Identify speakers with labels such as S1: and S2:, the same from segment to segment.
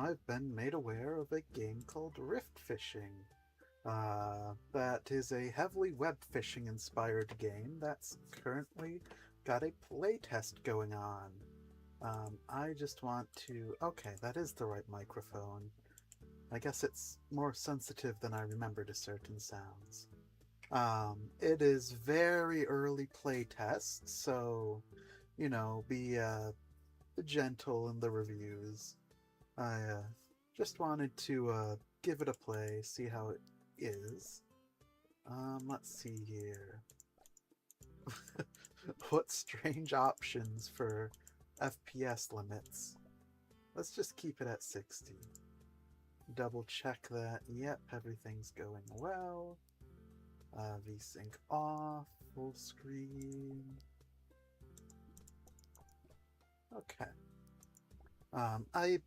S1: I've been made aware of a game called Rift Fishing. That is a heavily web fishing inspired game that's currently got a playtest going on. I just want to... Okay, that is the right microphone. I guess it's more sensitive than I remember to certain sounds. It is very early playtest, so, be gentle in the reviews. I just wanted to give it a play, see how it is. Let's see here. What strange options for FPS limits. Let's just keep it at 60. Double check that, yep, everything's going well. VSync off, full screen. Okay. I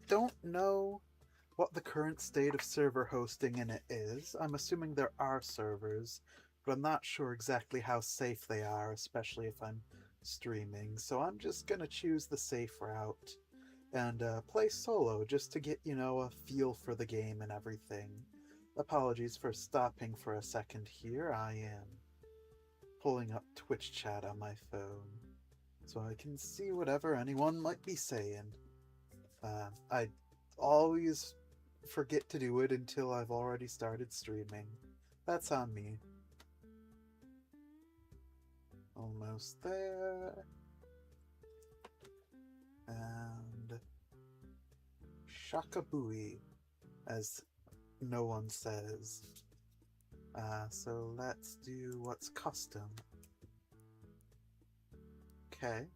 S1: don't know what the current state of server hosting in it is. I'm assuming there are servers, but I'm not sure exactly how safe they are, especially if I'm streaming. So I'm just gonna choose the safe route and play solo just to get, a feel for the game and everything. Apologies for stopping for a second here. I am pulling up Twitch chat on my phone so I can see whatever anyone might be saying. I always forget to do it until I've already started streaming. That's on me. Almost there. And shakabui, as no one says. So let's do what's custom. Okay.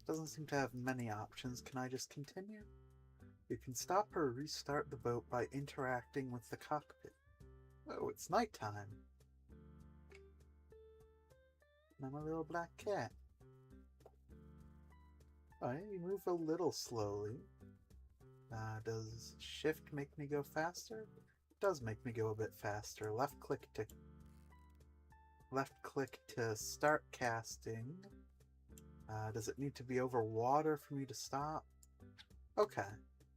S1: Doesn't seem to have many options. Can I just continue? You can stop or restart the boat by interacting with the cockpit. Oh, it's nighttime. And I'm a little black cat. Alright, you move a little slowly. Does shift make me go faster? It does make me go a bit faster. Left click to start casting. Does it need to be over water for me to stop? Okay.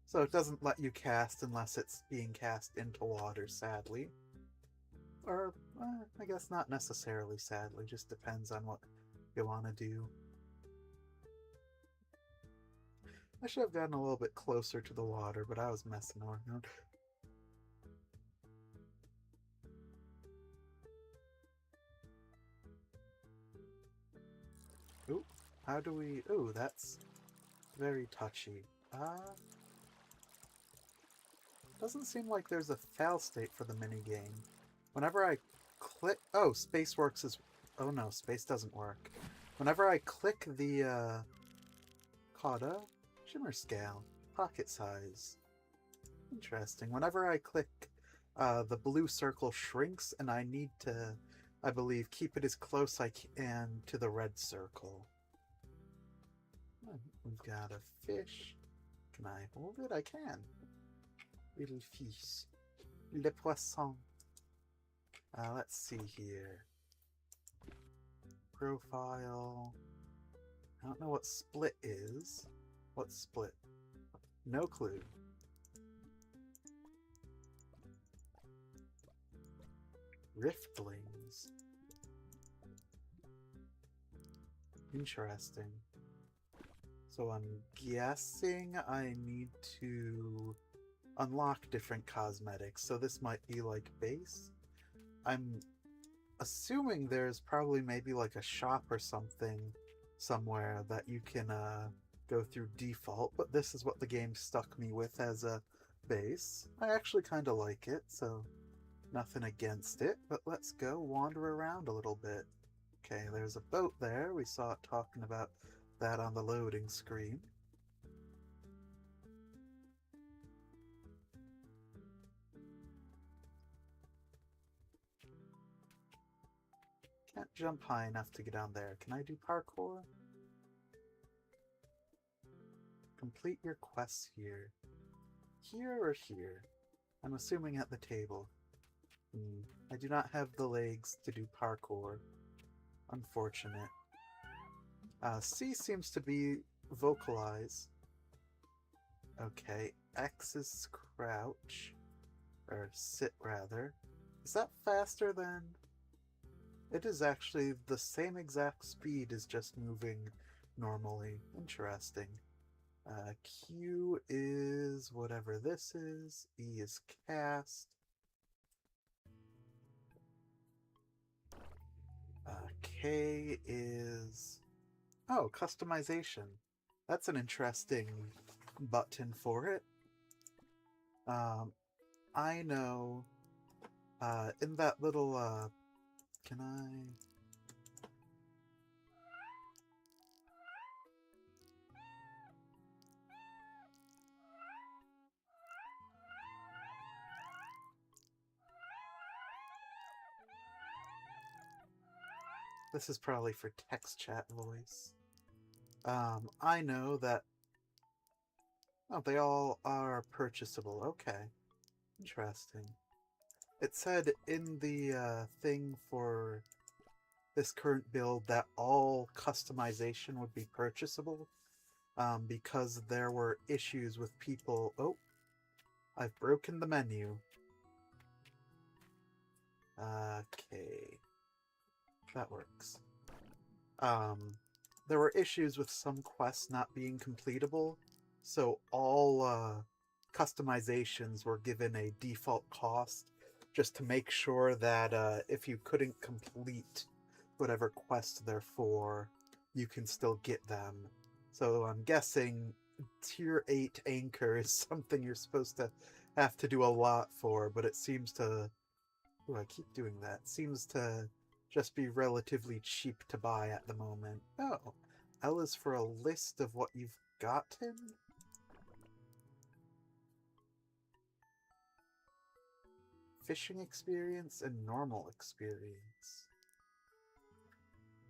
S1: So it doesn't let you cast unless it's being cast into water, sadly. Or, I guess not necessarily sadly, just depends on what you want to do. I should have gotten a little bit closer to the water, but I was messing around. Ooh, how do we... Ooh, that's very touchy. Doesn't seem like there's a fail state for the minigame. Whenever I click... Oh, space works as... Oh no, space doesn't work. Whenever I click the, Coda, shimmer scale, pocket size. Interesting. Whenever I click, the blue circle shrinks, and I need to, I believe, keep it as close I can to the red circle. We've got a fish. Can I hold it? I can. Little fish. Le poisson. Let's see here. Profile. I don't know what split is. What's split? No clue. Riftlings. Interesting. So I'm guessing I need to unlock different cosmetics. So this might be like base. I'm assuming there's probably maybe like a shop or something somewhere that you can go through default, but this is what the game stuck me with as a base. I actually kind of like it, so nothing against it, but let's go wander around a little bit. Okay, there's a boat there. We saw it talking about that on the loading screen. Can't jump high enough to get down there. Can I do parkour? Complete your quests here. Here or here? I'm assuming at the table. I do not have the legs to do parkour. Unfortunate. C seems to be vocalize. Okay, X is crouch. Or sit, rather. Is that faster than... It is actually the same exact speed as just moving normally. Interesting. Q is whatever this is. E is cast. K is... Oh, customization. That's an interesting button for it. I know in that little, can I... This is probably for text chat voice. I know that... Oh, they all are purchasable. Okay. Interesting. It said in the thing for this current build that all customization would be purchasable, because there were issues with people... Oh, I've broken the menu. Okay. That works. There were issues with some quests not being completable, so all customizations were given a default cost, just to make sure that if you couldn't complete whatever quest they're for, you can still get them. So I'm guessing Tier 8 Anchor is something you're supposed to have to do a lot for, but it seems to... Ooh, I keep doing that. Seems to just be relatively cheap to buy at the moment. Oh, L is for a list of what you've gotten? Fishing experience and normal experience.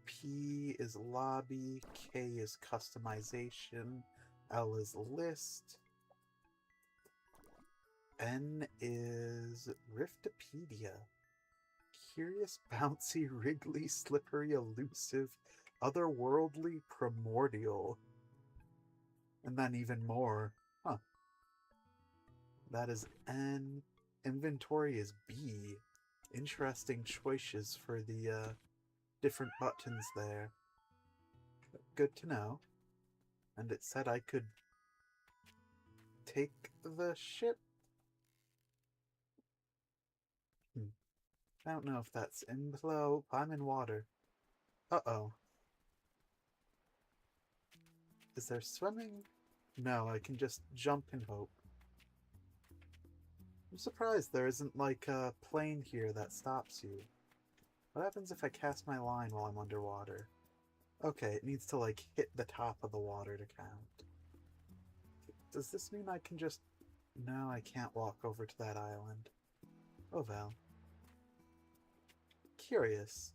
S1: P is lobby, K is customization, L is list, N is Riftopedia. Curious, bouncy, wriggly, slippery, elusive, otherworldly, primordial. And then even more. Huh. That is N. Inventory is B. Interesting choices for the different buttons there. Good to know. And it said I could take the ship? I don't know if that's in below. I'm in water. Uh-oh. Is there swimming? No, I can just jump and hope. I'm surprised there isn't like a plane here that stops you. What happens if I cast my line while I'm underwater? Okay, it needs to like hit the top of the water to count. Does this mean I can just... No, I can't walk over to that island. Oh well. Curious.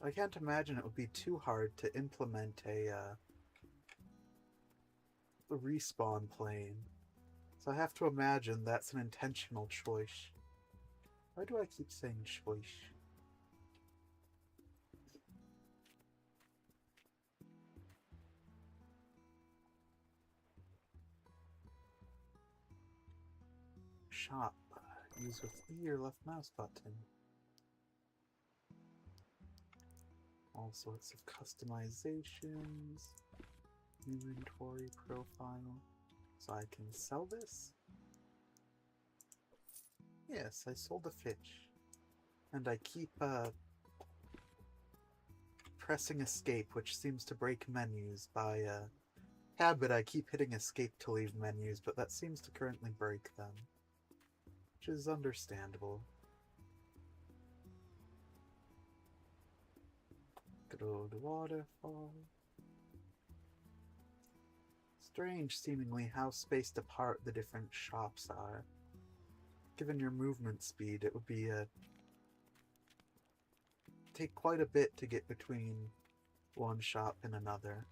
S1: I can't imagine it would be too hard to implement a respawn plane. So I have to imagine that's an intentional choice. Why do I keep saying choice? Shop. Use with E or left mouse button. All sorts of customizations. Inventory profile. So I can sell this? Yes, I sold a fish. And I keep pressing escape, which seems to break menus. By habit, I keep hitting escape to leave menus, but that seems to currently break them. Which is understandable. Good old waterfall. Strange, seemingly, how spaced apart the different shops are. Given your movement speed, it would be take quite a bit to get between one shop and another.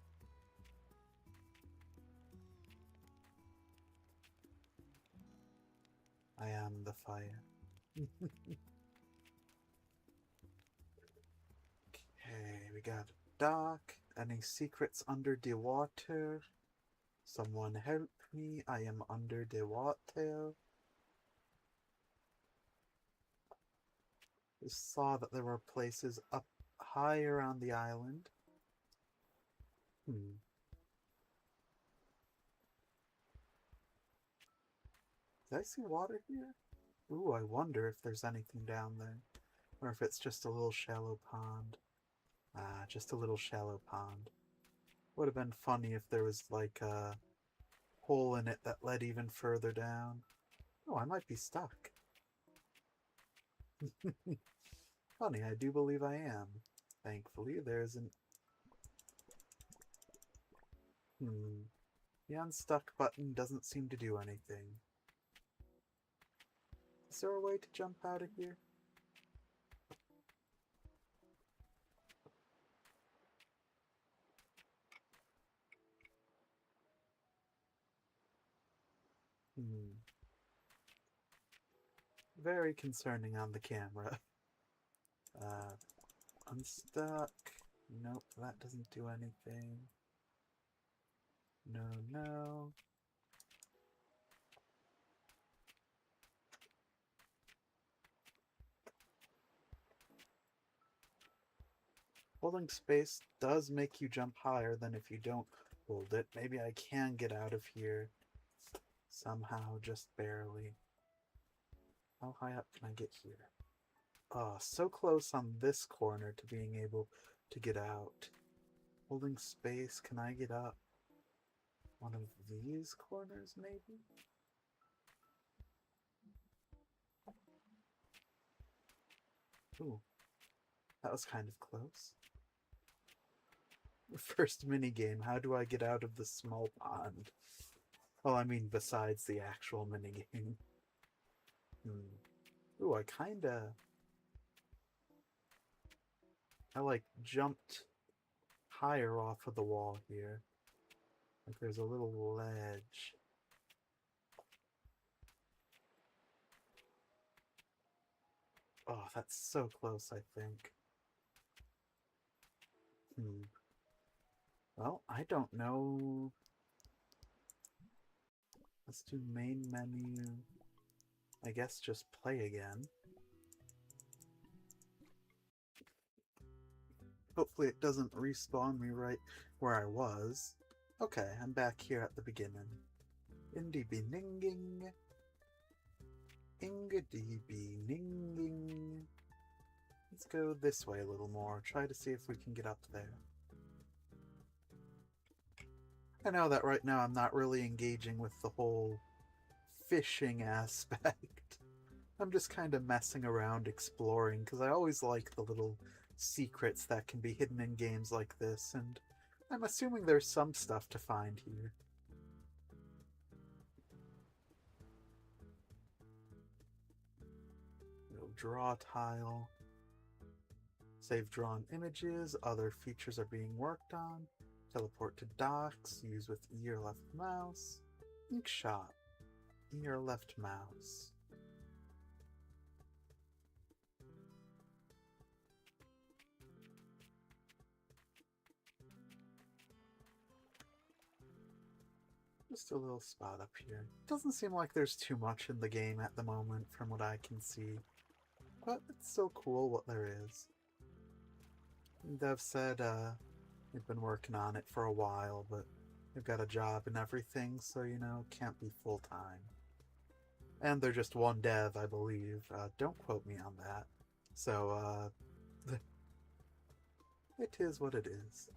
S1: I am the fire. Okay, we got dock. Any secrets under the water? Someone help me, I am under the water. I saw that there were places up high around the island. Did I see water here? Ooh, I wonder if there's anything down there. Or if it's just a little shallow pond. Ah, just a little shallow pond. Would have been funny if there was like a hole in it that led even further down. Oh, I might be stuck. Funny, I do believe I am. Thankfully, there isn't... The unstuck button doesn't seem to do anything. Is there a way to jump out of here? Very concerning on the camera. Unstuck. Nope, that doesn't do anything. No, no. Holding space does make you jump higher than if you don't hold it. Maybe I can get out of here somehow, just barely. How high up can I get here? Oh, so close on this corner to being able to get out. Holding space, can I get up one of these corners, maybe? Ooh, that was kind of close. First minigame, how do I get out of the small pond? Well, I mean, besides the actual minigame. Ooh, I like jumped higher off of the wall here. Like there's a little ledge. Oh, that's so close, I think. Well, I don't know. Let's do main menu. I guess just play again. Hopefully it doesn't respawn me right where I was. Okay, I'm back here at the beginning. Indie be ninging. Ingedy be ninging. Let's go this way a little more. Try to see if we can get up there. I know that right now I'm not really engaging with the whole fishing aspect. I'm just kind of messing around exploring because I always like the little secrets that can be hidden in games like this, and I'm assuming there's some stuff to find here. Little draw tile. Save drawn images. Other features are being worked on. Teleport to docks. Use with E or left mouse. Ink shop. E or left mouse. Just a little spot up here. Doesn't seem like there's too much in the game at the moment from what I can see. But it's still cool what there is. Dev said they've been working on it for a while, but they've got a job and everything, so, you know, can't be full-time. And they're just one dev, I believe. Don't quote me on that. So, it is what it is.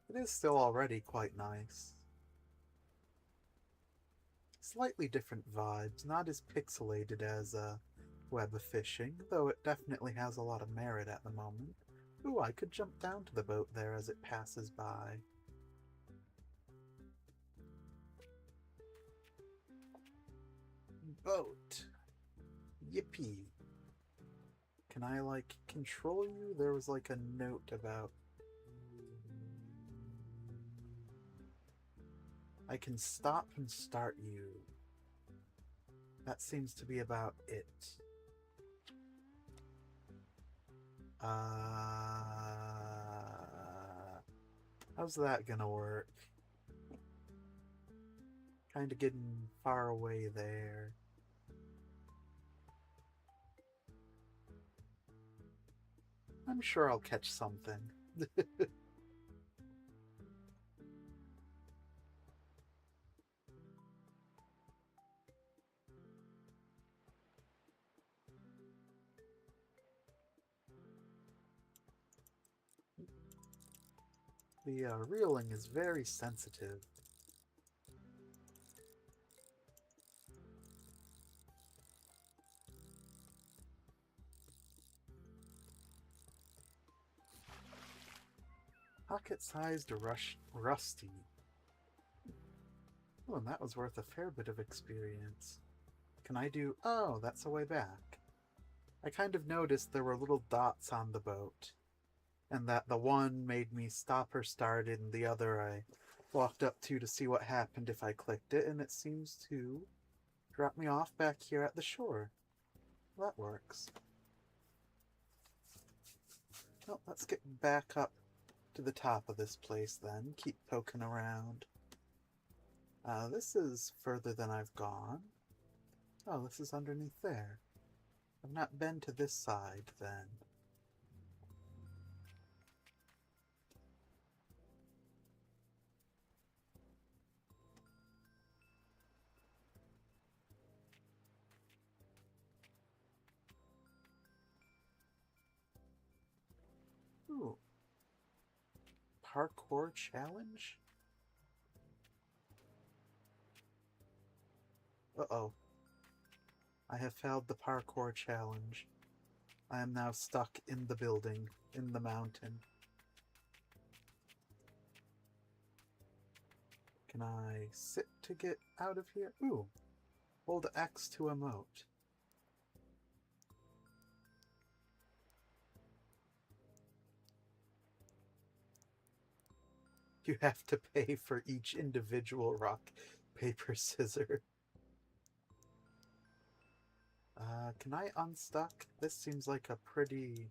S1: It is still already quite nice. Slightly different vibes, not as pixelated as Webfishing, though it definitely has a lot of merit at the moment. Ooh, I could jump down to the boat there as it passes by. Boat! Yippee! Can I, like, control you? There was, like, a note about... I can stop and start you. That seems to be about it. How's that gonna work? Kind of getting far away there. I'm sure I'll catch something. The reeling is very sensitive. Pocket-sized rusty. Oh, and that was worth a fair bit of experience. Can I do... Oh, that's a way back. I kind of noticed there were little dots on the boat, and that the one made me stop or start it, and the other I walked up to see what happened if I clicked it, and it seems to drop me off back here at the shore. That works. Well, let's get back up to the top of this place then. Keep poking around. This is further than I've gone. Oh, this is underneath there. I've not been to this side then. Ooh. Parkour challenge? Uh-oh. I have failed the parkour challenge. I am now stuck in the building, in the mountain. Can I sit to get out of here? Ooh. Hold X to emote. You have to pay for each individual rock, paper, scissors. Can I unstuck? This seems like a pretty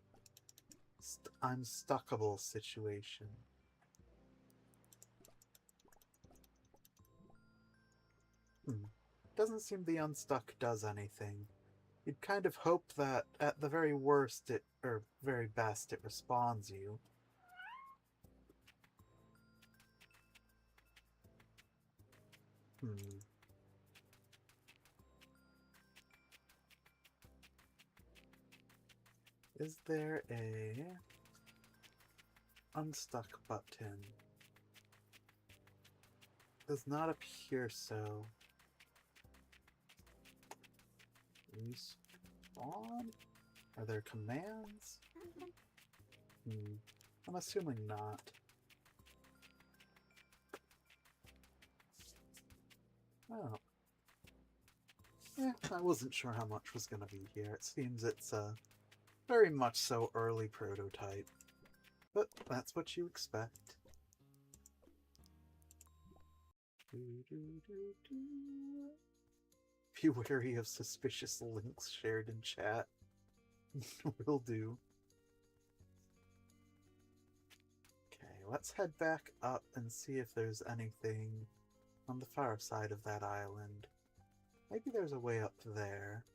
S1: unstuckable situation. Doesn't seem the unstuck does anything. You'd kind of hope that at the very worst or very best it respawns you. Is there a unstuck button? Does not appear so. Respawn? Are there commands? I'm assuming not. Oh. I wasn't sure how much was going to be here. It seems it's a very much so early prototype. But that's what you expect. Be wary of suspicious links shared in chat. Will do. Okay, let's head back up and see if there's anything on the far side of that island. Maybe there's a way up there.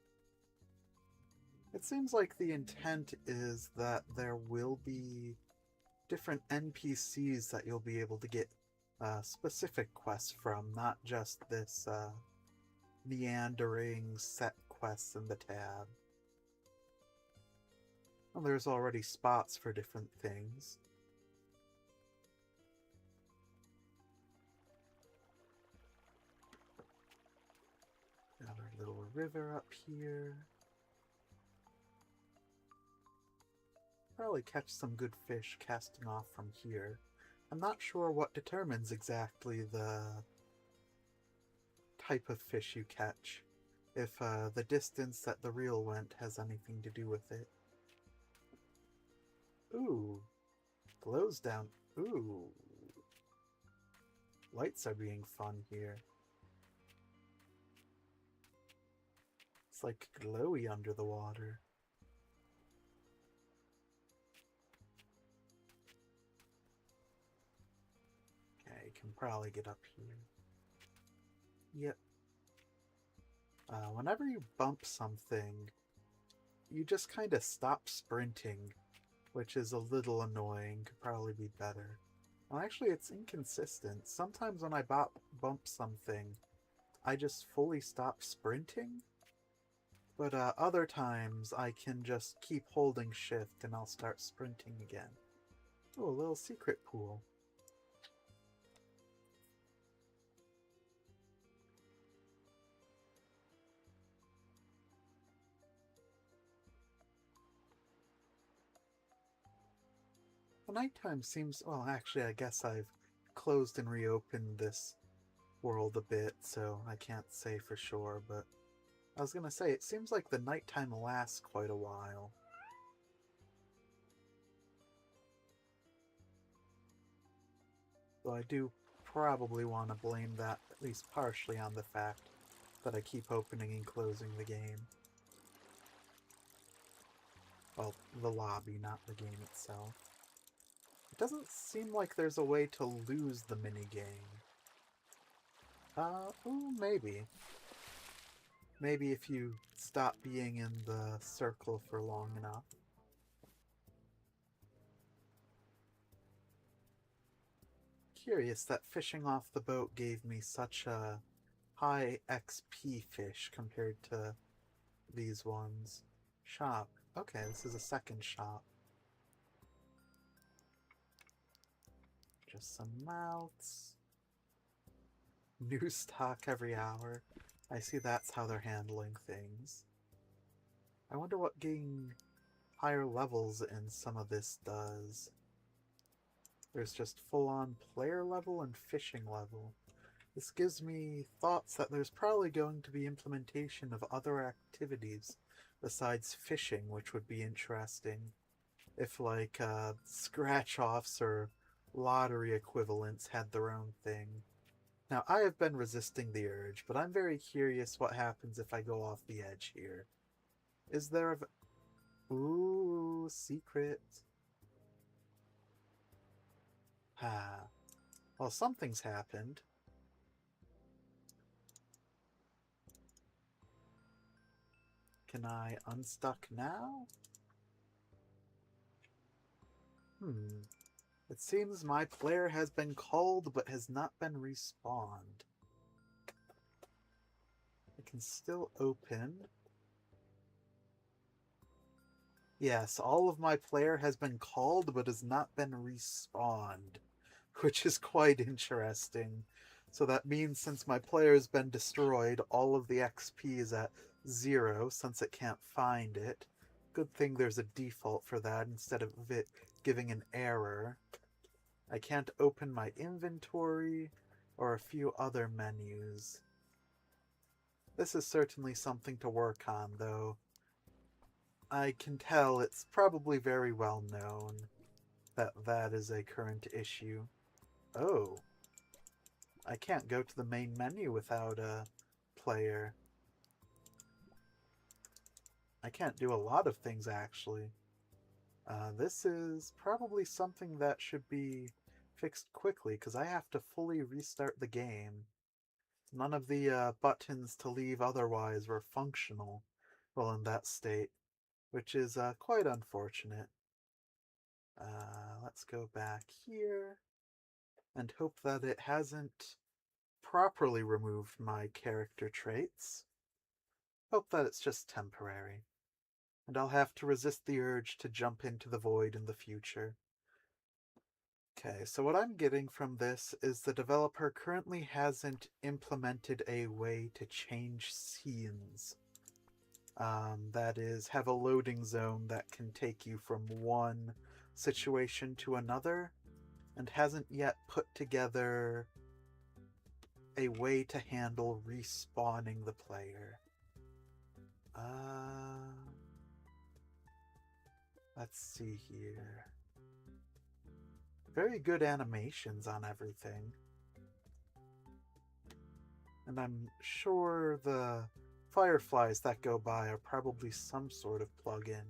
S1: It seems like the intent is that there will be different NPCs that you'll be able to get specific quests from, not just this meandering set quests in the tab. Well, there's already spots for different things. Got our little river up here. Probably catch some good fish casting off from here. I'm not sure what determines exactly the type of fish you catch. If the distance that the reel went has anything to do with it. Ooh. Glows down. Ooh. Lights are being fun here. It's like glowy under the water. Okay, can probably get up here. Yep. Whenever you bump something, you just kind of stop sprinting, which is a little annoying. Could probably be better. Well, actually, it's inconsistent. Sometimes when I bump something, I just fully stop sprinting, but other times I can just keep holding shift and I'll start sprinting again. Oh, a little secret pool. The nighttime seems... Well, actually, I guess I've closed and reopened this world a bit, so I can't say for sure, but I was gonna say, it seems like the nighttime lasts quite a while. Though I do probably want to blame that, at least partially, on the fact that I keep opening and closing the game. Well, the lobby, not the game itself. It doesn't seem like there's a way to lose the minigame. Ooh, maybe. Maybe if you stop being in the circle for long enough. Curious that fishing off the boat gave me such a high XP fish compared to these ones. Shop. Okay, this is a second shop. Just some mouths. New stock every hour. I see that's how they're handling things. I wonder what getting higher levels in some of this does. There's just full-on player level and fishing level. This gives me thoughts that there's probably going to be implementation of other activities besides fishing, which would be interesting. If, like, scratch-offs or lottery equivalents had their own thing. Now, I have been resisting the urge, but I'm very curious what happens if I go off the edge here. Is there a... Ooh, secret. Ah. Well, something's happened. Can I unstuck now? It seems my player has been called but has not been respawned. I can still open. Yes, all of my player has been called but has not been respawned, which is quite interesting. So that means since my player has been destroyed, all of the XP is at 0 since it can't find it. Good thing there's a default for that instead of it giving an error. I can't open my inventory or a few other menus. This is certainly something to work on, though. I can tell it's probably very well known that that is a current issue. Oh. I can't go to the main menu without a player. I can't do a lot of things, actually. This is probably something that should be fixed quickly, because I have to fully restart the game. None of the buttons to leave otherwise were functional while in that state, which is quite unfortunate. Let's go back here and hope that it hasn't properly removed my character traits. Hope that it's just temporary. And I'll have to resist the urge to jump into the void in the future. Okay, so what I'm getting from this is the developer currently hasn't implemented a way to change scenes. That is, have a loading zone that can take you from one situation to another, and hasn't yet put together a way to handle respawning the player. Let's see here. Very good animations on everything. And I'm sure the fireflies that go by are probably some sort of plugin.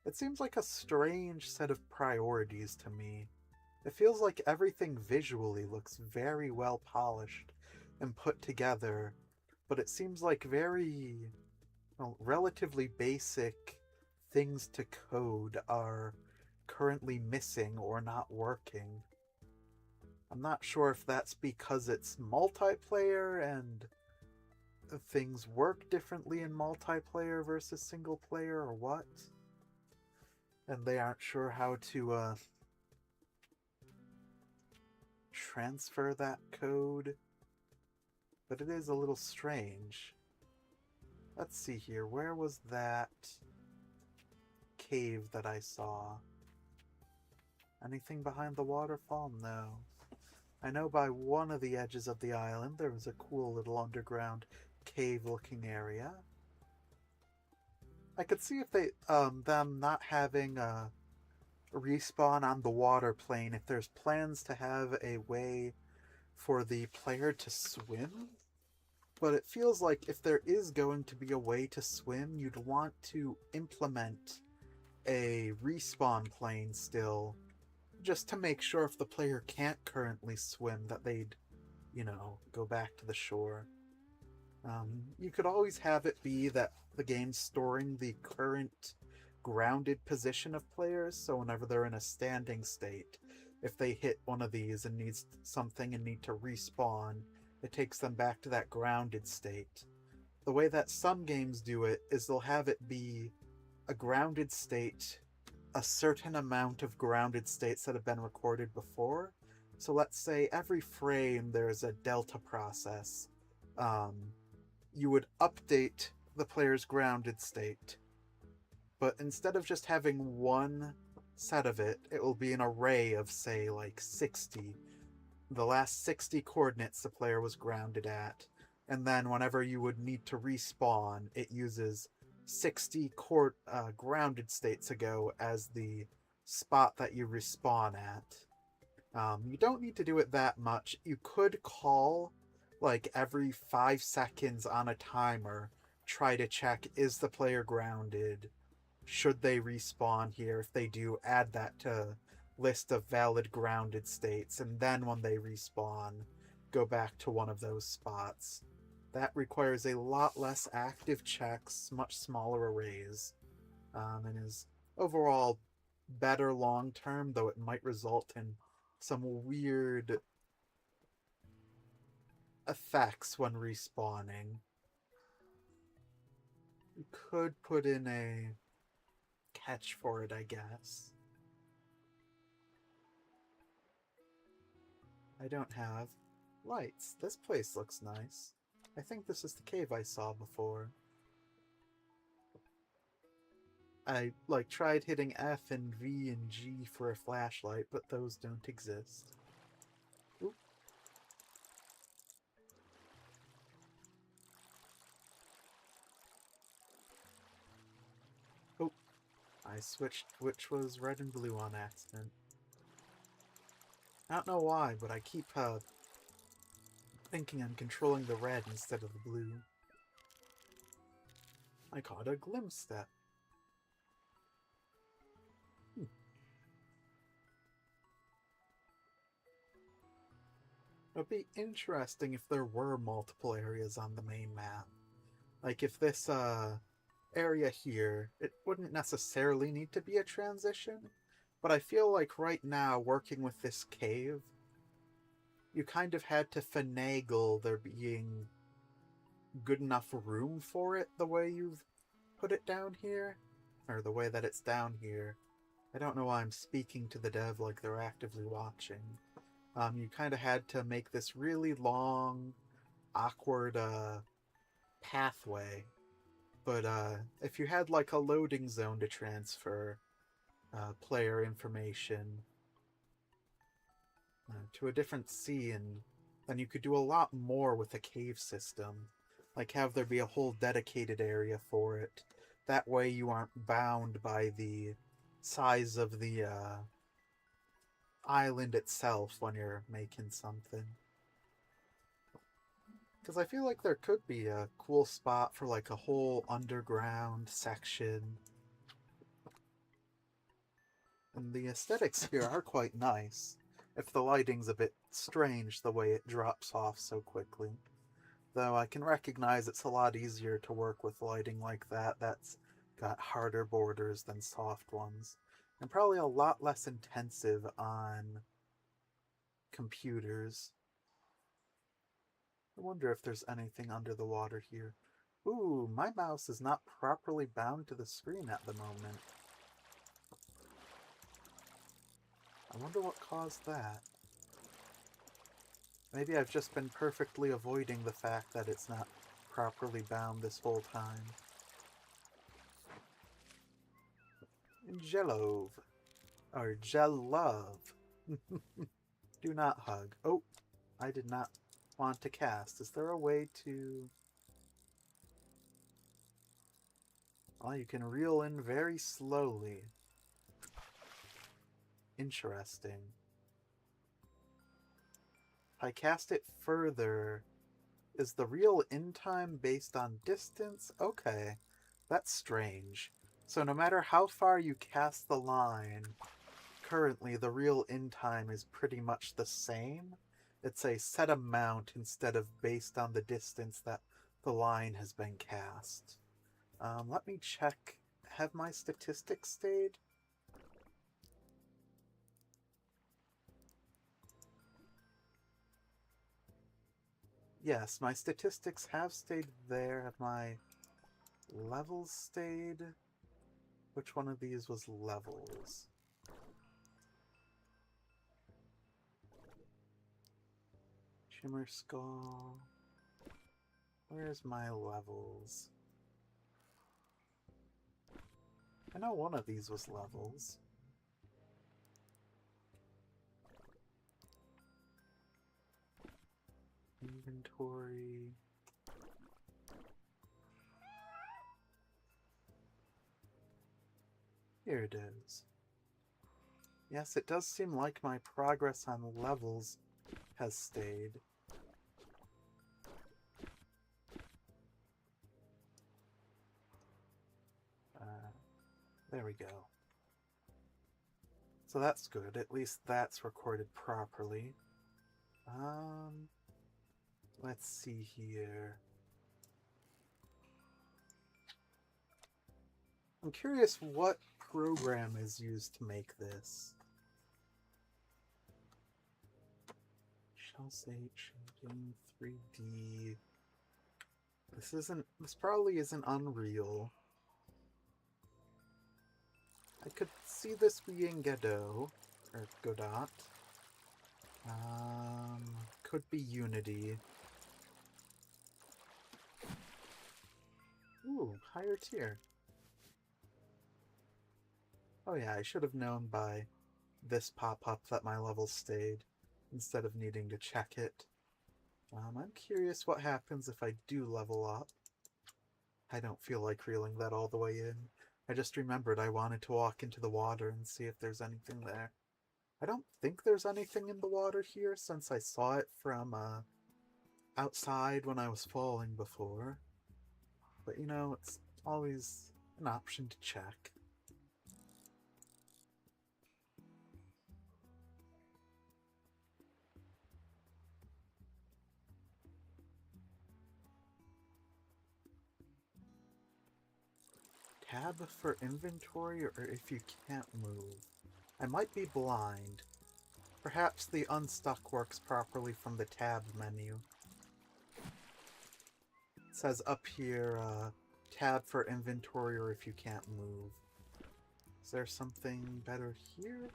S1: It seems like a strange set of priorities to me. It feels like everything visually looks very well polished, and put together, but it seems like very, well, relatively basic things to code are currently missing or not working. I'm not sure if that's because it's multiplayer and things work differently in multiplayer versus single player or what. And they aren't sure how to transfer that code. But it is a little strange. Let's see here. Where was that cave that I saw? Anything behind the waterfall? No. I know by one of the edges of the island there was a cool little underground cave-looking area. I could see if they, them not having a respawn on the water plane, if there's plans to have a way for the player to swim. But it feels like if there is going to be a way to swim, you'd want to implement a respawn plane still, just to make sure if the player can't currently swim that they'd, go back to the shore. You could always have it be that the game's storing the current grounded position of players, so whenever they're in a standing state, if they hit one of these and needs something and need to respawn, it takes them back to that grounded state. The way that some games do it is they'll have it be a grounded state, a certain amount of grounded states that have been recorded before. So let's say every frame there's a delta process. You would update the player's grounded state. But instead of just having one set of it, it will be an array of, say, like 60. The last 60 coordinates the player was grounded at. And then whenever you would need to respawn, it uses 60 grounded states ago as the spot that you respawn at. You don't need to do it that much. You could call, like, every 5 seconds on a timer, try to check, is the player grounded? Should they respawn here? If they do, add that to list of valid grounded states, and then when they respawn, go back to one of those spots. That requires a lot less active checks, much smaller arrays, and is overall better long term, though it might result in some weird effects when respawning. You could put in a catch for it, I guess. I don't have lights. This place looks nice. I think this is the cave I saw before. I, tried hitting F and V and G for a flashlight, but those don't exist. Oop. Oh, I switched which was red and blue on accident. I don't know why, but I keep, thinking I'm controlling the red instead of the blue. I caught a glimpse step. It would be interesting if there were multiple areas on the main map. Like, if this, area here, it wouldn't necessarily need to be a transition, but I feel like right now, working with this cave, you kind of had to finagle there being good enough room for it the way you've put it down here, or the way that it's down here. I don't know why I'm speaking to the dev like they're actively watching. You kind of had to make this really long, awkward, pathway. But, if you had, like, a loading zone to transfer, player information, to a different scene, then you could do a lot more with a cave system. Like, have there be a whole dedicated area for it. That way you aren't bound by the size of the, island itself when you're making something. Because I feel like there could be a cool spot for, like, a whole underground section. And the aesthetics here are quite nice. if the lighting's a bit strange the way it drops off so quickly. Though I can recognize it's a lot easier to work with lighting like that that's got harder borders than soft ones, and probably a lot less intensive on computers. I wonder if there's anything under the water here. Ooh, my mouse is not properly bound to the screen at the moment. I wonder what caused that. Maybe I've just been perfectly avoiding the fact that it's not properly bound this whole time. Jelove. Or Jelove. Do not hug. Oh, I did not want to cast. Is there a way to... Well, you can reel in very slowly. Interesting. If I cast it further, is the reel in time based on distance? Okay, that's strange. So no matter how far you cast the line, currently the reel in time is pretty much the same. It's a set amount instead of based on the distance that the line has been cast. Let me check. Have my statistics stayed? Yes, my statistics have stayed there. Have my levels stayed? Which one of these was levels? Shimmer Skull. Where's my levels? I know one of these was levels. Inventory. Here it is. Yes, it does seem like my progress on levels has stayed. There we go. So that's good. At least that's recorded properly. Let's see here. I'm curious what program is used to make this. Shall say changing 3D. This probably isn't Unreal. I could see this being Godot, or Godot. Could be Unity. Ooh, higher tier. Oh yeah, I should have known by this pop-up that my level stayed, instead of needing to check it. I'm curious what happens if I do level up. I don't feel like reeling that all the way in. I just remembered I wanted to walk into the water and see if there's anything there. I don't think there's anything in the water here since I saw it from outside when I was falling before. But you know, it's always an option to check. Tab for inventory, or if you can't move. I might be blind. Perhaps the unstuck works properly from the tab menu. It says up here, tab for inventory or if you can't move. Is there something better here?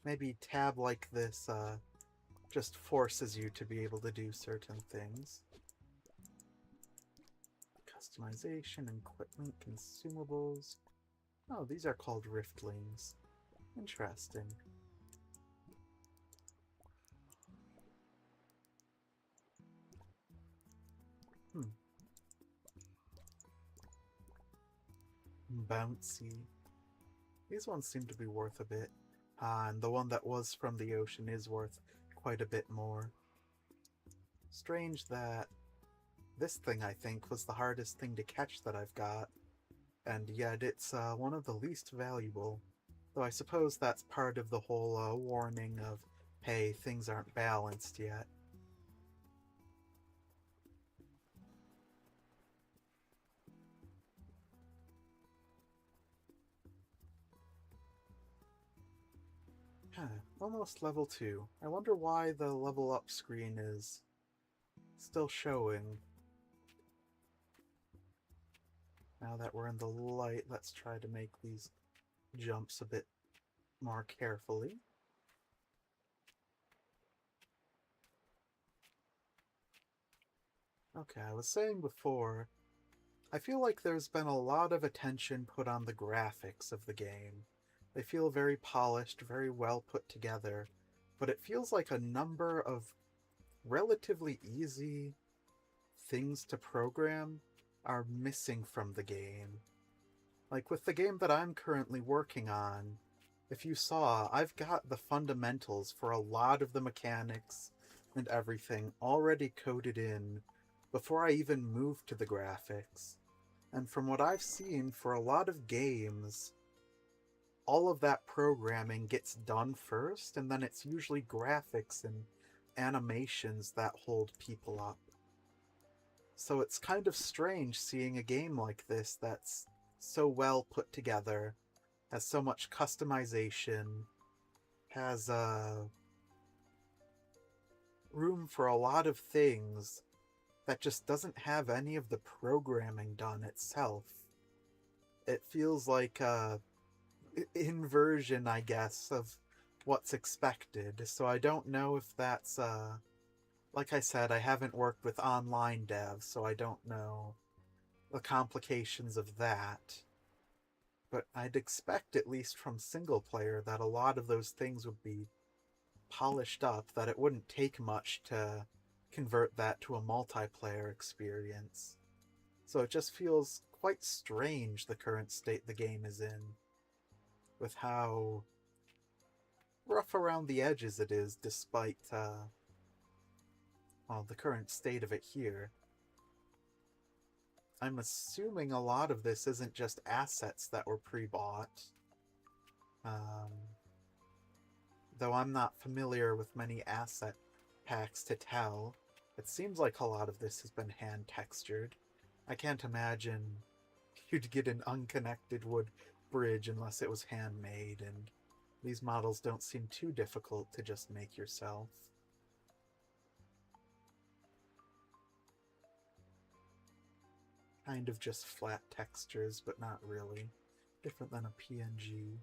S1: Maybe tab like this, just forces you to be able to do certain things. Customization, equipment, consumables. Oh, these are called riftlings. Interesting. Bouncy. These ones seem to be worth a bit. And the one that was from the ocean is worth quite a bit more. Strange that this thing, I think, was the hardest thing to catch that I've got. and yet it's one of the least valuable. Though I suppose that's part of the whole warning of, hey, things aren't balanced yet. Huh, almost level 2. I wonder why the level up screen is still showing. Now that we're in the light, let's try to make these jumps a bit more carefully. Okay, I was saying before, I feel like there's been a lot of attention put on the graphics of the game. They feel very polished, very well put together, but it feels like a number of relatively easy things to program are missing from the game. Like with the game that I'm currently working on, if you saw, I've got the fundamentals for a lot of the mechanics and everything already coded in before I even moved to the graphics. And from what I've seen for a lot of games, all of that programming gets done first, and then it's usually graphics and animations that hold people up. So it's kind of strange seeing a game like this that's so well put together, has so much customization, has room for a lot of things, that just doesn't have any of the programming done itself. It feels like a inversion, I guess, of what's expected. So I don't know if that's like I said, I haven't worked with online devs, so I don't know the complications of that. But I'd expect, at least from single player, that a lot of those things would be polished up, that it wouldn't take much to convert that to a multiplayer experience. So it just feels quite strange, the current state the game is in, with how rough around the edges it is, despite well, the current state of it here. I'm assuming a lot of this isn't just assets that were pre-bought. Though I'm not familiar with many asset packs to tell, it seems like a lot of this has been hand-textured. I can't imagine you'd get an unconnected wood bridge unless it was handmade, and these models don't seem too difficult to just make yourself. Kind of just flat textures, but not really. Different than a PNG.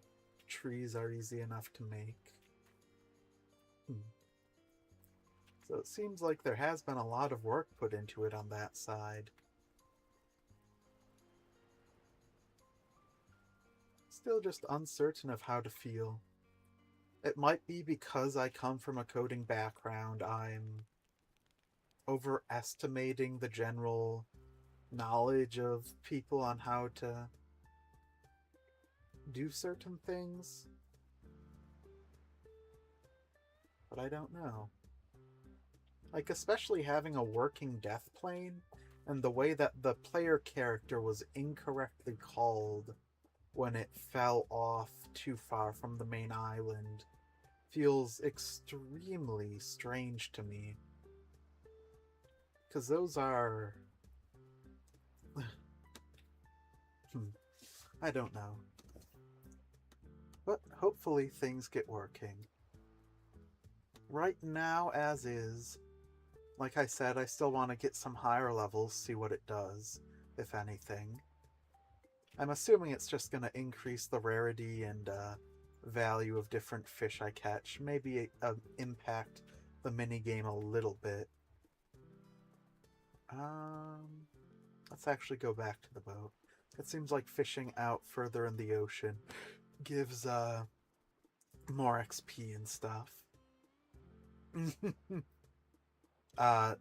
S1: Trees are easy enough to make. So it seems like there has been a lot of work put into it on that side. Still just uncertain of how to feel. It might be because I come from a coding background, I'm overestimating the general knowledge of people on how to do certain things. But I don't know. Like, especially having a working death plane, and the way that the player character was incorrectly called when it fell off too far from the main island feels extremely strange to me. Because those are... I don't know. But hopefully things get working. Right now, as is, like I said, I still want to get some higher levels, see what it does, if anything. I'm assuming it's just going to increase the rarity and value of different fish I catch, maybe impact the minigame a little bit. Let's actually go back to the boat. It seems like fishing out further in the ocean gives more XP and stuff.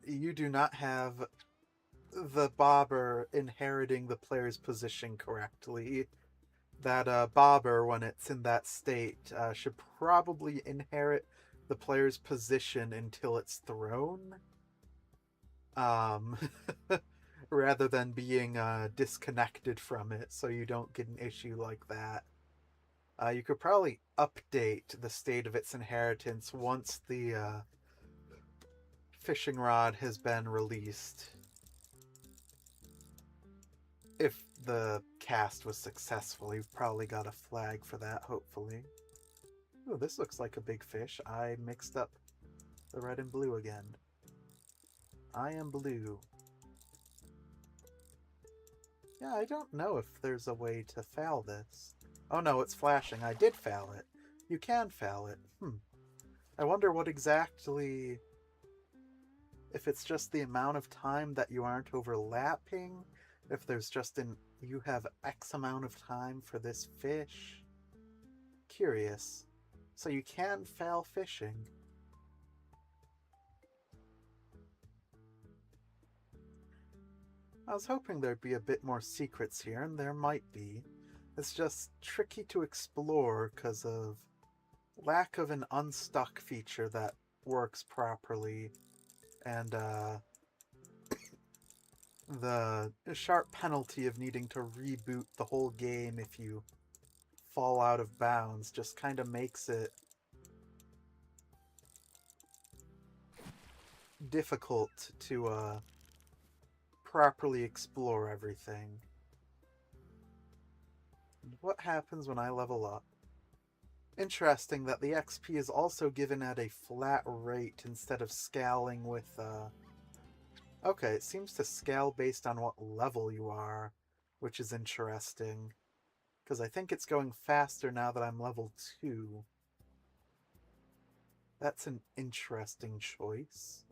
S1: You do not have the bobber inheriting the player's position correctly. That bobber, when it's in that state, should probably inherit the player's position until it's thrown. rather than being disconnected from it so you don't get an issue like that. You could probably update the state of its inheritance once the fishing rod has been released. If the cast was successful, you've probably got a flag for that, hopefully. Oh, this looks like a big fish. I mixed up the red and blue again. I am blue. Yeah, I don't know if there's a way to foul this. Oh no, it's flashing. I did foul it. You can foul it. I wonder what exactly... If it's just the amount of time that you aren't overlapping, if there's just you have X amount of time for this fish. Curious. So you can foul fishing. I was hoping there'd be a bit more secrets here, and there might be. It's just tricky to explore because of lack of an unstuck feature that works properly, and the sharp penalty of needing to reboot the whole game if you fall out of bounds just kind of makes it difficult to properly explore everything. What happens when I level up? Interesting that the XP is also given at a flat rate instead of scaling with... Okay, it seems to scale based on what level you are, which is interesting. Because I think it's going faster now that I'm level 2. That's an interesting choice.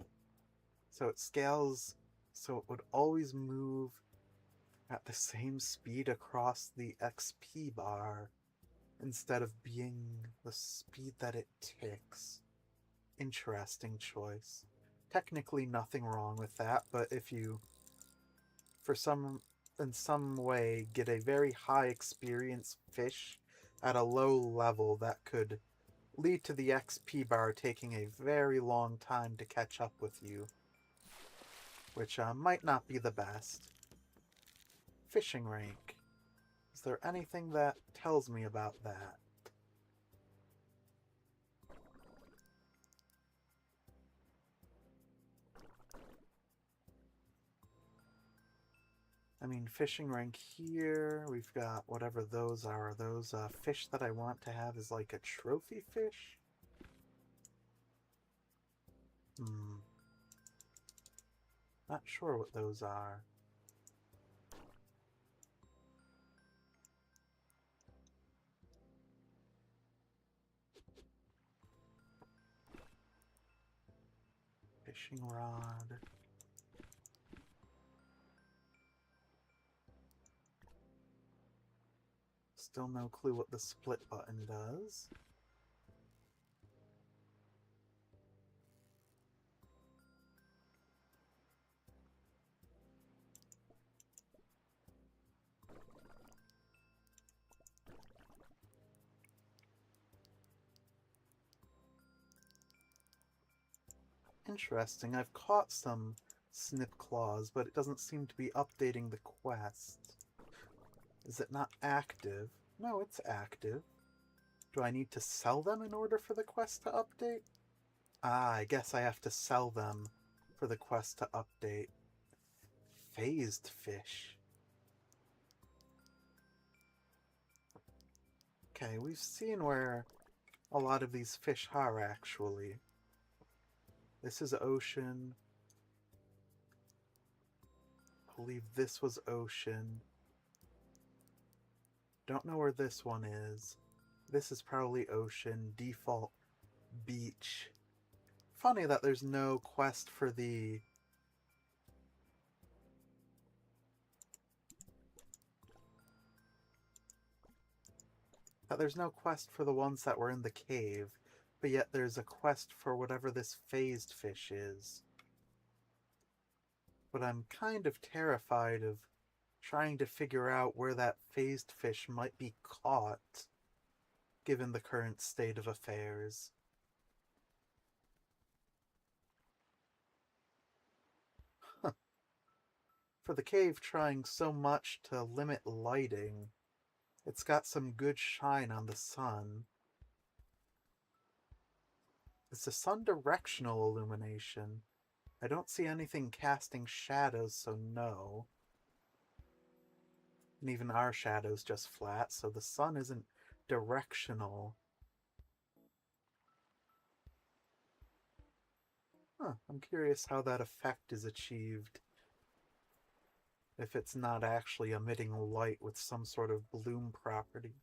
S1: So it scales, so it would always move at the same speed across the XP bar instead of being the speed that it ticks. Interesting choice. Technically nothing wrong with that, but if you, in some way, get a very high experience fish at a low level, that could lead to the XP bar taking a very long time to catch up with you, which might not be the best. Fishing rank. Is there anything that tells me about that? I mean, fishing rank here, we've got whatever those are. Are those fish that I want to have as like a trophy fish? Not sure what those are. Fishing rod. Still no clue what the split button does. Interesting. I've caught some snip claws, but it doesn't seem to be updating the quest. Is it not active? No, it's active. Do I need to sell them in order for the quest to update? Ah, I guess I have to sell them for the quest to update. Phased fish. Okay, we've seen where a lot of these fish are, actually. This is ocean. I believe this was ocean. Don't know where this one is. This is probably ocean. Default beach. Funny that there's no quest for the... there's no quest for the ones that were in the cave, but yet there's a quest for whatever this phased fish is. But I'm kind of terrified of trying to figure out where that phased fish might be caught, given the current state of affairs. for the cave trying so much to limit lighting. It's got some good shine on the sun. Is the sun directional illumination? I don't see anything casting shadows, so no. And even our shadow's just flat, so the sun isn't directional. Huh, I'm curious how that effect is achieved. If it's not actually emitting light with some sort of bloom property.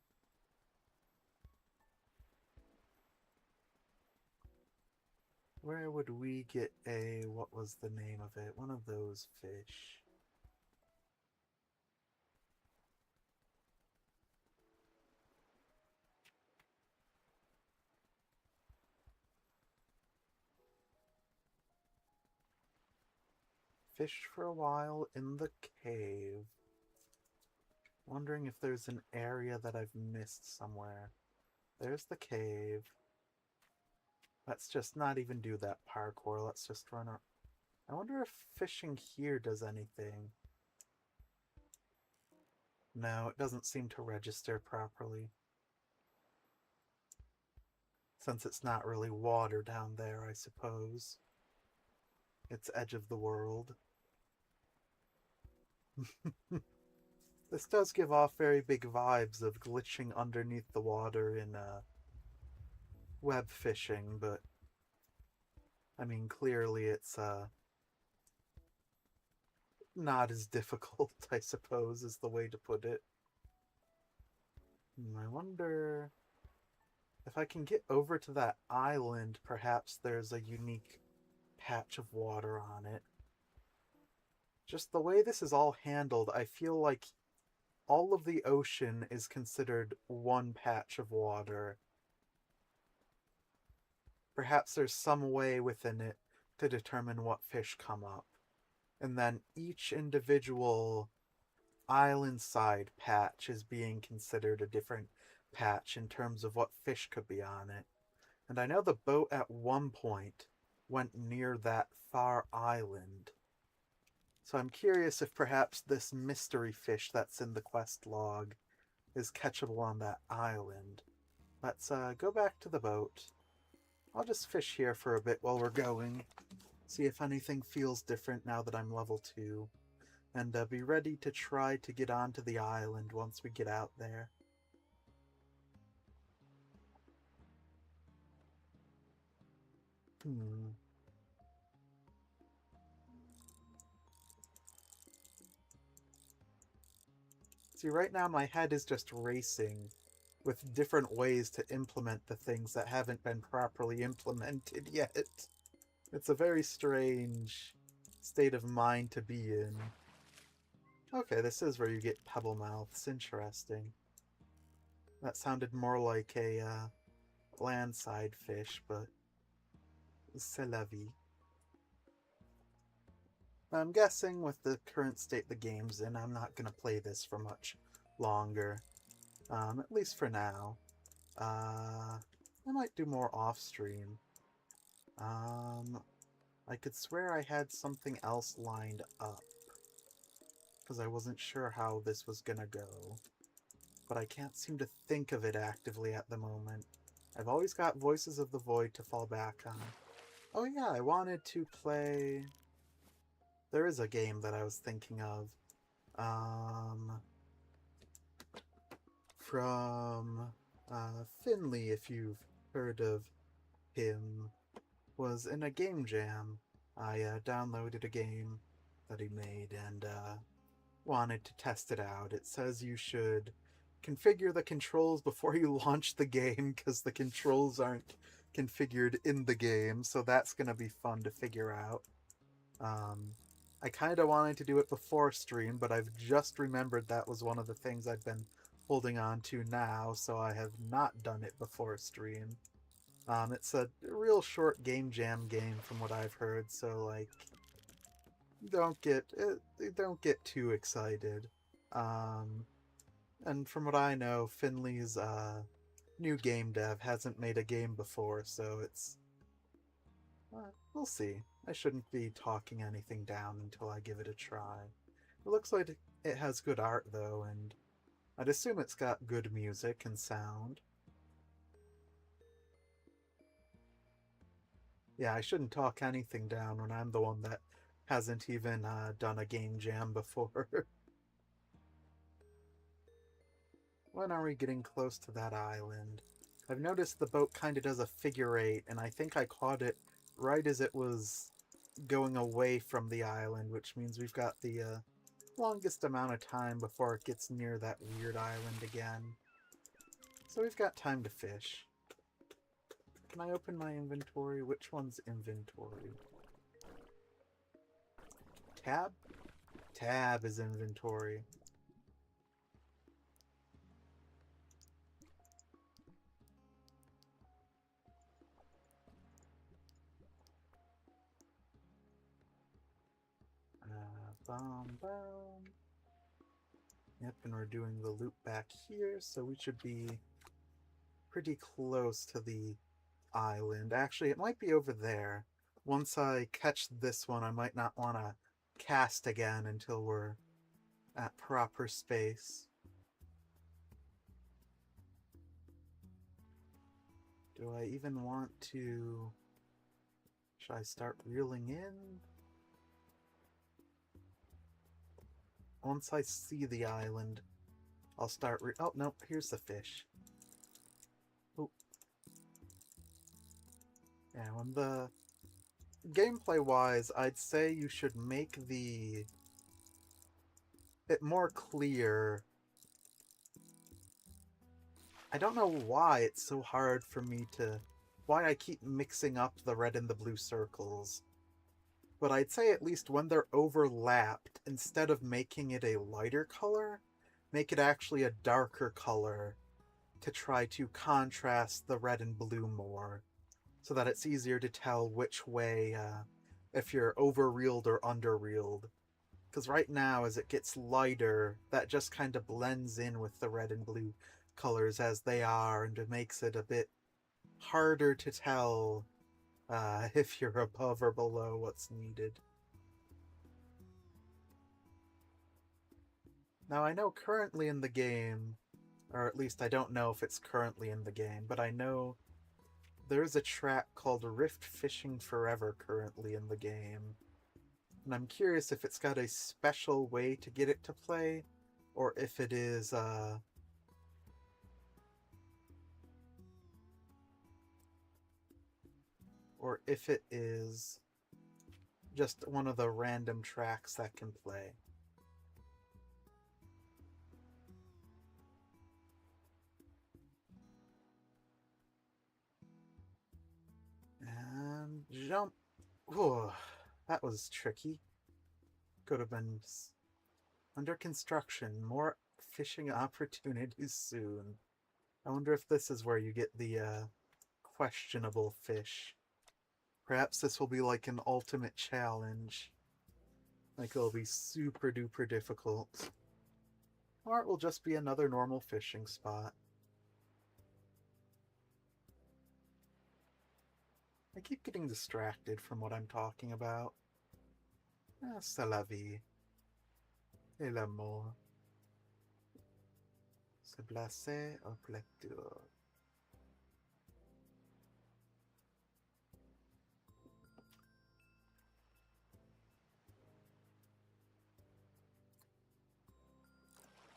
S1: Where would we get a... what was the name of it? One of those fish. Fished for a while in the cave. Wondering if there's an area that I've missed somewhere. There's the cave. Let's just not even do that parkour. Let's just run around. I wonder if fishing here does anything. No, it doesn't seem to register properly. Since it's not really water down there, I suppose. It's edge of the world. This does give off very big vibes of glitching underneath the water in web fishing, but I mean, clearly it's not as difficult, I suppose, is the way to put it. I wonder if I can get over to that island, perhaps there's a unique patch of water on it. Just the way this is all handled, I feel like all of the ocean is considered one patch of water. Perhaps there's some way within it to determine what fish come up. And then each individual island side patch is being considered a different patch in terms of what fish could be on it. And I know the boat at one point went near that far island. So I'm curious if perhaps this mystery fish that's in the quest log is catchable on that island. Let's go back to the boat. I'll just fish here for a bit while we're going. See if anything feels different now that I'm level 2. And be ready to try to get onto the island once we get out there. See, right now my head is just racing with different ways to implement the things that haven't been properly implemented yet. It's a very strange state of mind to be in. Okay, this is where you get pebble mouths. Interesting. That sounded more like a landside fish, but c'est la vie. I'm guessing with the current state the game's in, I'm not going to play this for much longer. At least for now. I might do more off-stream. I could swear I had something else lined up. Because I wasn't sure how this was gonna go. But I can't seem to think of it actively at the moment. I've always got Voices of the Void to fall back on. Oh yeah, I wanted to play... There is a game that I was thinking of. From Finley, if you've heard of him, was in a game jam. I downloaded a game that he made and wanted to test it out. It says you should configure the controls before you launch the game because the controls aren't configured in the game, so that's going to be fun to figure out. I kind of wanted to do it before stream, but I've just remembered that was one of the things I've been holding on to now, so I have not done it before stream. It's a real short game jam game from what I've heard, so like, don't get too excited. And from what I know, Finley's new game dev hasn't made a game before, so it's we'll see. I shouldn't be talking anything down until I give it a try. It looks like it has good art, though, and I'd assume it's got good music and sound. Yeah, I shouldn't talk anything down when I'm the one that hasn't even done a game jam before. When are we getting close to that island? I've noticed the boat kind of does a figure eight, and I think I caught it right as it was going away from the island, which means we've got the longest amount of time before it gets near that weird island again. So we've got time to fish. Can I open my inventory? Which one's inventory? Tab? Tab is inventory. Bum, bum. Yep, and we're doing the loop back here, so we should be pretty close to the island. Actually, it might be over there. Once I catch this one, I might not want to cast again until we're at proper space. Do I even want to... Should I start reeling in? Once I see the island, I'll start oh, no, here's the fish. Oh. Yeah, when the... Gameplay-wise, I'd say you should make it more clear. I don't know why it's so hard for me to... Why I keep mixing up the red and the blue circles. But I'd say at least when they're overlapped, instead of making it a lighter color, make it actually a darker color to try to contrast the red and blue more, so that it's easier to tell which way, if you're over-reeled or under-reeled. Because right now, as it gets lighter, that just kind of blends in with the red and blue colors as they are, and it makes it a bit harder to tell if you're above or below what's needed. Now, I know currently in the game, or at least I don't know if it's currently in the game, but I know there's a track called Rift Fishing Forever currently in the game. And I'm curious if it's got a special way to get it to play, or if it is, just one of the random tracks that can play. And jump. Whew, that was tricky. Could have been under construction. More fishing opportunities soon. I wonder if this is where you get the questionable fish. Perhaps this will be like an ultimate challenge. Like it'll be super duper difficult. Or it will just be another normal fishing spot. I keep getting distracted from what I'm talking about. C'est la vie. Et l'amour. Se placer au lecture.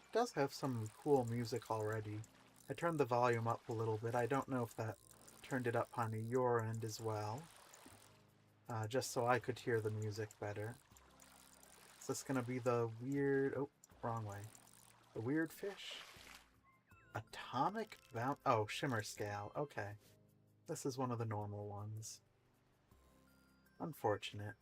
S1: It does have some cool music already. I turned the volume up a little bit. I don't know if that turned it up on your end as well. Just so I could hear the music better. Is this gonna be the weird... Oh, wrong way. The weird fish? Atomic bound... Oh, shimmer scale. Okay. This is one of the normal ones. Unfortunate.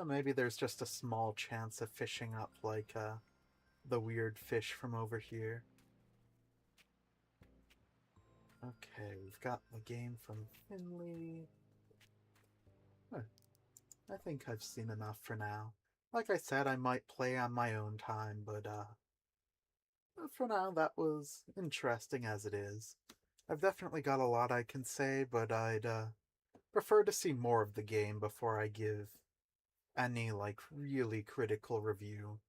S1: Maybe there's just a small chance of fishing up like the weird fish from over here. Okay, we've got the game from Finley. I think I've seen enough for now. Like I said, I might play on my own time, but for now that was interesting as it is. I've definitely got a lot I can say, but I'd prefer to see more of the game before I give any, like, really critical review.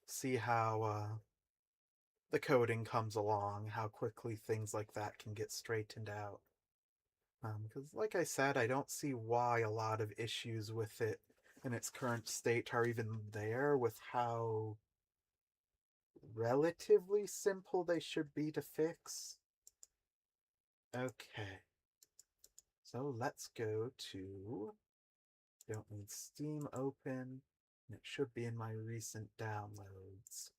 S1: See how the coding comes along, how quickly things like that can get straightened out. Because, like I said, I don't see why a lot of issues with it in its current state are even there, with how relatively simple they should be to fix. Okay, so let's go to, don't need Steam open, and it should be in my recent downloads.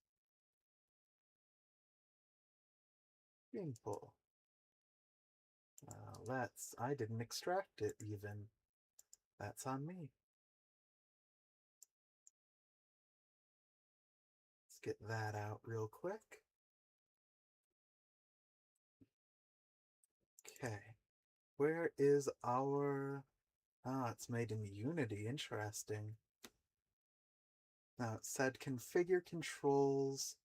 S1: Simple. I didn't extract it even. That's on me. Let's get that out real quick. Okay. Where is our... Ah, it's made in Unity. Interesting. Now, it said configure controls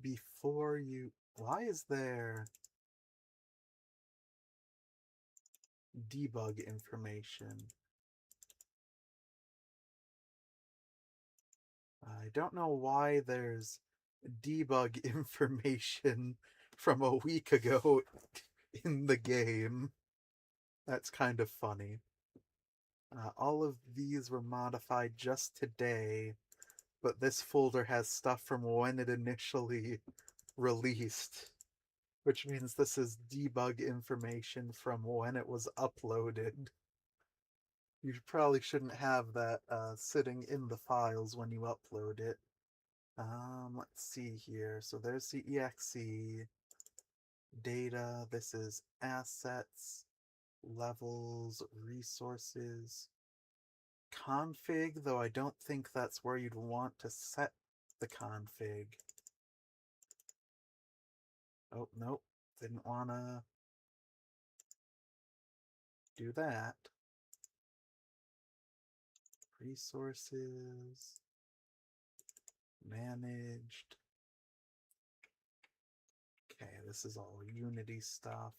S1: before you... Why is there debug information? I don't know why there's debug information from a week ago in the game. That's kind of funny. All of these were modified just today, but this folder has stuff from when it initially released, which means this is debug information from when it was uploaded. You probably shouldn't have that sitting in the files when you upload it. Let's see here. So there's the exe data. This is assets, levels, resources, config, though I don't think that's where you'd want to set the config. Oh, nope. Didn't want to do that. Resources, managed. Okay, this is all Unity stuff.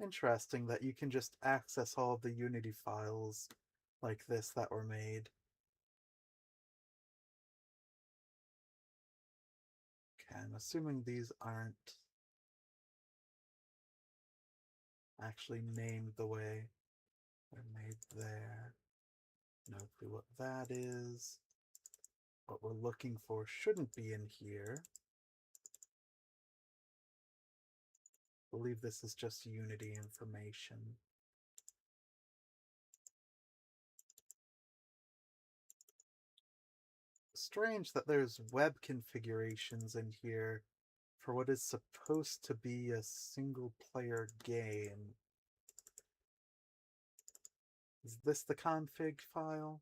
S1: Interesting that you can just access all of the Unity files like this that were made. Okay, I'm assuming these aren't actually named the way they're made there. No clue what that is. What we're looking for shouldn't be in here. I believe this is just Unity information. Strange that there's web configurations in here for what is supposed to be a single-player game. Is this the config file?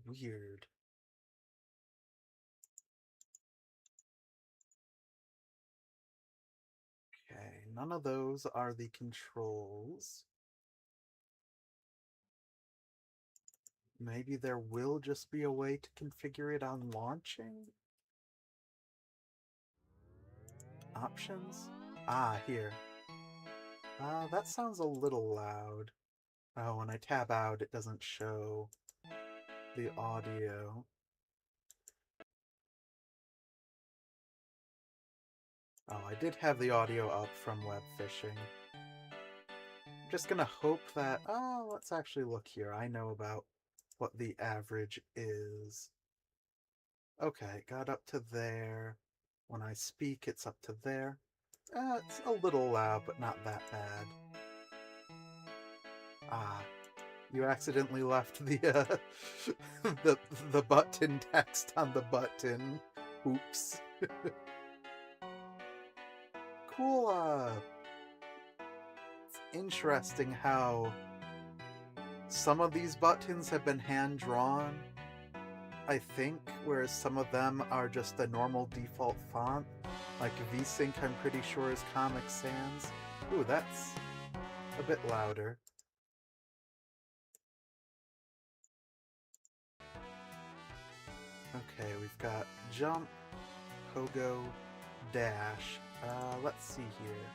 S1: Weird. Okay, none of those are the controls. Maybe there will just be a way to configure it on launching? Options? Ah, here. That sounds a little loud. Oh, when I tab out, it doesn't show the audio. Oh, I did have the audio up from Webfishing. I'm just gonna hope that... Oh, let's actually look here. I know about what the average is. Okay, got up to there. When I speak, it's up to there. It's a little loud, but not that bad. Ah, you accidentally left the the button text on the button. Oops. Cool. It's interesting how some of these buttons have been hand drawn, I think, whereas some of them are just a normal default font. Like VSync, I'm pretty sure is Comic Sans. Ooh, that's a bit louder. Okay, we've got jump, pogo, dash. Let's see here.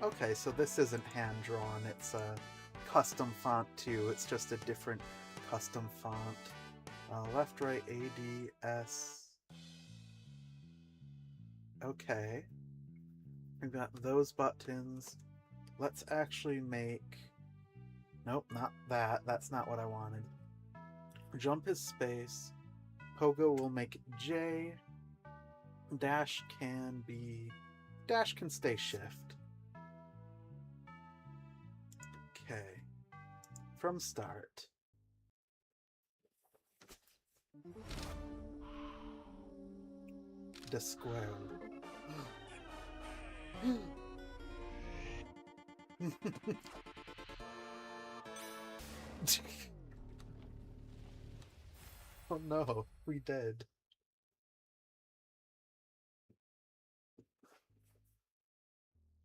S1: Okay, so this isn't hand-drawn, it's a custom font too. It's just a different custom font. Left, right, A, D, S. Okay. We've got those buttons. Let's actually make... Nope, not that. That's not what I wanted. Jump is space. Pogo will make J. Dash can be... Dash can stay shift. Okay. From start. The square. Oh no, we dead.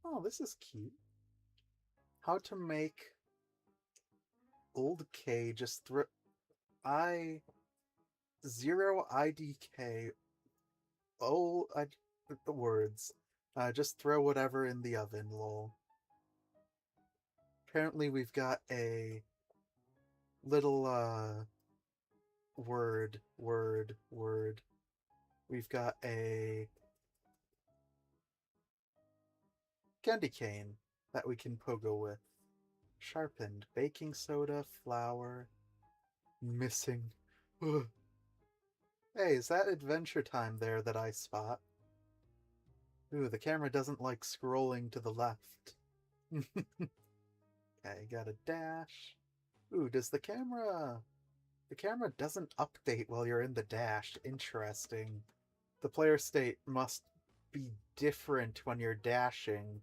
S1: Oh, this is cute. How to make old K just throw I 0 IDK the words. Just throw whatever in the oven, lol. Apparently we've got a little word. We've got a candy cane that we can pogo with. Sharpened. Baking soda, flour. Missing. Ugh. Hey, is that Adventure Time there that I spot? Ooh, the camera doesn't like scrolling to the left. Okay, got a dash. Ooh, does the camera... The camera doesn't update while you're in the dash. Interesting. The player state must be different when you're dashing.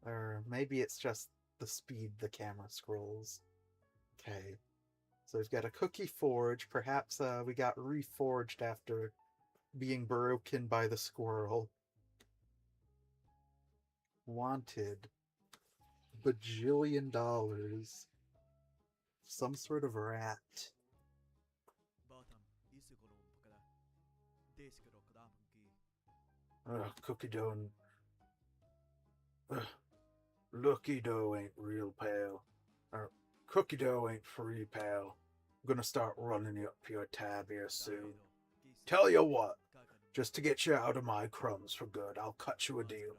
S1: Or maybe it's just the speed the camera scrolls. Okay. So we've got a cookie forge. Perhaps we got reforged after being broken by the squirrel. Wanted. $1,000,000,000. Some sort of rat. Cookie dough. Looky dough ain't real, pal. Or cookie dough ain't free, pal. I'm gonna start running you up your tab here soon. Tell you what, just to get you out of my crumbs for good, I'll cut you a deal.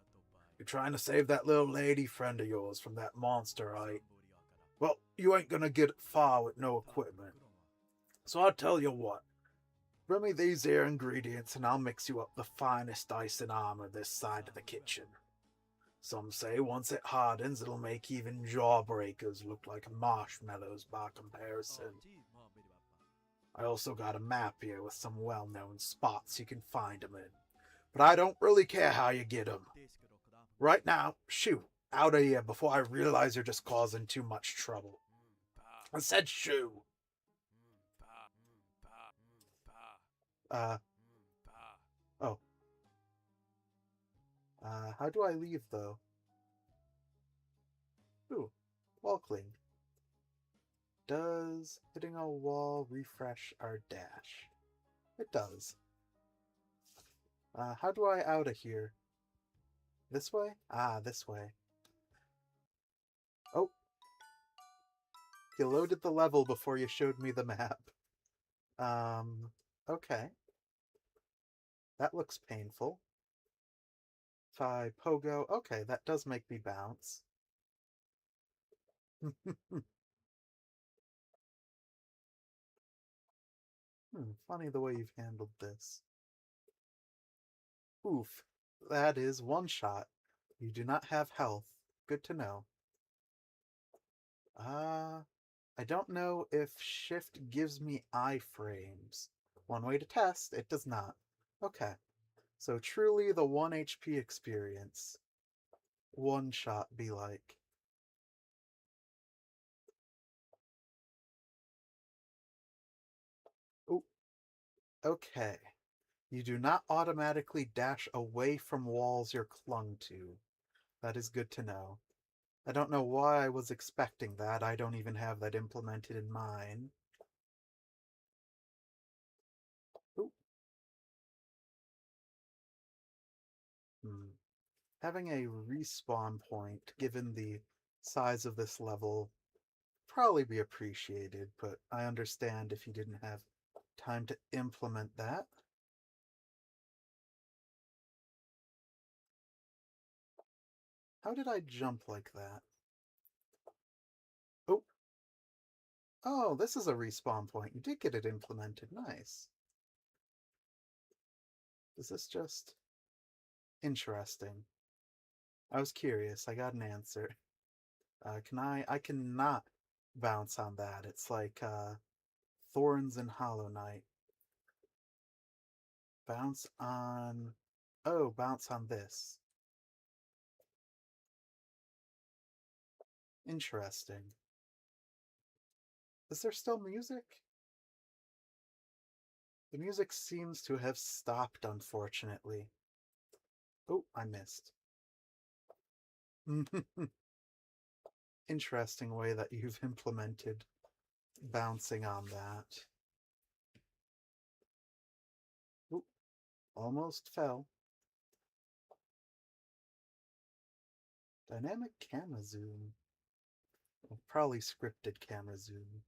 S1: You're trying to save that little lady friend of yours from that monster, right? Well, you ain't gonna get far with no equipment. So I'll tell you what. Bring me these here ingredients and I'll mix you up the finest ice and armor this side of the kitchen. Some say once it hardens it'll make even jawbreakers look like marshmallows by comparison. I also got a map here with some well-known spots you can find them in. But I don't really care how you get them. Right now, shoo, out of here before I realize you're just causing too much trouble. I said shoo. Oh. How do I leave, though? Ooh, wall cling. Does hitting a wall refresh our dash? It does. How do I out of here? This way? Ah, this way. Oh. You loaded the level before you showed me the map. Okay. That looks painful. If I pogo... Okay, that does make me bounce. Funny the way you've handled this. Oof. That is one shot. You do not have health. Good to know. I don't know if shift gives me iframes. One way to test, it does not. Okay. So truly the 1 HP experience. One shot be like. Oh, Okay. You do not automatically dash away from walls you're clung to. That is good to know. I don't know why I was expecting that. I don't even have that implemented in mine. Ooh. Hmm. Having a respawn point, given the size of this level, probably be appreciated, but I understand if you didn't have time to implement that. How did I jump like that? Oh, oh, this is a respawn point. You did get it implemented. Nice. Is this just interesting? I was curious. I got an answer. Can I cannot bounce on that. It's like Thorns and Hollow Knight. Bounce on... Oh, bounce on this. Interesting. Is there still music? The music seems to have stopped, unfortunately. Oh, I missed. Interesting way that you've implemented bouncing on that. Ooh, almost fell. Dynamic camera zoom. Well, probably scripted camera zoom.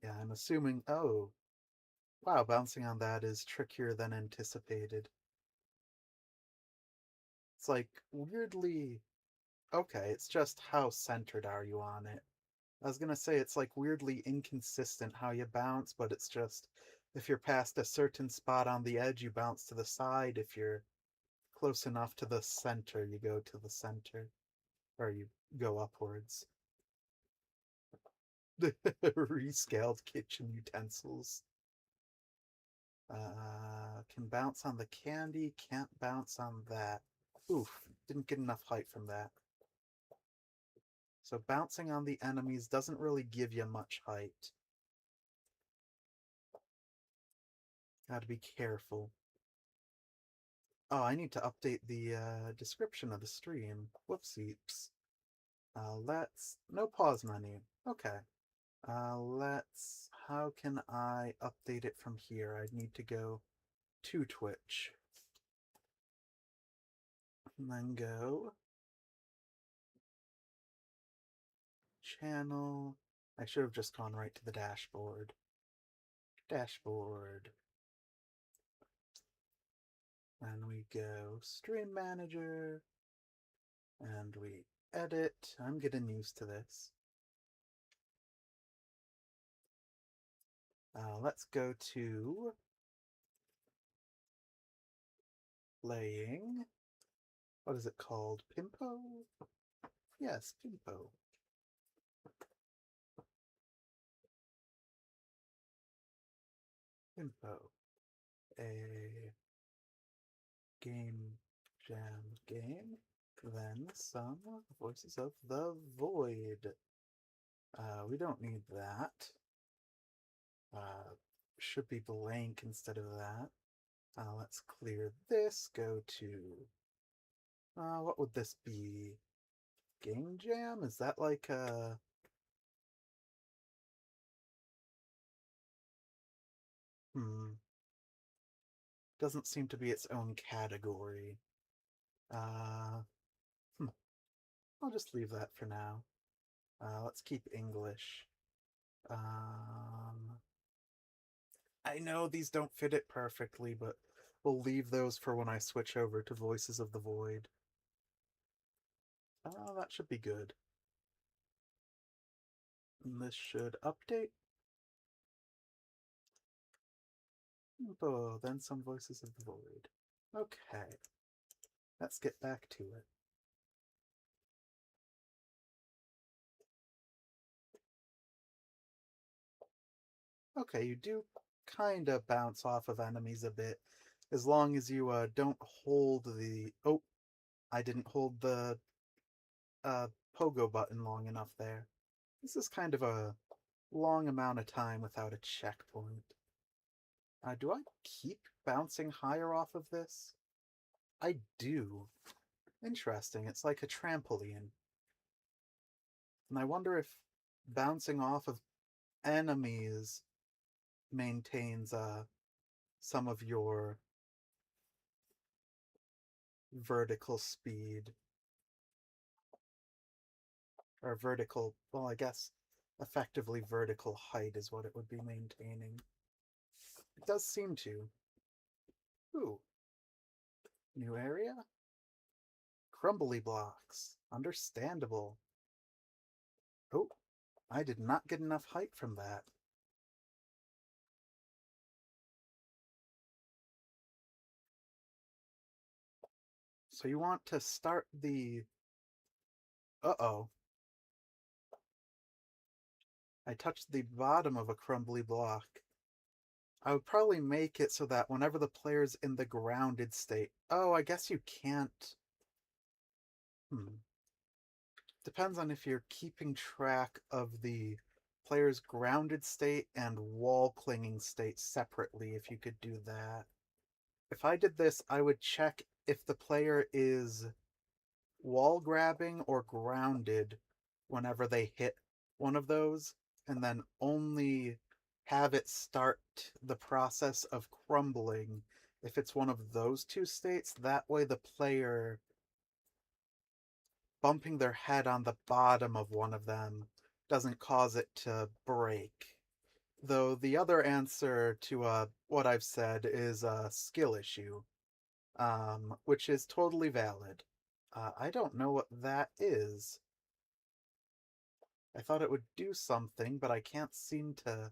S1: Yeah, I'm assuming... Oh, wow, bouncing on that is trickier than anticipated. It's like weirdly... Okay, it's just how centered are you on it. I was gonna say it's like weirdly inconsistent how you bounce, but it's just if you're past a certain spot on the edge, you bounce to the side. If you're close enough to the center, you go to the center, or you go upwards. Rescaled kitchen utensils. Can bounce on the candy, can't bounce on that. Oof, didn't get enough height from that. So bouncing on the enemies doesn't really give you much height. Gotta be careful. Oh, I need to update the description of the stream. Whoopsies. Let's... No pause menu. Okay. Let's... How can I update it from here? I need to go to Twitch. And then go... Channel... I should have just gone right to the dashboard. Dashboard. And we go Stream Manager. And we edit. I'm getting used to this. Let's go to playing. What is it called? Pimpo? Yes, Pimpo. Pimpo. A game jam game. Then some Voices of the Void. We don't need that. Should be blank instead of that. Let's clear this. Go to... what would this be? Game jam? Is that like a... Doesn't seem to be its own category. Uh, I'll just leave that for now. Let's keep English. I know these don't fit it perfectly, but we'll leave those for when I switch over to Voices of the Void. That should be good. And this should update. Oh, then some Voices of the Void. Okay. Let's get back to it. Okay, you do kind of bounce off of enemies a bit, as long as you don't hold the... Oh, I didn't hold the pogo button long enough there. This is kind of a long amount of time without a checkpoint. Do I keep bouncing higher off of this? I do. Interesting. It's like a trampoline. And I wonder if bouncing off of enemies maintains some of your vertical speed. Or vertical, well, I guess effectively vertical height is what it would be maintaining. It does seem to. Ooh. New area? Crumbly blocks. Understandable. Oh, I did not get enough height from that. So you want to start the... Uh-oh. I touched the bottom of a crumbly block. I would probably make it so that whenever the player's in the grounded state... Oh, I guess you can't... Depends on if you're keeping track of the player's grounded state and wall clinging state separately, if you could do that. If I did this, I would check if the player is wall grabbing or grounded whenever they hit one of those, and then only have it start the process of crumbling if it's one of those two states. That way the player bumping their head on the bottom of one of them doesn't cause it to break. Though the other answer to what I've said is a skill issue, which is totally valid. I don't know what that is. I thought it would do something, but I can't seem to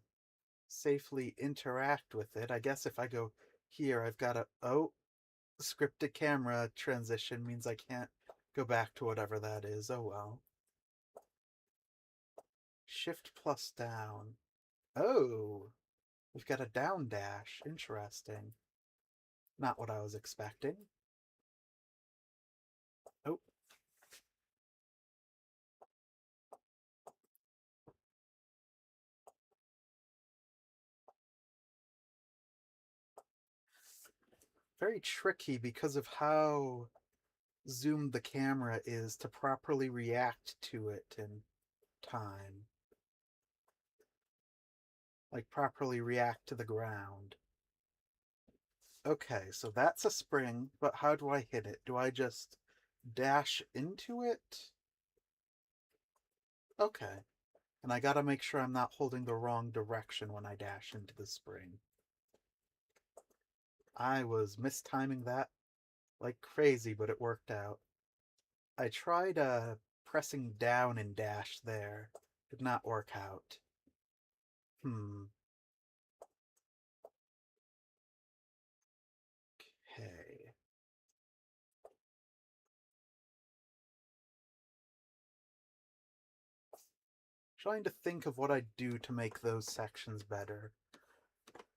S1: safely interact with it. I guess if I go here, I've got a... Oh, scripted camera transition means I can't go back to whatever that is. Oh well. Shift plus down. Oh, we've got a down dash. Interesting. Not what I was expecting. Oh. Very tricky because of how zoomed the camera is to properly react to it in time. Like, properly react to the ground. Okay, so that's a spring, but how do I hit it? Do I just dash into it? Okay. And I gotta make sure I'm not holding the wrong direction when I dash into the spring. I was mistiming that like crazy, but it worked out. I tried pressing down and dash there. Did not work out. Okay. Trying to think of what I'd do to make those sections better.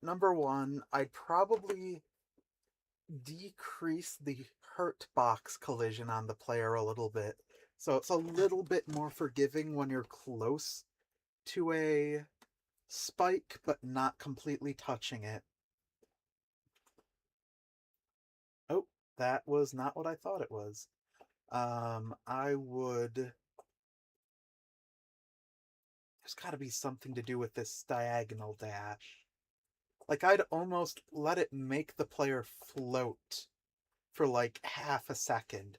S1: Number one, I'd probably decrease the hurt box collision on the player a little bit. So it's a little bit more forgiving when you're close to a spike, but not completely touching it. Oh, that was not what I thought it was. I would... There's gotta be something to do with this diagonal dash. Like, I'd almost let it make the player float for like half a second.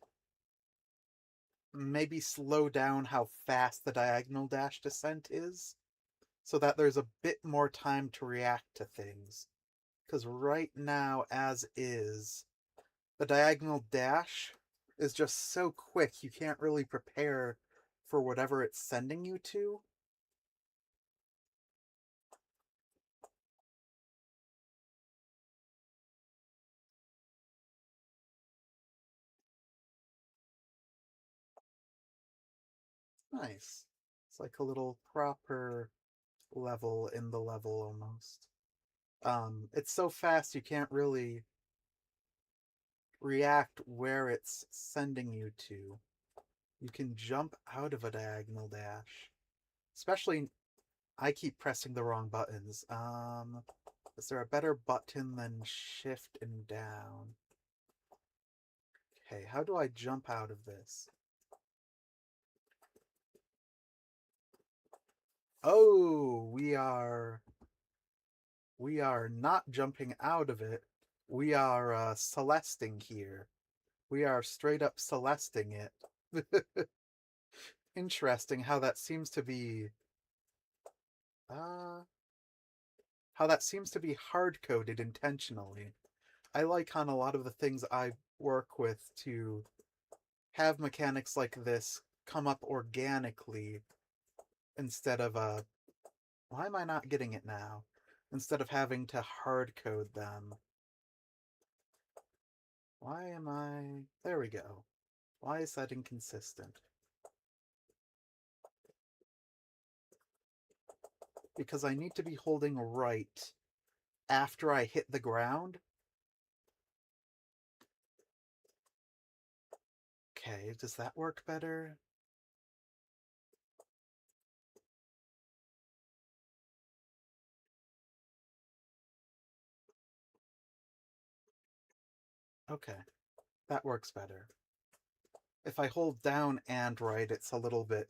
S1: Maybe slow down how fast the diagonal dash descent is, so that there's a bit more time to react to things. Because right now, as is, the diagonal dash is just so quick you can't really prepare for whatever it's sending you to. Nice. It's like a little proper level in the level almost. It's so fast you can't really react where it's sending you to. You can jump out of a diagonal dash. Especially I keep pressing the wrong buttons. Is there a better button than shift and down? Okay, how do I jump out of this? Oh, we are not jumping out of it. We are celesting here. We are straight up celesting it. Interesting uh how that seems to be hard coded intentionally. I like on a lot of the things I work with to have mechanics like this come up organically instead of why am I not getting it now? Instead of having to hard code them. Why am I... There we go. Why is that inconsistent? Because I need to be holding right after I hit the ground. Okay, does that work better? Okay, that works better. If I hold down and right, it's a little bit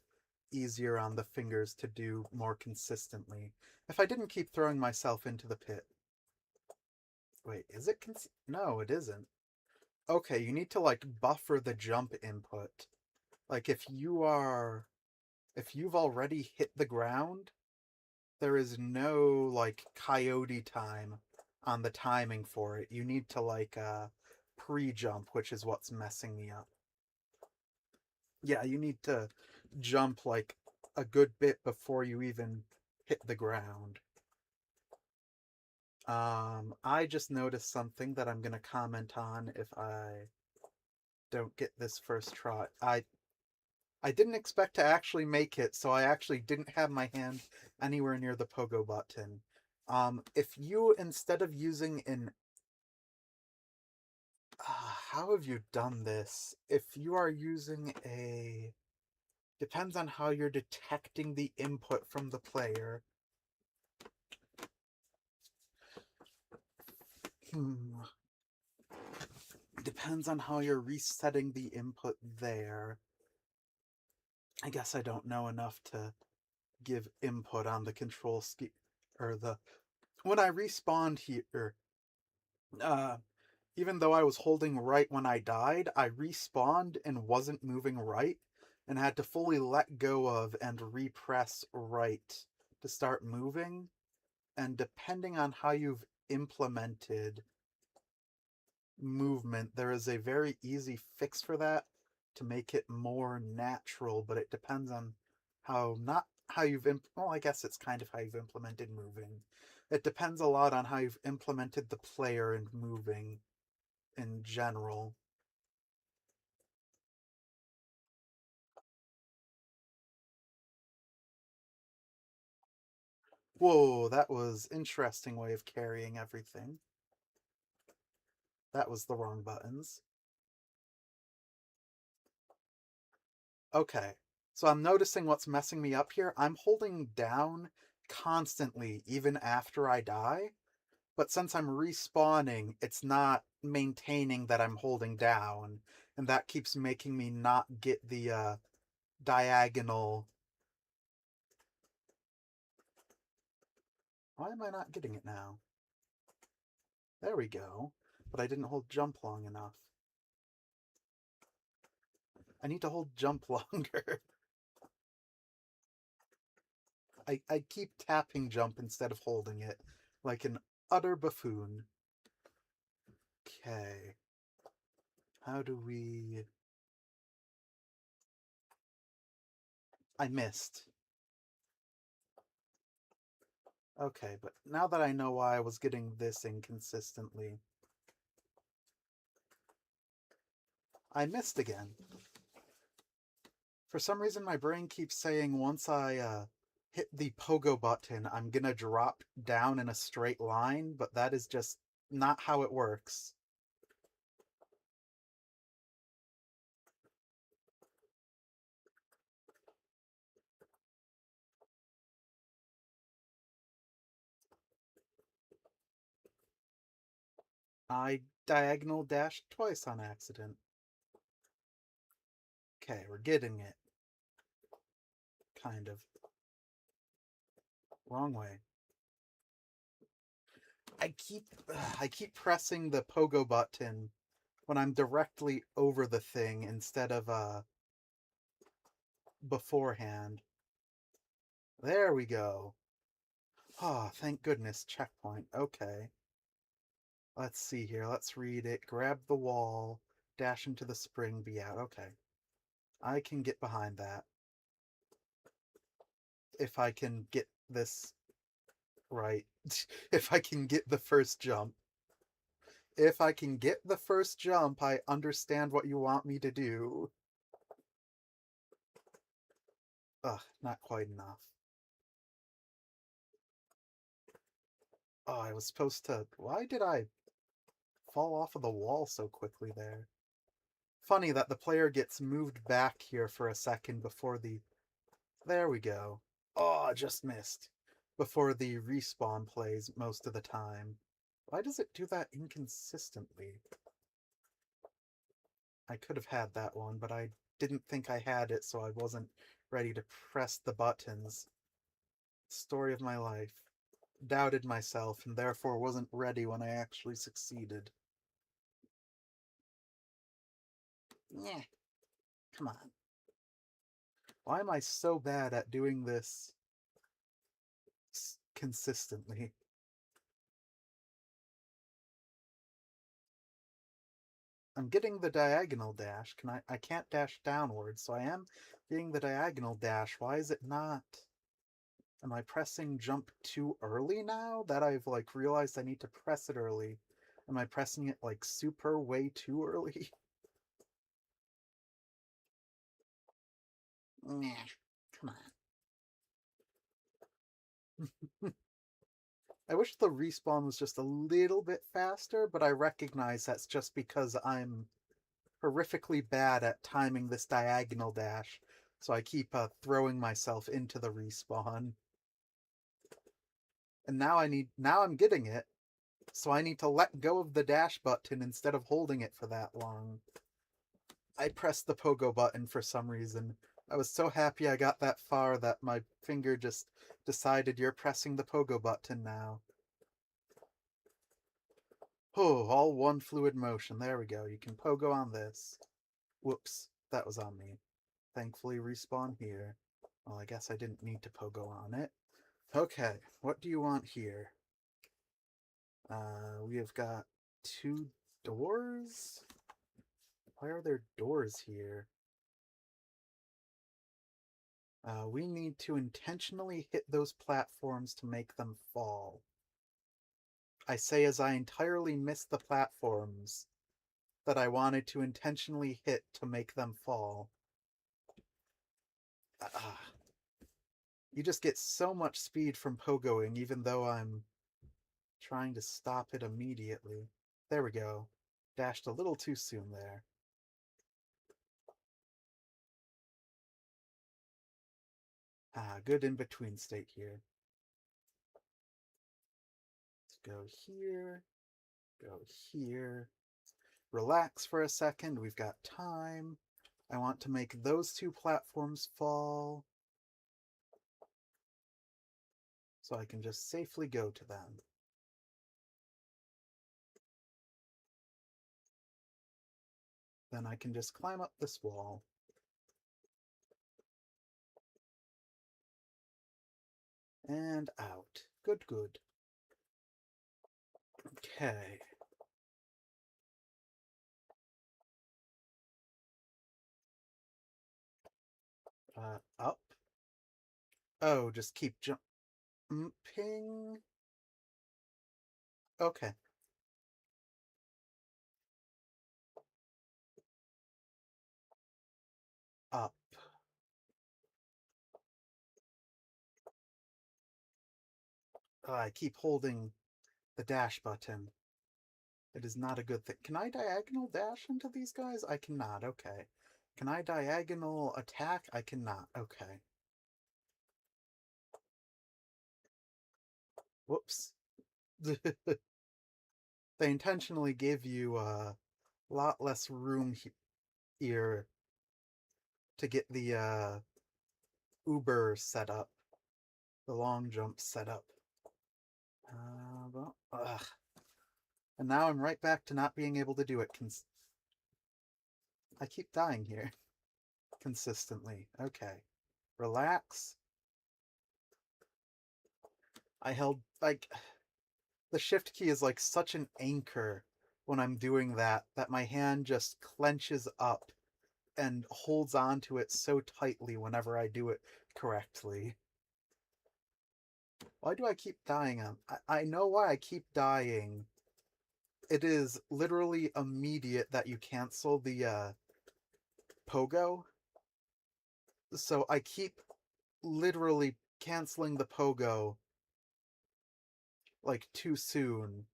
S1: easier on the fingers to do more consistently. If I didn't keep throwing myself into the pit. Wait, is it No, it isn't. Okay, you need to like buffer the jump input. Like if you've already hit the ground, there is no like coyote time on the timing for it. You need to like pre-jump, which is what's messing me up. Yeah, you need to jump like a good bit before you even hit the ground. I just noticed something that I'm gonna comment on if I don't get this first try. I didn't expect to actually make it, so I actually didn't have my hand anywhere near the pogo button. If you, instead of using an... how have you done this? If you are using a... Depends on how you're detecting the input from the player. Depends on how you're resetting the input there. I guess I don't know enough to give input on the control scheme or the... When I respawned here, uh, even though I was holding right when I died, I respawned and wasn't moving right, and had to fully let go of and repress right to start moving. And depending on how you've implemented movement, there is a very easy fix for that to make it more natural, but it depends on how... not how you've well, I guess it's kind of how you've implemented moving. It depends a lot on how you've implemented the player and moving in general. Whoa, that was interesting way of carrying everything. That was the wrong buttons. Okay, so I'm noticing what's messing me up here. I'm holding down constantly, even after I die. But since I'm respawning, it's not maintaining that I'm holding down. And that keeps making me not get the diagonal... Why am I not getting it now? There we go. But I didn't hold jump long enough. I need to hold jump longer. I keep tapping jump instead of holding it, like an utter buffoon. Okay. How do we... I missed. Okay, but now that I know why I was getting this inconsistently, I missed again. For some reason, my brain keeps saying once I hit the pogo button, I'm gonna drop down in a straight line, but that is just not how it works. I diagonal dashed twice on accident. Okay, we're getting it. Kind of. Wrong way. I keep pressing the pogo button when I'm directly over the thing instead of beforehand. There we go. Oh, thank goodness, checkpoint. Okay. Let's see here. Let's read it. Grab the wall, dash into the spring, be out. Okay. I can get behind that. If I can get this right. If I can get the first jump. If I can get the first jump, I understand what you want me to do. Ugh, not quite enough. Oh, I was supposed to... Why did I fall off of the wall so quickly there? Funny that the player gets moved back here for a second before the... There we go. Oh, I just missed. Before the respawn plays most of the time. Why does it do that inconsistently? I could have had that one, but I didn't think I had it, so I wasn't ready to press the buttons. Story of my life. Doubted myself, and therefore wasn't ready when I actually succeeded. Yeah, come on. Why am I so bad at doing this consistently? I'm getting the diagonal dash. I can't dash downwards, so I am getting the diagonal dash. Why is it not? Am I pressing jump too early now that I've like realized I need to press it early? Am I pressing it like super way too early? Nah, come on. I wish the respawn was just a little bit faster, but I recognize that's just because I'm horrifically bad at timing this diagonal dash, so I keep throwing myself into the respawn. And now I'm getting it, so I need to let go of the dash button instead of holding it for that long. I pressed the pogo button for some reason. I was so happy I got that far that my finger just decided you're pressing the pogo button now. Oh, all one fluid motion. There we go. You can pogo on this. Whoops, that was on me. Thankfully, respawn here. Well, I guess I didn't need to pogo on it. Okay, what do you want here? We have got 2 doors? Why are there doors here? We need to intentionally hit those platforms to make them fall. I say as I entirely missed the platforms that I wanted to intentionally hit to make them fall. You just get so much speed from pogoing, even though I'm trying to stop it immediately. There we go. Dashed a little too soon there. Good in-between state here. Let's go here. Go here. Relax for a second. We've got time. I want to make those 2 platforms fall so I can just safely go to them. Then I can just climb up this wall. And out. Good, good. Okay. Up. Oh, just keep jumping. Okay. Up. I keep holding the dash button. It is not a good thing. Can I diagonal dash into these guys? I cannot. Okay. Can I diagonal attack? I cannot. Okay. Whoops. They intentionally give you a lot less room here to get the Uber set up, the long jump set up. Well, ugh. And now I'm right back to not being able to do it. I keep dying here consistently. Okay. Relax. I held, like, the shift key is like such an anchor when I'm doing that, that my hand just clenches up and holds on to it so tightly whenever I do it correctly. Why do I keep dying on? I know why I keep dying. It is literally immediate that you cancel the pogo. So I keep literally canceling the pogo like too soon,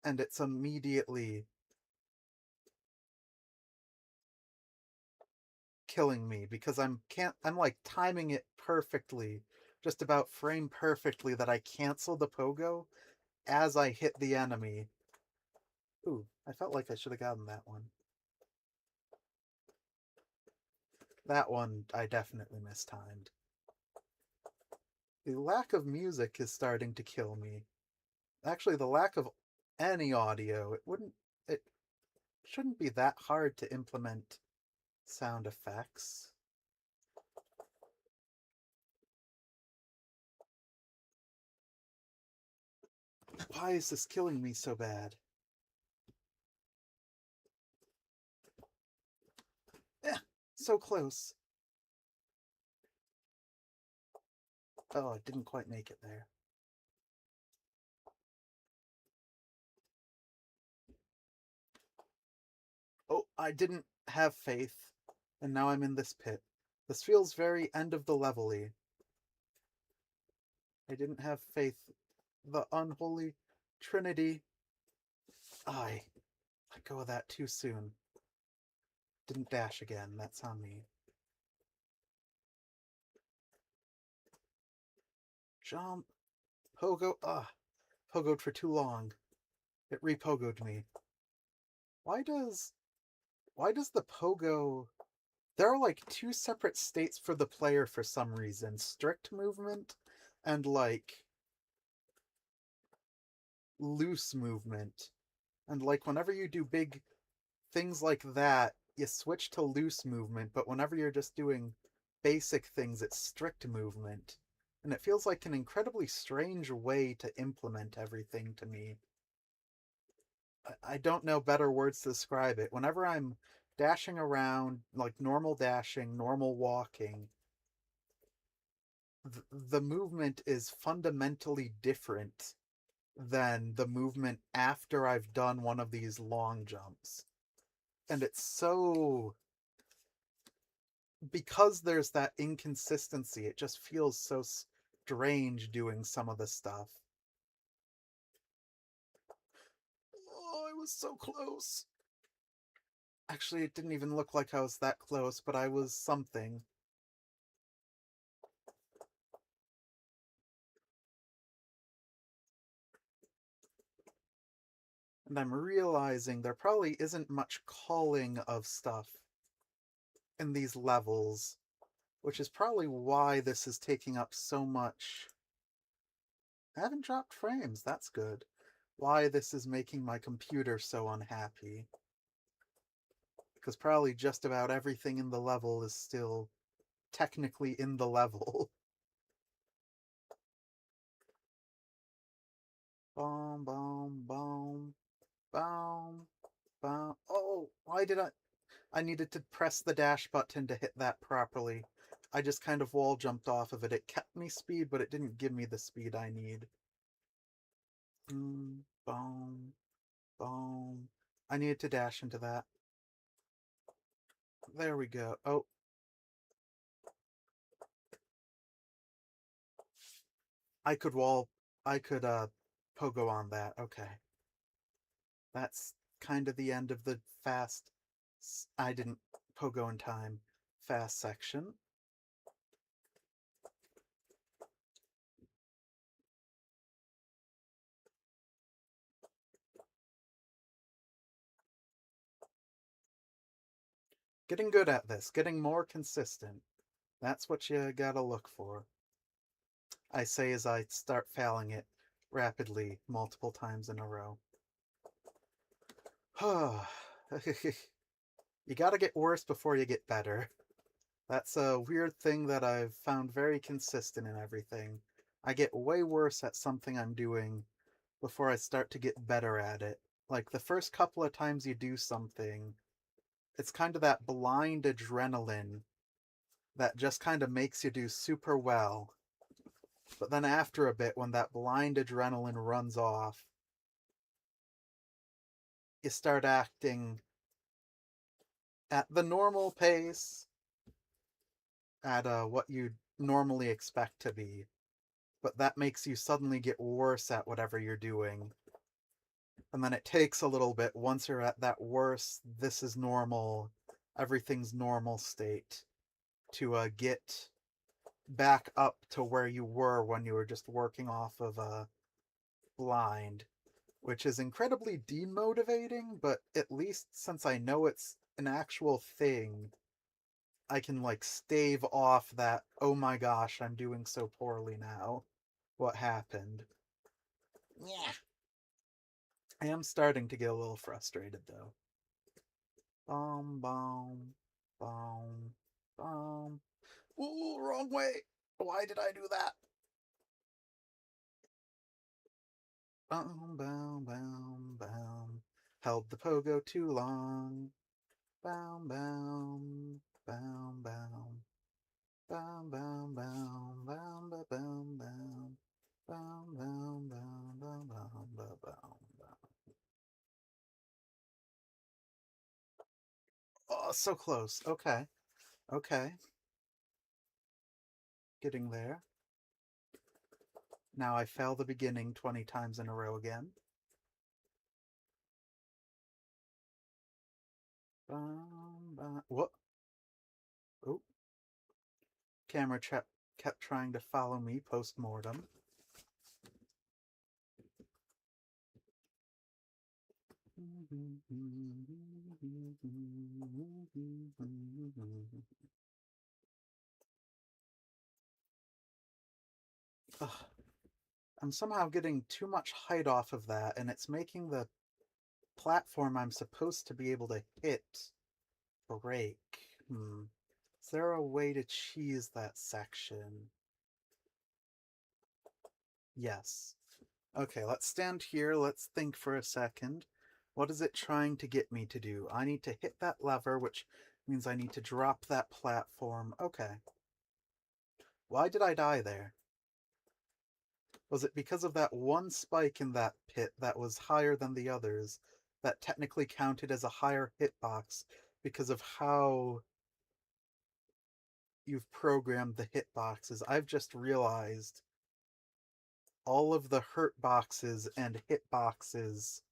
S1: and it's immediately killing me because I'm like timing it perfectly, just about frame perfectly, that I cancel the pogo as I hit the enemy. Ooh, I felt like I should have gotten that one. That one I definitely mistimed. The lack of music is starting to kill me. Actually, the lack of any audio. It shouldn't be that hard to implement sound effects. Why is this killing me so bad? Eh, so close. Oh, I didn't quite make it there. Oh, I didn't have faith, and now I'm in this pit. This feels very end of the level-y. I didn't have faith. The unholy trinity. I let go of that too soon. Didn't dash again. That's on me. Jump. Pogo. Pogoed for too long. It repogoed me. Why does the pogo... There are like two separate states for the player for some reason. Strict movement and like loose movement. And like whenever you do big things like that, you switch to loose movement, but whenever you're just doing basic things, it's strict movement. And it feels like an incredibly strange way to implement everything to me. I don't know better words to describe it. Whenever I'm dashing around, like normal dashing, normal walking, the movement is fundamentally different than the movement after I've done one of these long jumps. And it's so... because there's that inconsistency, it just feels so strange doing some of the stuff. Oh, I was so close. Actually, it didn't even look like I was that close, but I was something. And I'm realizing there probably isn't much calling of stuff in these levels, which is probably why this is taking up so much. I haven't dropped frames, that's good. Why this is making my computer so unhappy. Because probably just about everything in the level is still technically in the level. Boom, boom, boom, boom, boom. Oh, why did I needed to press the dash button to hit that properly. I just kind of wall jumped off of it. It kept me speed, but it didn't give me the speed I need. Boom, boom, boom. I needed to dash into that. There we go. Oh. I could pogo on that. Okay. That's kind of the end of the fast... I didn't pogo in time. Fast section. Getting good at this, getting more consistent. That's what you gotta look for. I say as I start failing it rapidly multiple times in a row. You gotta get worse before you get better. That's a weird thing that I've found very consistent in everything. I get way worse at something I'm doing before I start to get better at it. Like the first couple of times you do something, it's kind of that blind adrenaline that just kind of makes you do super well. But then after a bit, when that blind adrenaline runs off, you start acting at the normal pace, at what you'd normally expect to be. But that makes you suddenly get worse at whatever you're doing. And then it takes a little bit, once you're at that worse, this is normal, everything's normal state, to get back up to where you were when you were just working off of a blind, which is incredibly demotivating, but at least since I know it's an actual thing, I can like stave off that, oh my gosh, I'm doing so poorly now. What happened? Yeah. I am starting to get a little frustrated though. Boom, boom, boom, boom. Ooh, wrong way. Why did I do that? Boom, boom, boom, boom. Held the pogo too long. Boom, boom, boom, boom. Boom, boom, boom, boom, boom, boom, boom. Boom, boom, boom, boom, boom, boom, boom. Oh, so close. Okay. Okay. Getting there. Now I fail the beginning 20 times in a row again. What? Oh, camera kept trying to follow me post-mortem. Ugh. I'm somehow getting too much height off of that, and it's making the platform I'm supposed to be able to hit break. Is there a way to cheese that section? Yes. Okay, let's stand here. Let's think for a second. What is it trying to get me to do? I need to hit that lever, which means I need to drop that platform. Okay. Why did I die there? Was it because of that one spike in that pit that was higher than the others, that technically counted as a higher hitbox because of how you've programmed the hitboxes? I've just realized all of the hurt boxes and hitboxes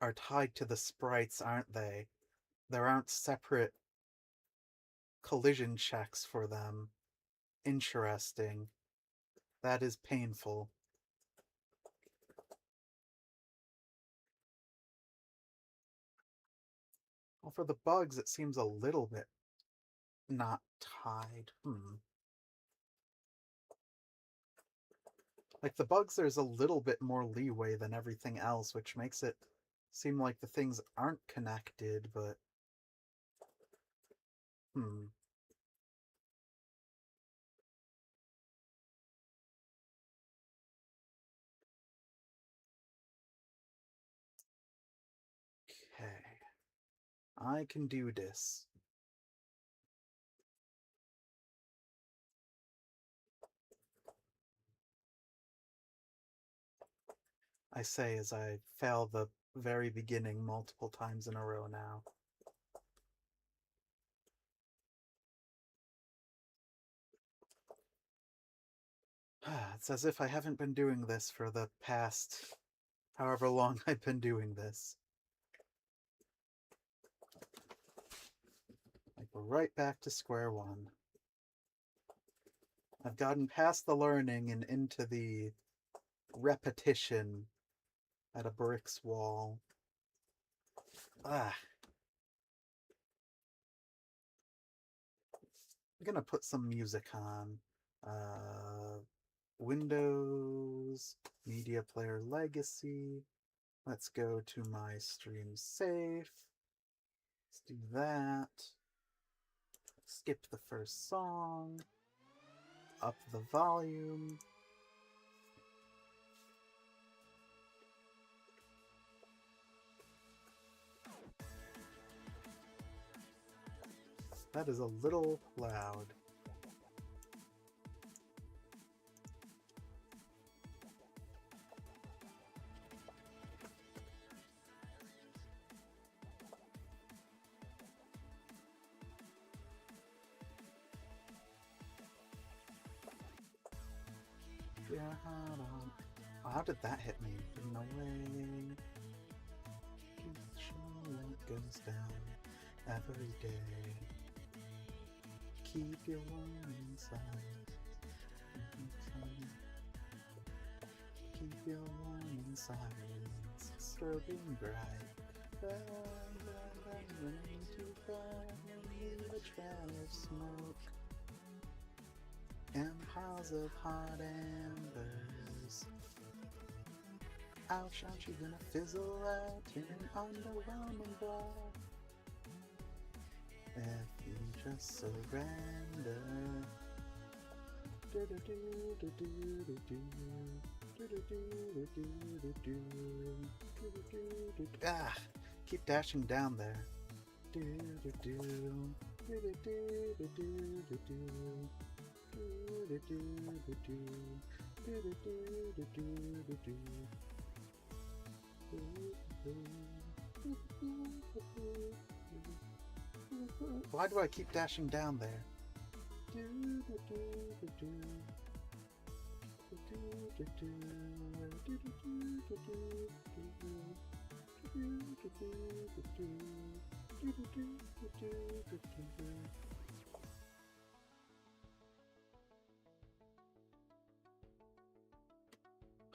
S1: are tied to the sprites, aren't they? There aren't separate collision checks for them. Interesting. That is painful. Well, for the bugs, it seems a little bit not tied. Like, the bugs, there's a little bit more leeway than everything else, which makes it seem like the things aren't connected, but... Okay. I can do this. I say as I fail the very beginning multiple times in a row now. It's as if I haven't been doing this for the past however long I've been doing this. Like, we're right back to square one. I've gotten past the learning and into the repetition at a brick's wall. Ah. I'm gonna put some music on. Windows, Media Player Legacy. Let's go to my stream safe. Let's do that. Skip the first song. Up the volume. That is a little loud. How did that hit me? No way. It goes down every day. Keep your warm inside. Keep your warm inside. Strobing bright. Running too far. Leave a trail of smoke. And piles of hot embers. Ouch, ouch, you're gonna fizzle out in an underwhelming blow. If you just surrender. Ah, keep dashing down there. Why do I keep dashing down there?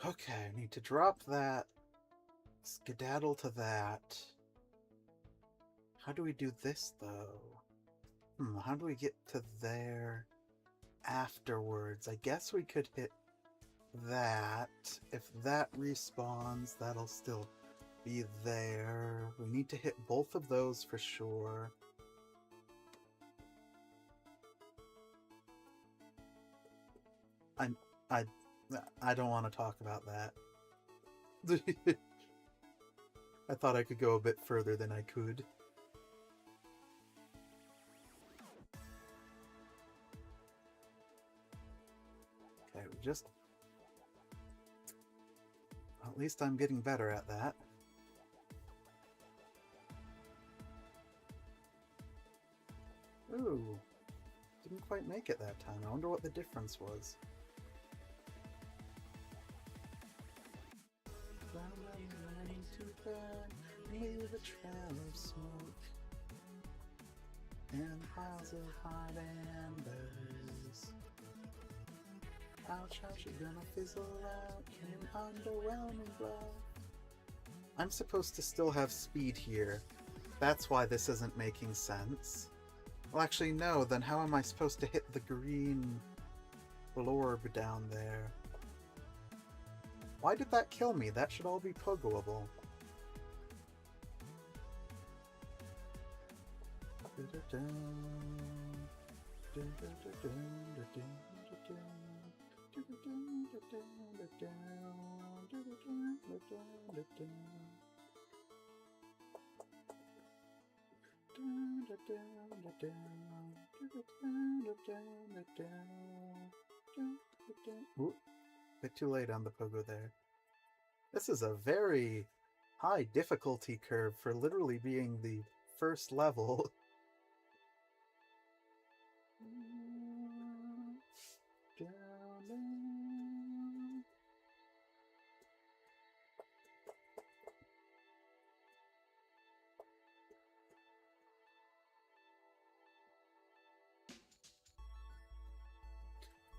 S1: Okay, I need to drop that. Skedaddle to that. How do we do this, though? How do we get to there afterwards? I guess we could hit that. If that respawns, that'll still be there. We need to hit both of those for sure. I don't want to talk about that. I thought I could go a bit further than I could. Okay, we just... At least I'm getting better at that. Ooh, didn't quite make it that time. I wonder what the difference was. Leave a trail of smoke and piles of hot embers. Ouch, ouch, you're gonna fizzle out in an underwhelming blow. I'm supposed to still have speed here. That's why this isn't making sense. Well, actually, no, then how am I supposed to hit the green blorb down there? Why did that kill me? That should all be pogoable. Ooh, bit too late on the pogo there. This is a very high difficulty curve for literally being the first level.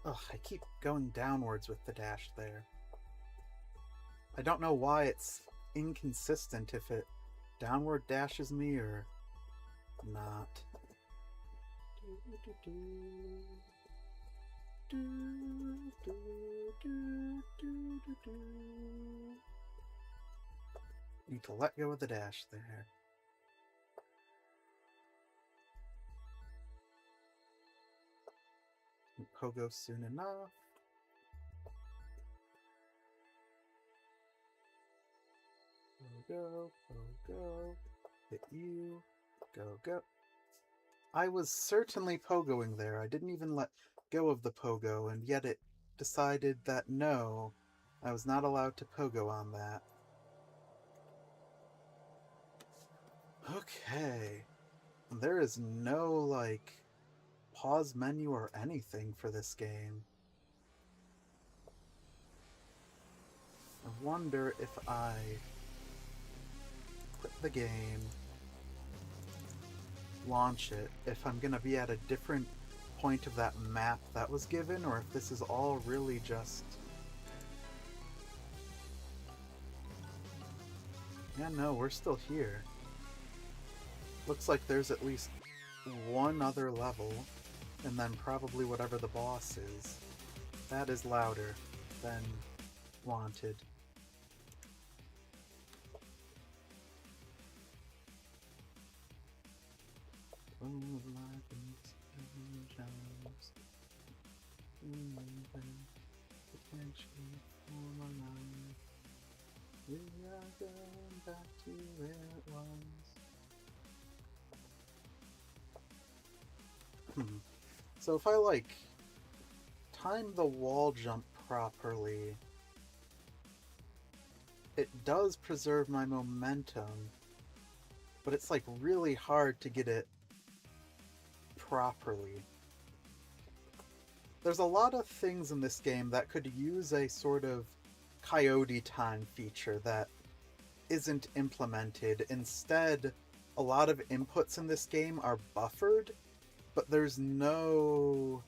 S1: Ugh, I keep going downwards with the dash there. I don't know why it's inconsistent if it downward dashes me or not. Need to let go of the dash there. Pogo soon enough. Pogo, Pogo, hit you, go, go. I was certainly pogoing there. I didn't even let go of the pogo, and yet it decided that no, I was not allowed to pogo on that. Okay. There is no, like, pause menu or anything for this game. I wonder if I quit the game, launch it, if I'm gonna be at a different point of that map that was given, or if this is all really just... Yeah, no, we're still here. Looks like there's at least one other level, and then probably whatever the boss is. That is louder than wanted. We are going back to where it was. So if I, like, time the wall jump properly, it does preserve my momentum, but it's, like, really hard to get it properly. There's a lot of things in this game that could use a sort of coyote time feature that isn't implemented. Instead, a lot of inputs in this game are buffered, but there's no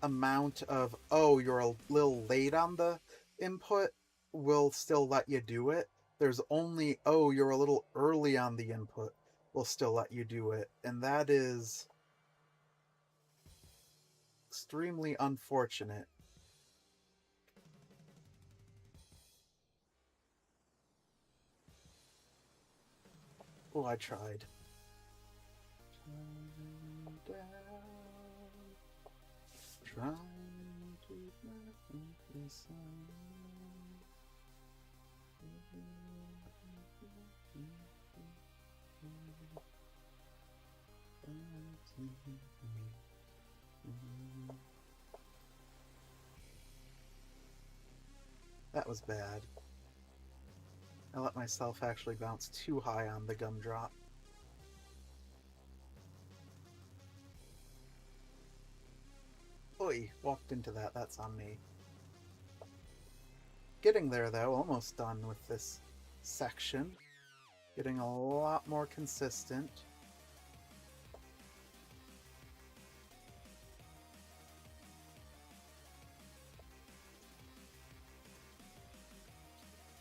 S1: amount of, oh, you're a little late on the input, will still let you do it. There's only, oh, you're a little early on the input, will still let you do it. And that is extremely unfortunate. Oh, I tried. Trying to make the sun. That was bad. I let myself actually bounce too high on the gumdrop. Oi, walked into that, that's on me. Getting there though, almost done with this section. Getting a lot more consistent.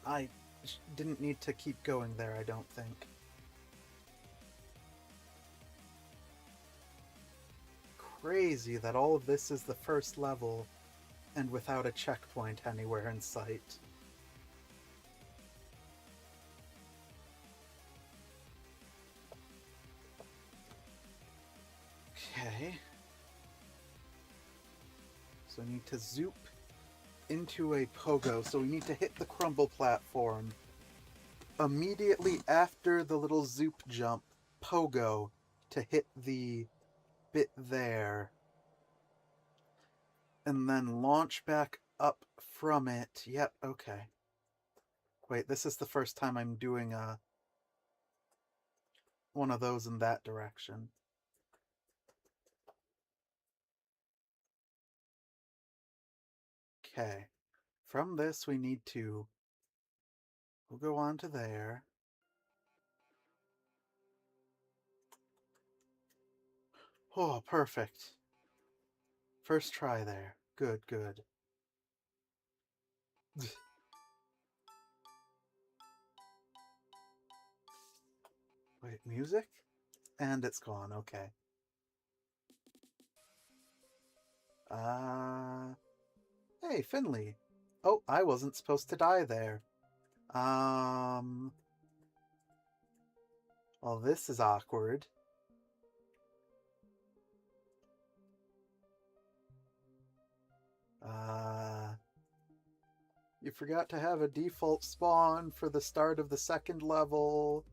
S1: I didn't need to keep going there, I don't think. Crazy that all of this is the first level and without a checkpoint anywhere in sight. Okay. So we need to zoop into a pogo, so we need to hit the crumble platform. Immediately after the little zoop jump, pogo to hit the bit there. And then launch back up from it. Yep, okay. Wait, this is the first time I'm doing one of those in that direction. Okay. From this, we need to... We'll go on to there. Oh, perfect. First try there. Good, good. Wait, music? And it's gone, okay. Hey, Finley. Oh, I wasn't supposed to die there. Well, this is awkward. You forgot to have a default spawn for the start of the second level.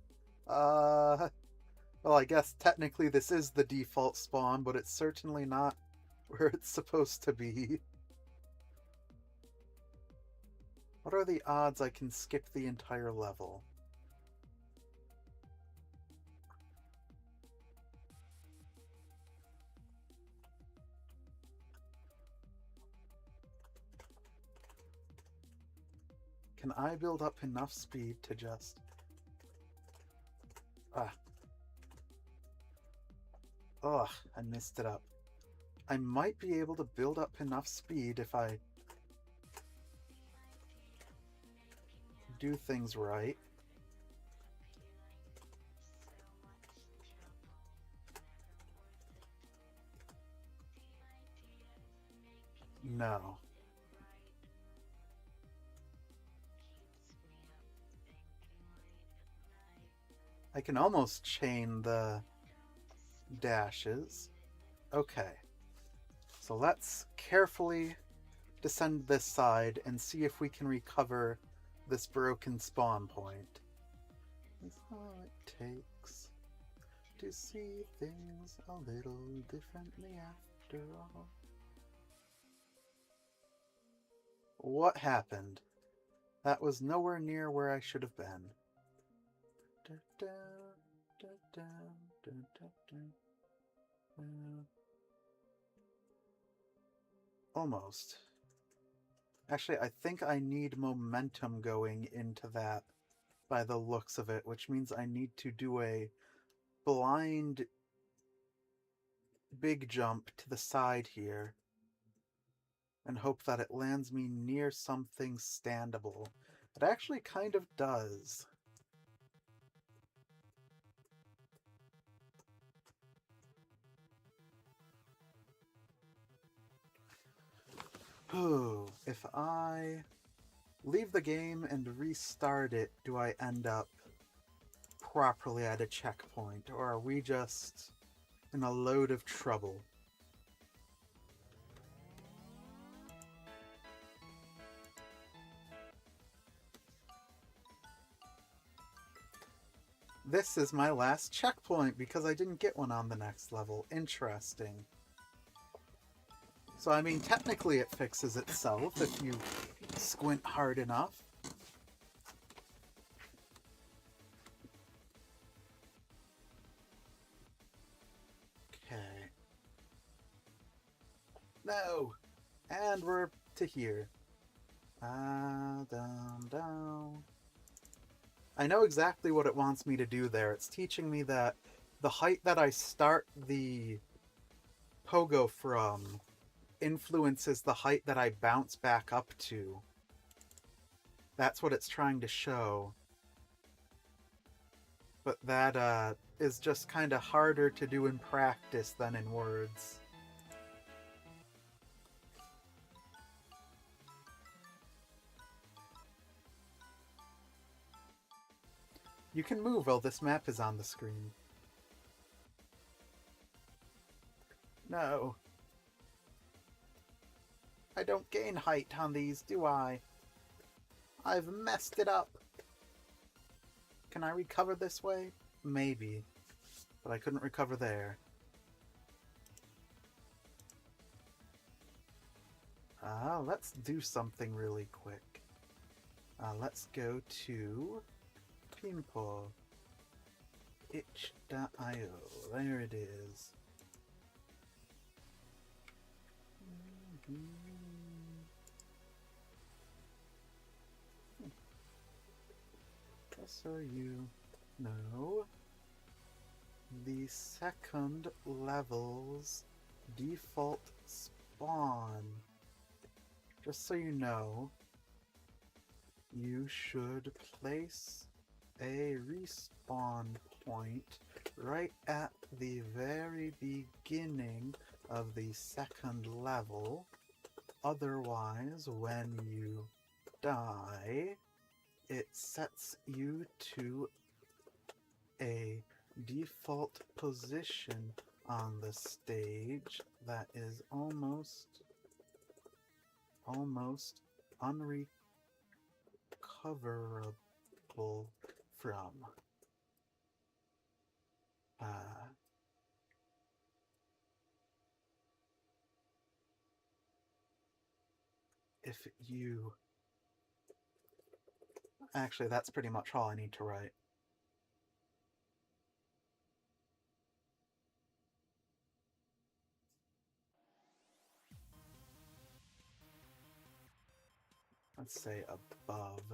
S1: Well, I guess technically this is the default spawn, but it's certainly not where it's supposed to be. What are the odds I can skip the entire level? Can I build up enough speed to just... Ugh, I messed it up. I might be able to build up enough speed if I do things right. No. I can almost chain the dashes. Okay. So let's carefully descend this side and see if we can recover this broken spawn point. That's all it takes to see things a little differently after all. What happened? That was nowhere near where I should have been. Almost. Actually, I think I need momentum going into that by the looks of it, which means I need to do a blind big jump to the side here and hope that it lands me near something standable. It actually kind of does. Ooh, if I leave the game and restart it, do I end up properly at a checkpoint, or are we just in a load of trouble? This is my last checkpoint because I didn't get one on the next level. Interesting. So, I mean, technically it fixes itself if you squint hard enough. Okay. No! And we're to here. Down, down. I know exactly what it wants me to do there. It's teaching me that the height that I start the pogo from influences the height that I bounce back up to. That's what it's trying to show. But that is just kind of harder to do in practice than in words. You can move while this map is on the screen. No. I don't gain height on these, do I? I've messed it up. Can I recover this way? Maybe. But I couldn't recover there. Let's do something really quick. Let's go to Pinpo. itch.io. There it is. So you know the second level's default spawn. Just so you know, you should place a respawn point right at the very beginning of the second level. Otherwise, when you die, it sets you to a default position on the stage that is almost unrecoverable from. If you... Actually, that's pretty much all I need to write. Let's say above.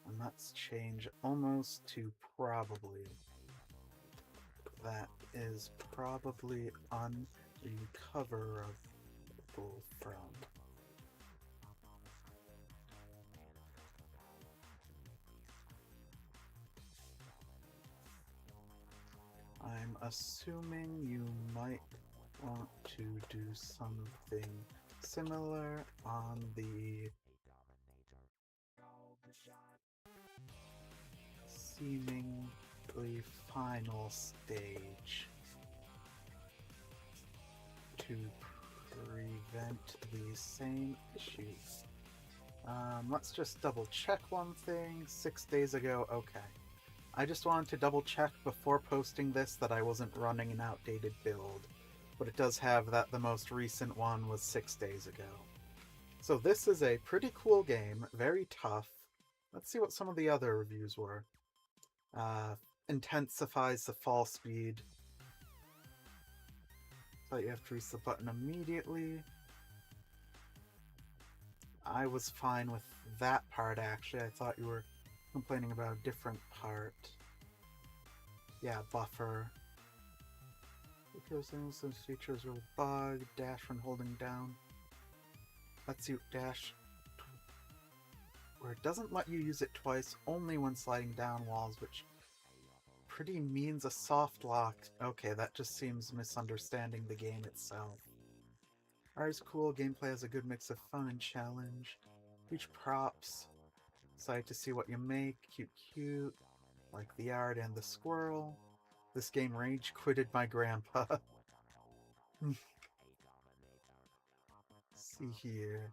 S1: And let's change almost to probably. That is probably unrecoverable from. I'm assuming you might want to do something similar on the seemingly final stage to prevent the same issues. Let's just double check one thing. 6 days ago, okay. I just wanted to double check before posting this that I wasn't running an outdated build, but it does have that the most recent one was 6 days ago. So this is a pretty cool game, very tough. Let's see what some of the other reviews were. Intensifies the fall speed. So you have to reach the button immediately. I was fine with that part, actually. I thought you were complaining about a different part. Yeah, buffer. Because some features are bugged. Dash when holding down. Lets you dash where it doesn't let you use it twice, only when sliding down walls, which pretty means a soft lock. Okay, that just seems misunderstanding the game itself. Art is cool, gameplay has a good mix of fun and challenge. Huge props. Excited to see what you make. Cute. Like the art and the squirrel. This game rage quitted my grandpa. See here.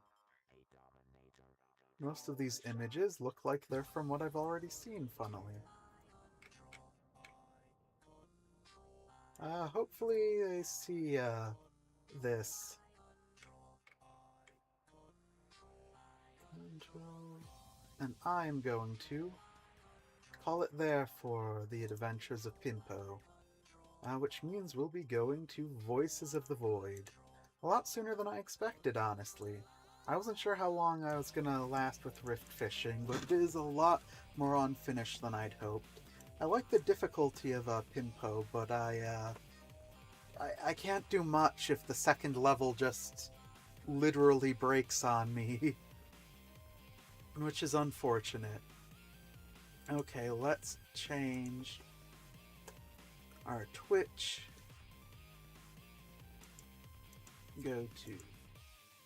S1: Most of these images look like they're from what I've already seen, funnily. Hopefully they see, this. And I'm going to call it there for the adventures of Pimpo. Which means we'll be going to Voices of the Void. A lot sooner than I expected, honestly. I wasn't sure how long I was gonna last with rift fishing, but it is a lot more unfinished than I'd hoped. I like the difficulty of Pimpo, but I can't do much if the second level just literally breaks on me. Which is unfortunate. Okay, let's change our Twitch. Go to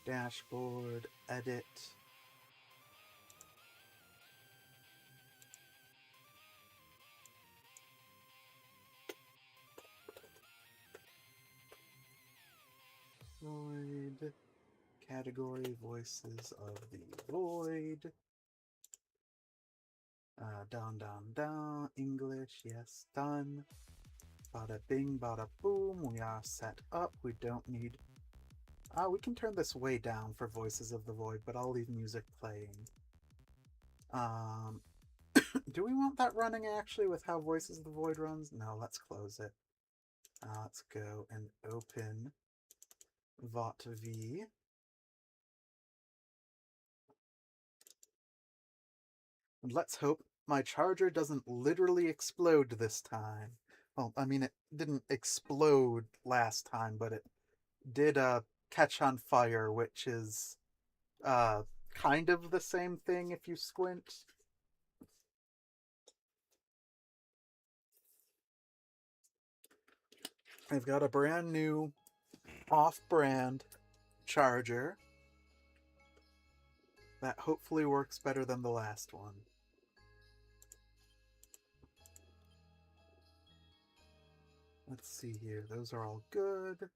S1: dashboard, edit. Void. Category Voices of the Void. Down, English, yes, done. Bada bing, bada boom, we are set up. We don't need... we can turn this way down for Voices of the Void, but I'll leave music playing. Do we want that running actually with how Voices of the Void runs? No, let's close it. Let's go and open VOTV. And let's hope my charger doesn't literally explode this time. Well, I mean, it didn't explode last time, but it did catch on fire, which is kind of the same thing if you squint. I've got a brand new off-brand charger that hopefully works better than the last one. Let's see here. Those are all good.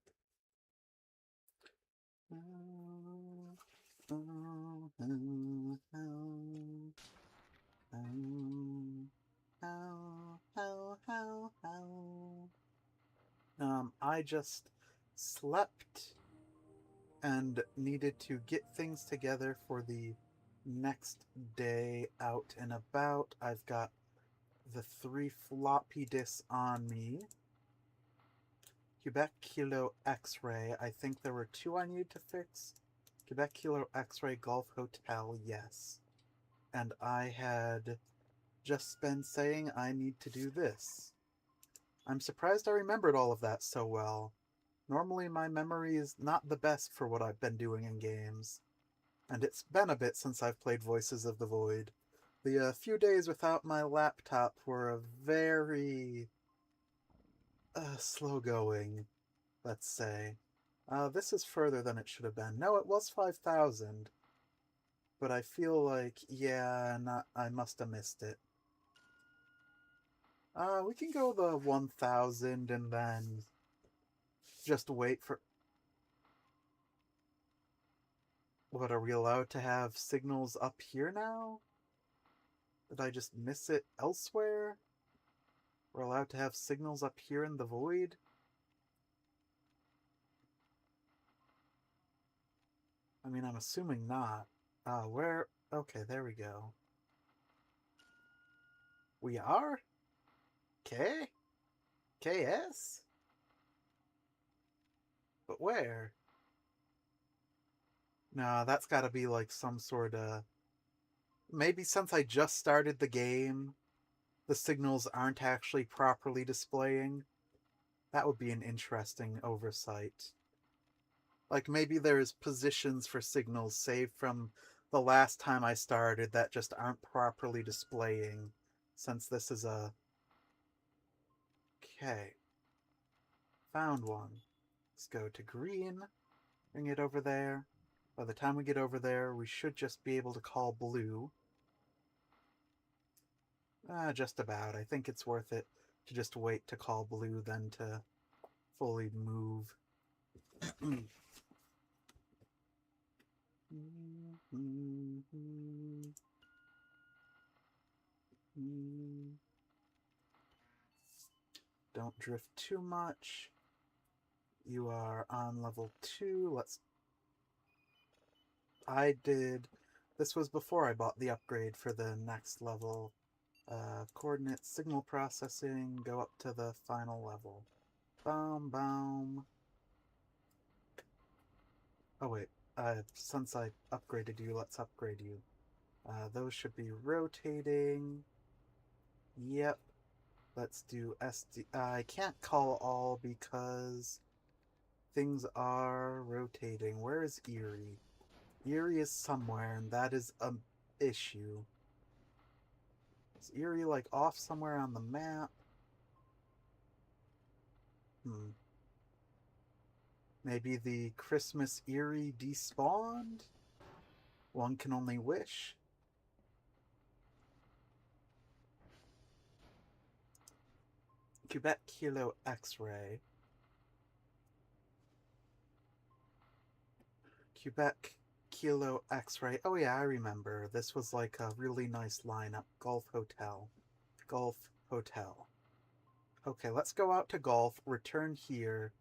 S1: I just slept and needed to get things together for the next day out and about. I've got the 3 floppy disks on me. Quebec Kilo X-Ray. I think there were 2 I needed to fix. Quebec Kilo X-Ray Golf Hotel, yes. And I had just been saying I need to do this. I'm surprised I remembered all of that so well. Normally my memory is not the best for what I've been doing in games. And it's been a bit since I've played Voices of the Void. The few days without my laptop were a very slow going, let's say. This is further than it should have been. No, it was 5,000. But I feel like, yeah, I must have missed it. We can go the 1,000 and then just wait for... What, are we allowed to have signals up here now? Did I just miss it elsewhere? We're allowed to have signals up here in the void? I mean, I'm assuming not. Where? Okay, there we go. We are? K? KS? But where? No, that's gotta be like some sort of... Maybe since I just started the game, the signals aren't actually properly displaying. That would be an interesting oversight. Like maybe there's positions for signals saved from the last time I started that just aren't properly displaying, since this is a... Okay. Found one. Let's go to green, bring it over there. By the time we get over there, we should just be able to call blue. Just about. I think it's worth it to just wait to call blue than to fully move. Don't drift too much. You are on level 2. This was before I bought the upgrade for the next level. Coordinate signal processing, go up to the final level. Boom, boom. Oh wait, since I upgraded you, let's upgrade you. Those should be rotating. Yep. Let's do SD. I can't call all because things are rotating. Where is Erie? Erie is somewhere, and that is an issue. Is Erie, like, off somewhere on the map? Maybe the Christmas Erie despawned? One can only wish. Quebec Kilo X-Ray. Quebec Kilo X-Ray. Oh yeah, I remember. This was like a really nice lineup. Golf Hotel. Golf Hotel. Okay, let's go out to golf, return here,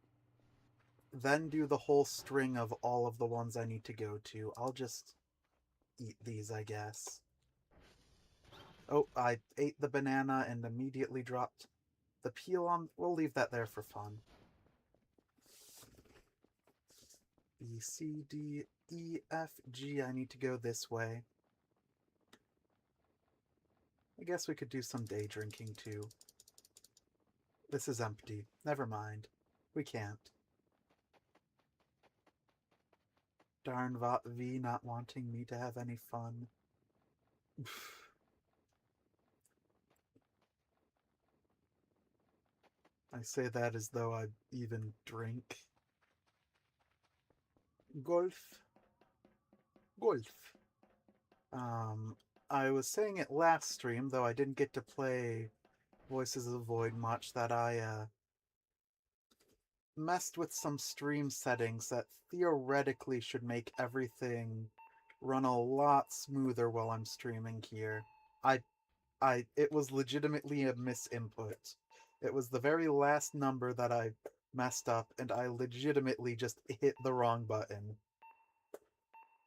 S1: then do the whole string of all of the ones I need to go to. I'll just eat these, I guess. Oh, I ate the banana and immediately dropped the peel on... We'll leave that there for fun. B, C, D, E, F, G. I need to go this way. I guess we could do some day drinking, too. This is empty. Never mind. We can't. Darn V not wanting me to have any fun. I say that as though I even drink. Golf. Golf. Um, I was saying it last stream, though I didn't get to play Voices of the Void much, that I messed with some stream settings that theoretically should make everything run a lot smoother while I'm streaming here. I it was legitimately a misinput. It was the very last number that I messed up, and I legitimately just hit the wrong button,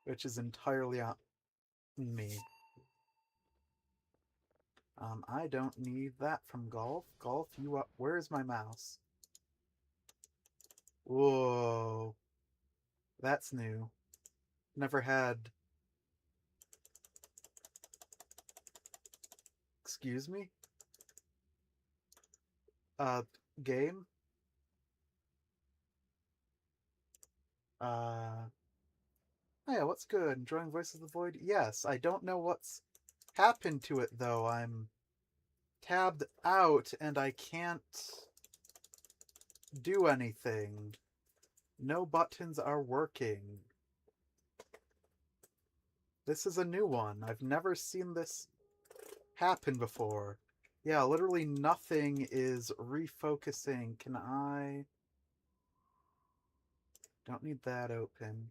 S1: which is entirely on me. I don't need that from golf. Golf, you up? Where's my mouse? Whoa, that's new. Never had. Excuse me. Uh, game. Uh, oh yeah, what's good? Enjoying Voices of the Void? Yes, I don't know what's happened to it though. I'm tabbed out and I can't do anything. No buttons are working. This is a new one. I've never seen this happen before. Yeah, literally nothing is refocusing. Can I... Don't need that open.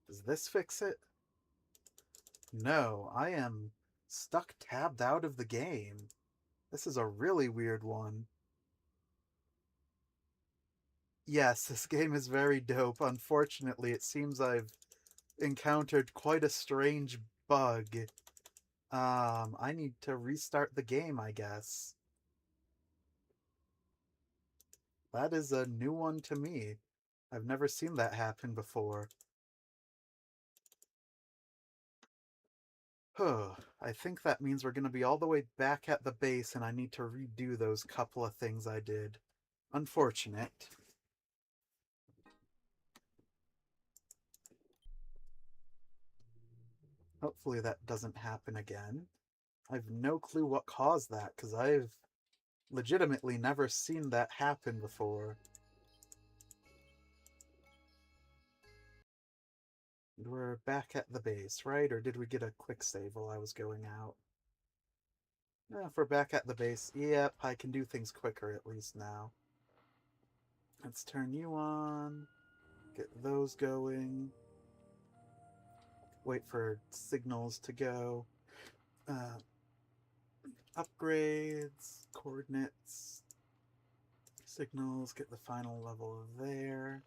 S1: Does this fix it? No, I am stuck tabbed out of the game. This is a really weird one. Yes, this game is very dope. Unfortunately, it seems I've encountered quite a strange bug. I need to restart the game, I guess. That is a new one to me. I've never seen that happen before. Huh. I think that means we're going to be all the way back at the base and I need to redo those couple of things I did. Unfortunate. Hopefully that doesn't happen again. I've no clue what caused that, because I've legitimately never seen that happen before. We're back at the base, right? Or did we get a quick save while I was going out? If we're back at the base, yep, I can do things quicker at least now. Let's turn you on, get those going, wait for signals to go. Upgrades, coordinates, signals, get the final level there.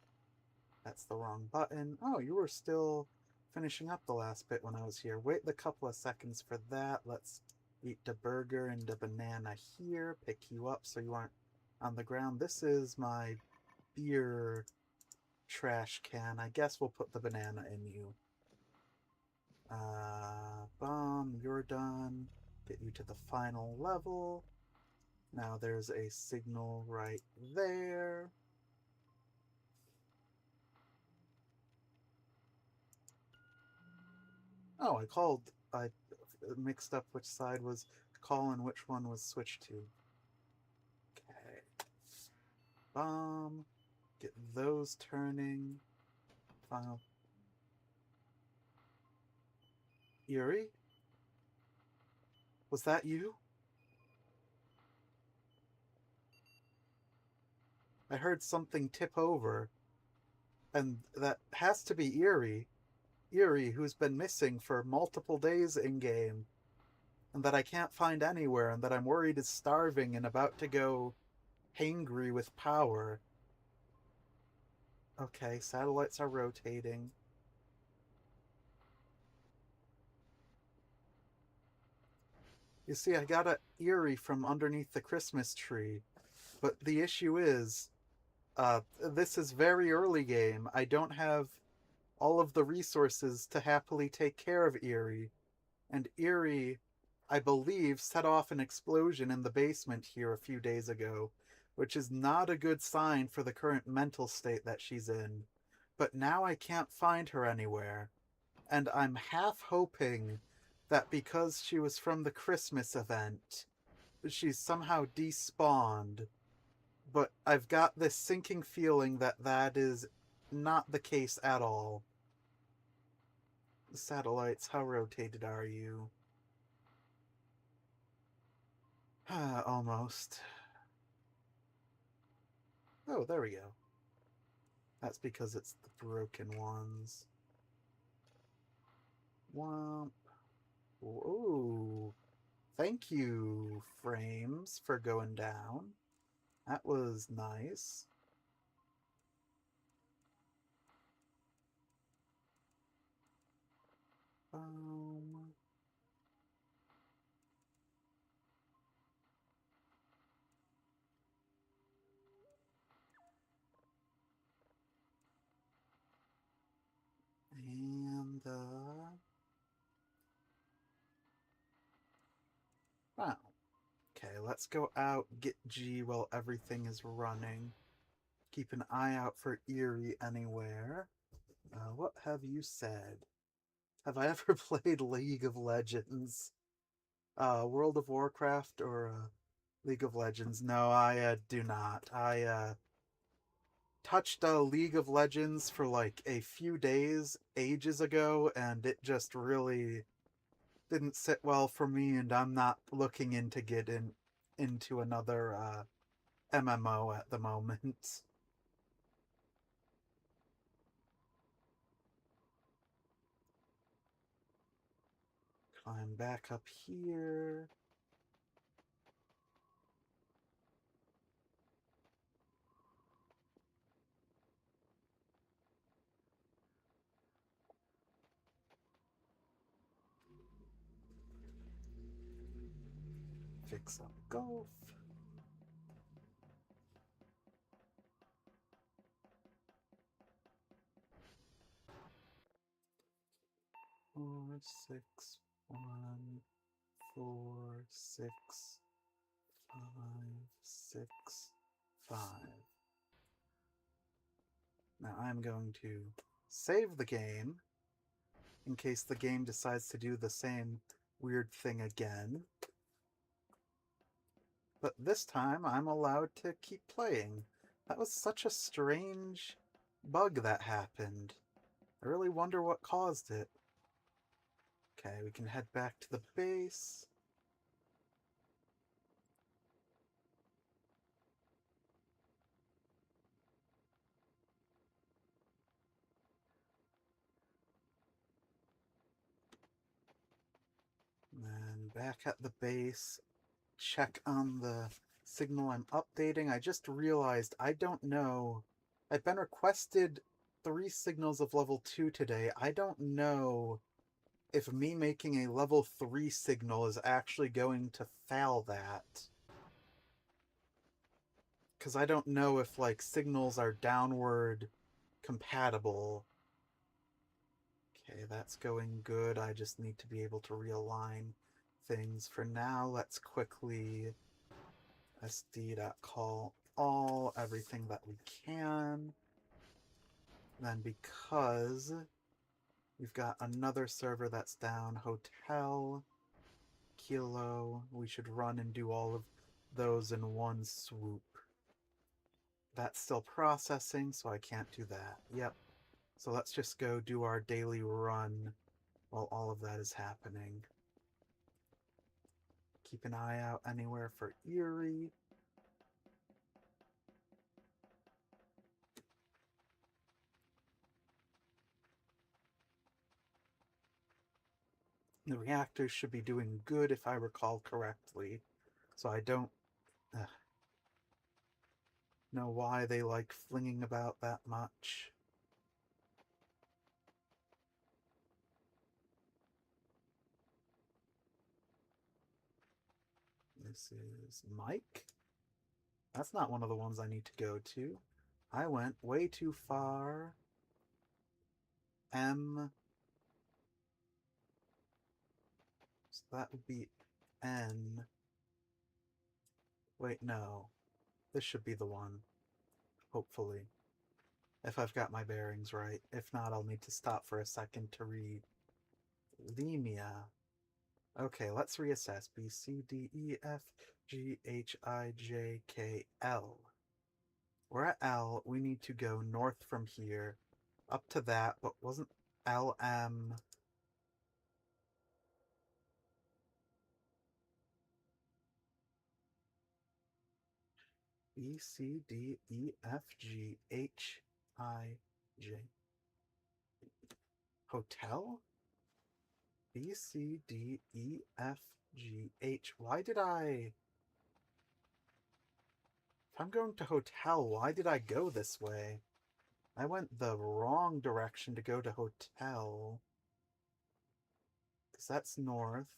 S1: That's the wrong button. Oh, you were still finishing up the last bit when I was here. Wait the couple of seconds for that. Let's eat the burger and the banana here. Pick you up so you aren't on the ground. This is my beer trash can. I guess we'll put the banana in you. Bomb, you're done. Get you to the final level. Now there's a signal right there. Oh, I mixed up which side was call and which one was switched to. Okay. Bomb. Get those turning. Final. Yuri? Was that you? I heard something tip over. And that has to be Eerie. Eerie, who's been missing for multiple days in-game. And that I can't find anywhere, and that I'm worried is starving and about to go hangry with power. Okay, satellites are rotating. You see, I got a Eerie from underneath the Christmas tree. But the issue is, this is very early game. I don't have all of the resources to happily take care of Eerie. And Eerie, I believe, set off an explosion in the basement here a few days ago, which is not a good sign for the current mental state that she's in. But now I can't find her anywhere. And I'm half hoping that because she was from the Christmas event, she's somehow despawned. but I've got this sinking feeling that that is not the case at all. Satellites, how rotated are you? Almost. Oh, there we go. That's because it's the broken ones. Womp. Ooh. Thank you, frames, for going down. That was nice. Um, and wow. Okay, let's go out, get G while everything is running. Keep an eye out for Eerie anywhere. What have you said? Have I ever played League of Legends? World of Warcraft or League of Legends? No, I do not. I touched League of Legends for like a few days ages ago, and it just really didn't sit well for me, and I'm not looking into into another MMO at the moment. Climb back up here. Fix up golf. Four, six, one, four, six, five, six, five. Now I'm going to save the game in case the game decides to do the same weird thing again. But this time I'm allowed to keep playing. That was such a strange bug that happened. I really wonder what caused it. Okay, we can head back to the base. And then back at the base, check on the signal I'm updating. I just realized I don't know. I've been requested 3 signals of level 2 today. I don't know if me making a level 3 signal is actually going to fail that. Because I don't know if, like, signals are downward compatible. Okay, that's going good. I just need to be able to realign things. For now, let's quickly sd.call all everything that we can. Then because we've got another server that's down, hotel, kilo, we should run and do all of those in one swoop. That's still processing, so I can't do that. Yep. So let's just go do our daily run while all of that is happening. Keep an eye out anywhere for Eerie. The reactors should be doing good if I recall correctly. So I don't know why they like flinging about that much. This is Mike. That's not one of the ones I need to go to. I went way too far. M. So that would be N. Wait, no. This should be the one. Hopefully. If I've got my bearings right. If not, I'll need to stop for a second to read. Lemia. Okay, let's reassess. B, C, D, E, F, G, H, I, J, K, L. We're at L. We need to go north from here up to that, but wasn't LM... B, C, D, E, F, G, H, I, J. Hotel? B, C, D, E, F, G, H. Why did I... If I'm going to hotel, why did I go this way? I went the wrong direction to go to hotel. Because that's north.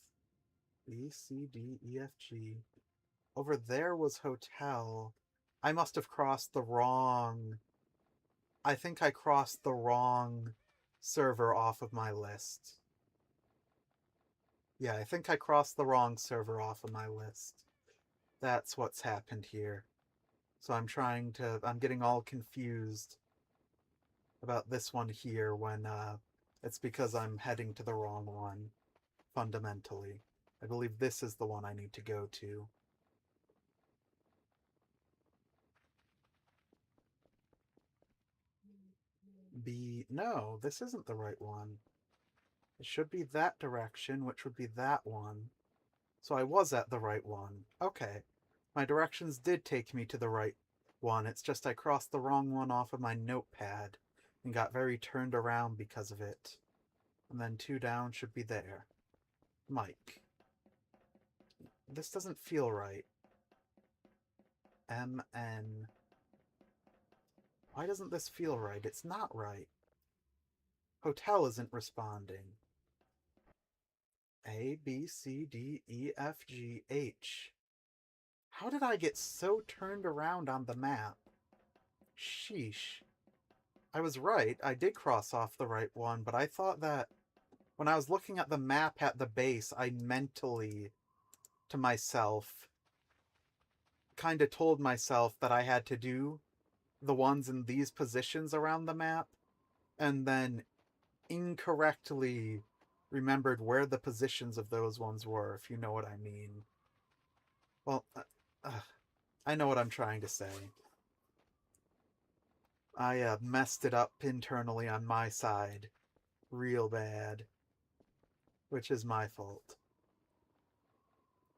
S1: B, C, D, E, F, G. Over there was hotel. I must have crossed the wrong... I think I crossed the wrong server off of my list. Yeah, I think I crossed the wrong server off of my list. That's what's happened here. So I'm getting all confused about this one here when it's because I'm heading to the wrong one, fundamentally. I believe this is the one I need to go to. No, this isn't the right one. It should be that direction, which would be that one. So I was at the right one. Okay. My directions did take me to the right one. It's just I crossed the wrong one off of my notepad and got very turned around because of it. And then 2 down should be there. Mike. This doesn't feel right. MN. Why doesn't this feel right? It's not right. Hotel isn't responding. A, B, C, D, E, F, G, H. How did I get so turned around on the map? Sheesh. I was right. I did cross off the right one, but I thought that when I was looking at the map at the base, I mentally, to myself, kind of told myself that I had to do the ones in these positions around the map, and then incorrectly remembered where the positions of those ones were, if you know what I mean. Well, I know what I'm trying to say. I messed it up internally on my side real bad, which is my fault.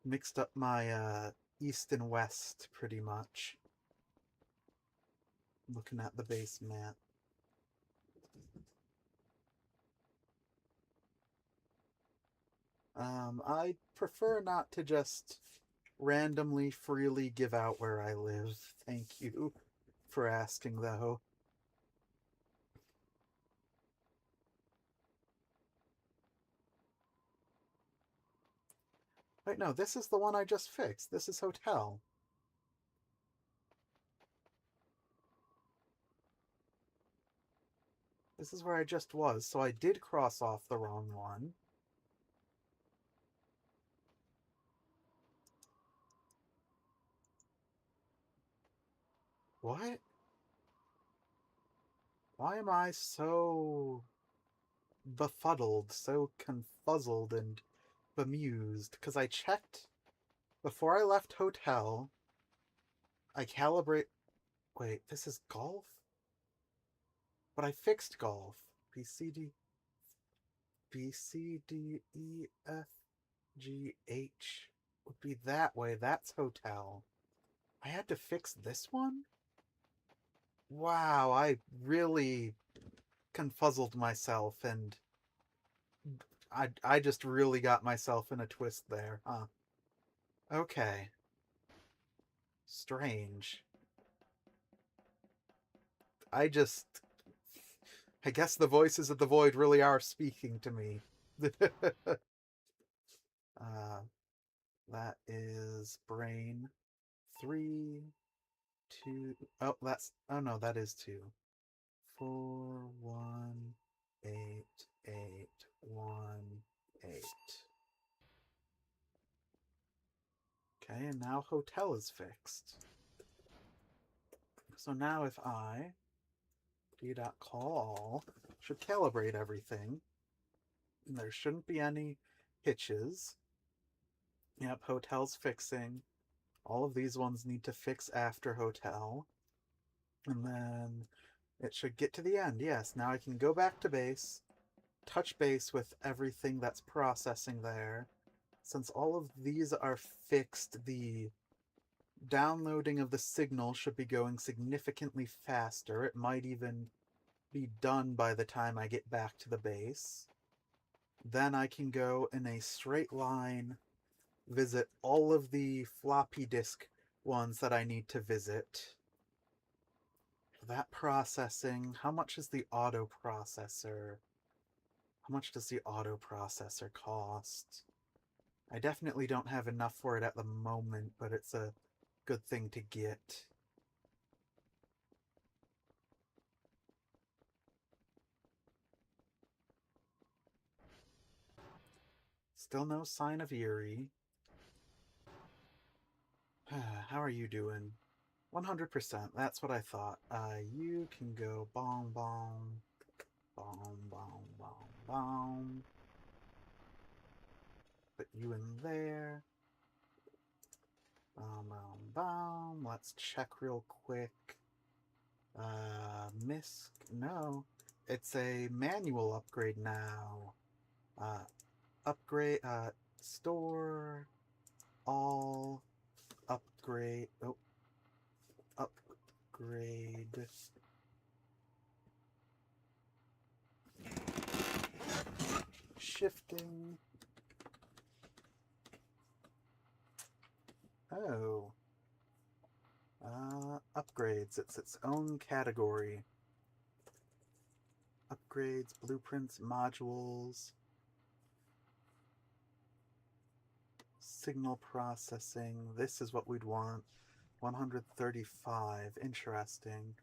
S1: Mixed up my east and west pretty much. Looking at the base map. I prefer not to just randomly, freely give out where I live. Thank you for asking, though. Wait, no, this is the one I just fixed. This is hotel. This is where I just was, so I did cross off the wrong one. What? Why am I so befuddled, so confuzzled and bemused? Because I checked before I left hotel. I calibrate. Wait, this is golf? But I fixed golf. B, C, D. B, C, D, E, F, G, H. Would be that way. That's hotel. I had to fix this one? Wow, I really confuzzled myself, and I just really got myself in a twist there, huh? Okay. Strange. I just... I guess the voices of the void really are speaking to me. That is brain. 3, 2... Oh, that's... Oh no, that is 2. 4, 1, 8, 8, 1, 8. Okay, and now hotel is fixed. So now if I d.call should calibrate everything, and there shouldn't be any hitches. Yep, hotel's fixing. All of these ones need to fix after hotel. And then it should get to the end. Yes, now I can go back to base, touch base with everything that's processing there. Since all of these are fixed, the downloading of the signal should be going significantly faster. It might even be done by the time I get back to the base. Then I can go in a straight line, visit all of the floppy disk ones that I need to visit. For that processing, how much is the auto processor? How much does the auto processor cost? I definitely don't have enough for it at the moment, but it's a good thing to get. Still no sign of Yuri. How are you doing? 100%, that's what I thought. You can go bong bong, bong bong bong bong. Put you in there. Bong bong bong. Let's check real quick. Misk? No. It's a manual upgrade now. Upgrade, store, all, upgrade, oh, upgrade. Shifting. Oh. Upgrades. It's its own category. Upgrades, blueprints, modules, signal processing. This is what we'd want. 135. Interesting.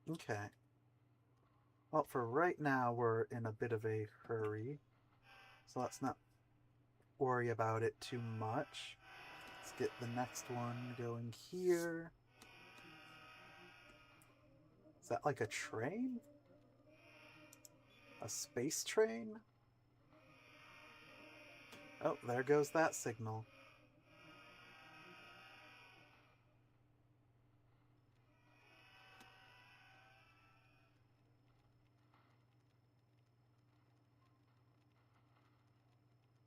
S1: Okay. Well, for right now, we're in a bit of a hurry, so let's not worry about it too much. Let's get the next one going here. Is that like a train? A space train? Oh, there goes that signal.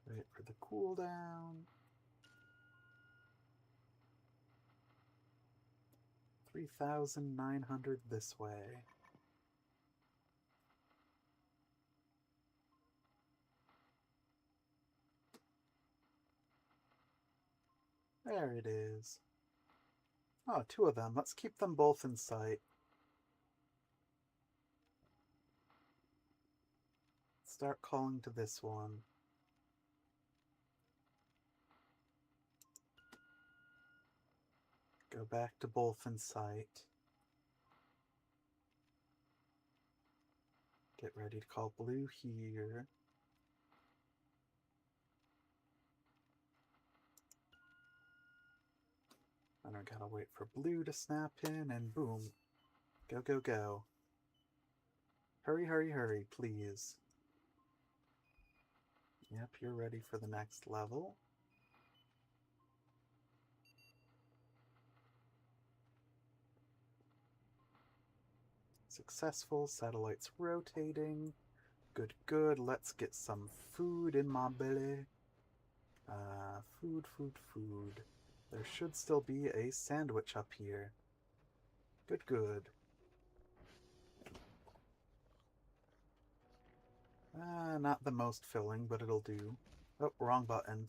S1: Wait for the cooldown. 3,900 this way. There it is. Oh, two of them. Let's keep them both in sight. Start calling to this one. Go back to both in sight. Get ready to call blue here. And I gotta wait for blue to snap in, and boom. Go, go, go. Hurry, hurry, hurry, please. Yep, you're ready for the next level. Successful, satellites rotating. Good, good. Let's get some food in my belly. Food, food, food. There should still be a sandwich up here. Good, good. Not the most filling, but it'll do. Oh, wrong button.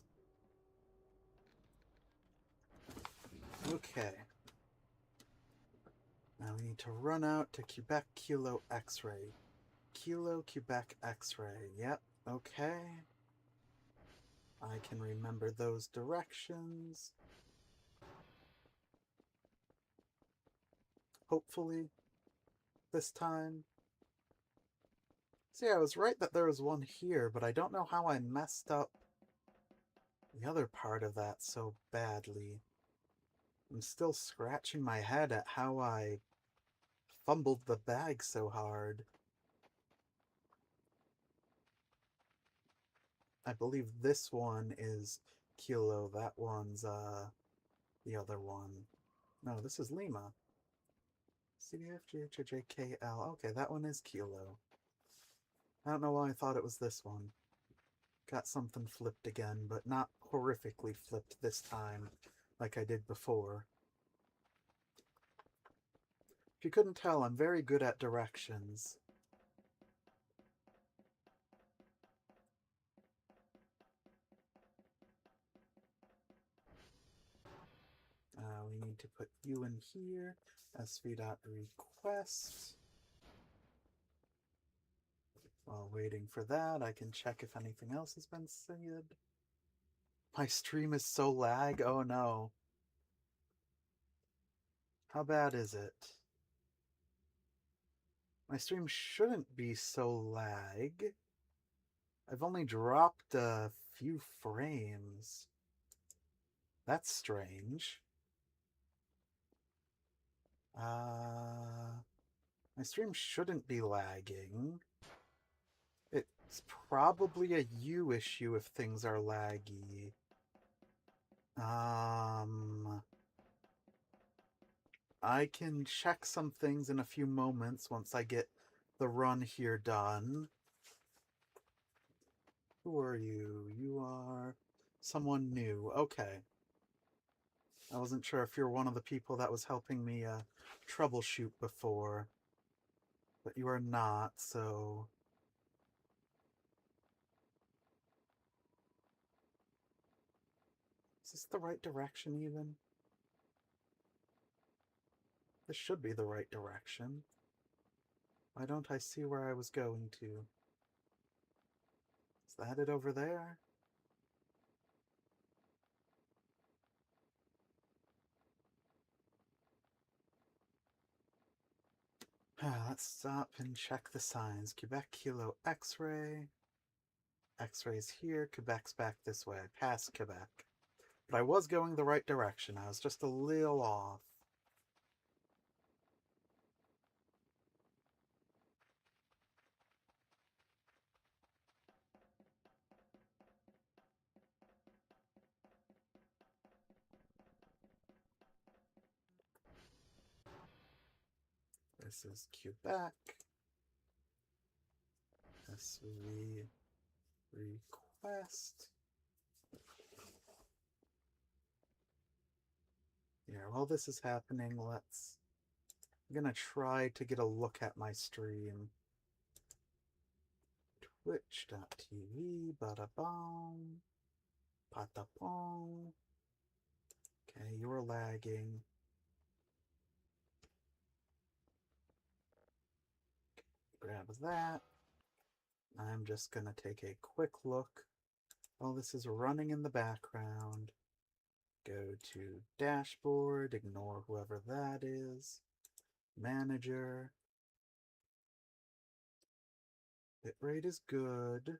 S1: Okay. Now we need to run out to Quebec Kilo X-Ray. Kilo Quebec X-Ray. Yep, okay. I can remember those directions. Hopefully, this time. See, I was right that there was one here, but I don't know how I messed up the other part of that so badly. I'm still scratching my head at how I fumbled the bag so hard. I believe this one is Kilo, that one's the other one. No, this is Lima. CDFGHJKL. Okay, that one is Kilo. I don't know why I thought it was this one. Got something flipped again, but not horrifically flipped this time like I did before. If you couldn't tell, I'm very good at directions. We need to put you in here. SV.request. While waiting for that, I can check if anything else has been said. My stream is so lag. Oh no. How bad is it? My stream shouldn't be so lag. I've only dropped a few frames. That's strange. My stream shouldn't be lagging. It's probably a you issue if things are laggy. I can check some things in a few moments once I get the run here done. Who are you? You are someone new. Okay. I wasn't sure if you're one of the people that was helping me troubleshoot before. But you are not, so... Is this the right direction, even? This should be the right direction. Why don't I see where I was going to? Is that it over there? Let's stop and check the signs. Quebec Kilo X-ray. X-ray's here. Quebec's back this way. Past Quebec. But I was going the right direction. I was just a little off. This is Quebec. SV request. Yeah, while this is happening, I'm gonna try to get a look at my stream. Twitch.tv, bada-bong, patapong. Okay, you're lagging. Grab that. I'm just gonna take a quick look. While this is running in the background, go to dashboard, ignore whoever that is, manager. Bitrate is good.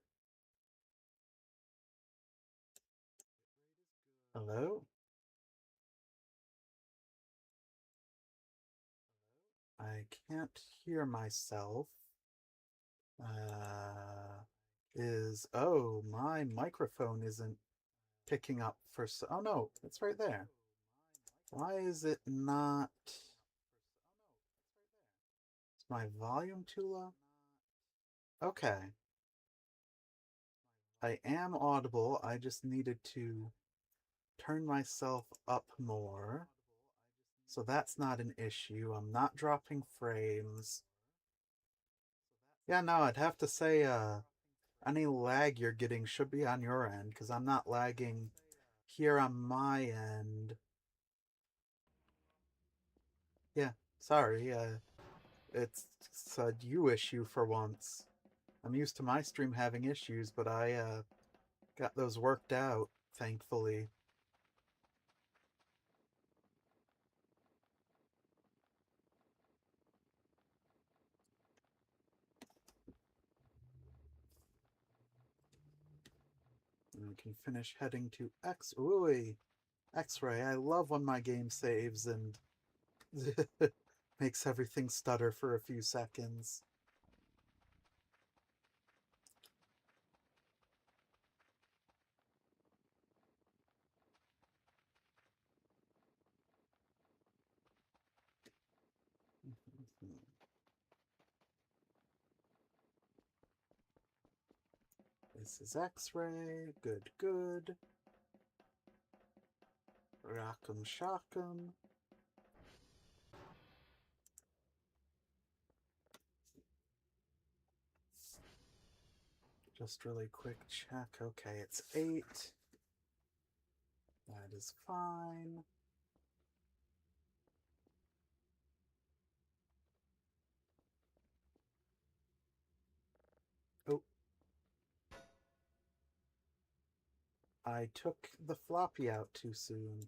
S1: Hello? I can't hear myself. Oh, my microphone isn't picking up for... Oh no, it's right there. Why is it not... Is my volume too low? Okay. I am audible. I just needed to turn myself up more. So that's not an issue. I'm not dropping frames. Yeah, no, I'd have to say any lag you're getting should be on your end, because I'm not lagging here on my end. Yeah, sorry. It's a you issue for once. I'm used to my stream having issues, but I got those worked out, thankfully. And we can finish heading to X-ray. I love when my game saves and makes everything stutter for a few seconds. This is X-ray. Good, good. Rock'em shock'em. Just really quick check. Okay, it's 8. That is fine. Oh. I took the floppy out too soon.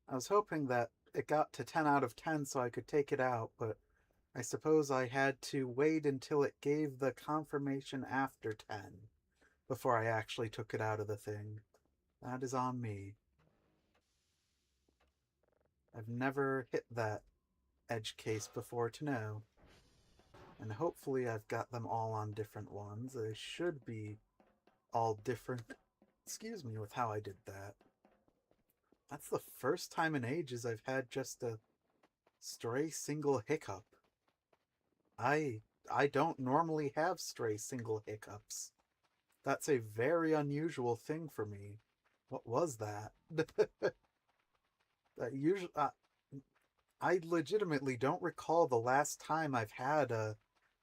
S1: I was hoping that it got to 10 out of 10 so I could take it out, but I suppose I had to wait until it gave the confirmation after 10 before I actually took it out of the thing. That is on me. I've never hit that edge case before to know. And hopefully I've got them all on different ones. They should be all different. Excuse me with how I did that. That's the first time in ages I've had just a stray single hiccup. I don't normally have stray single hiccups. That's a very unusual thing for me. What was that? That usually, I legitimately don't recall the last time I've had a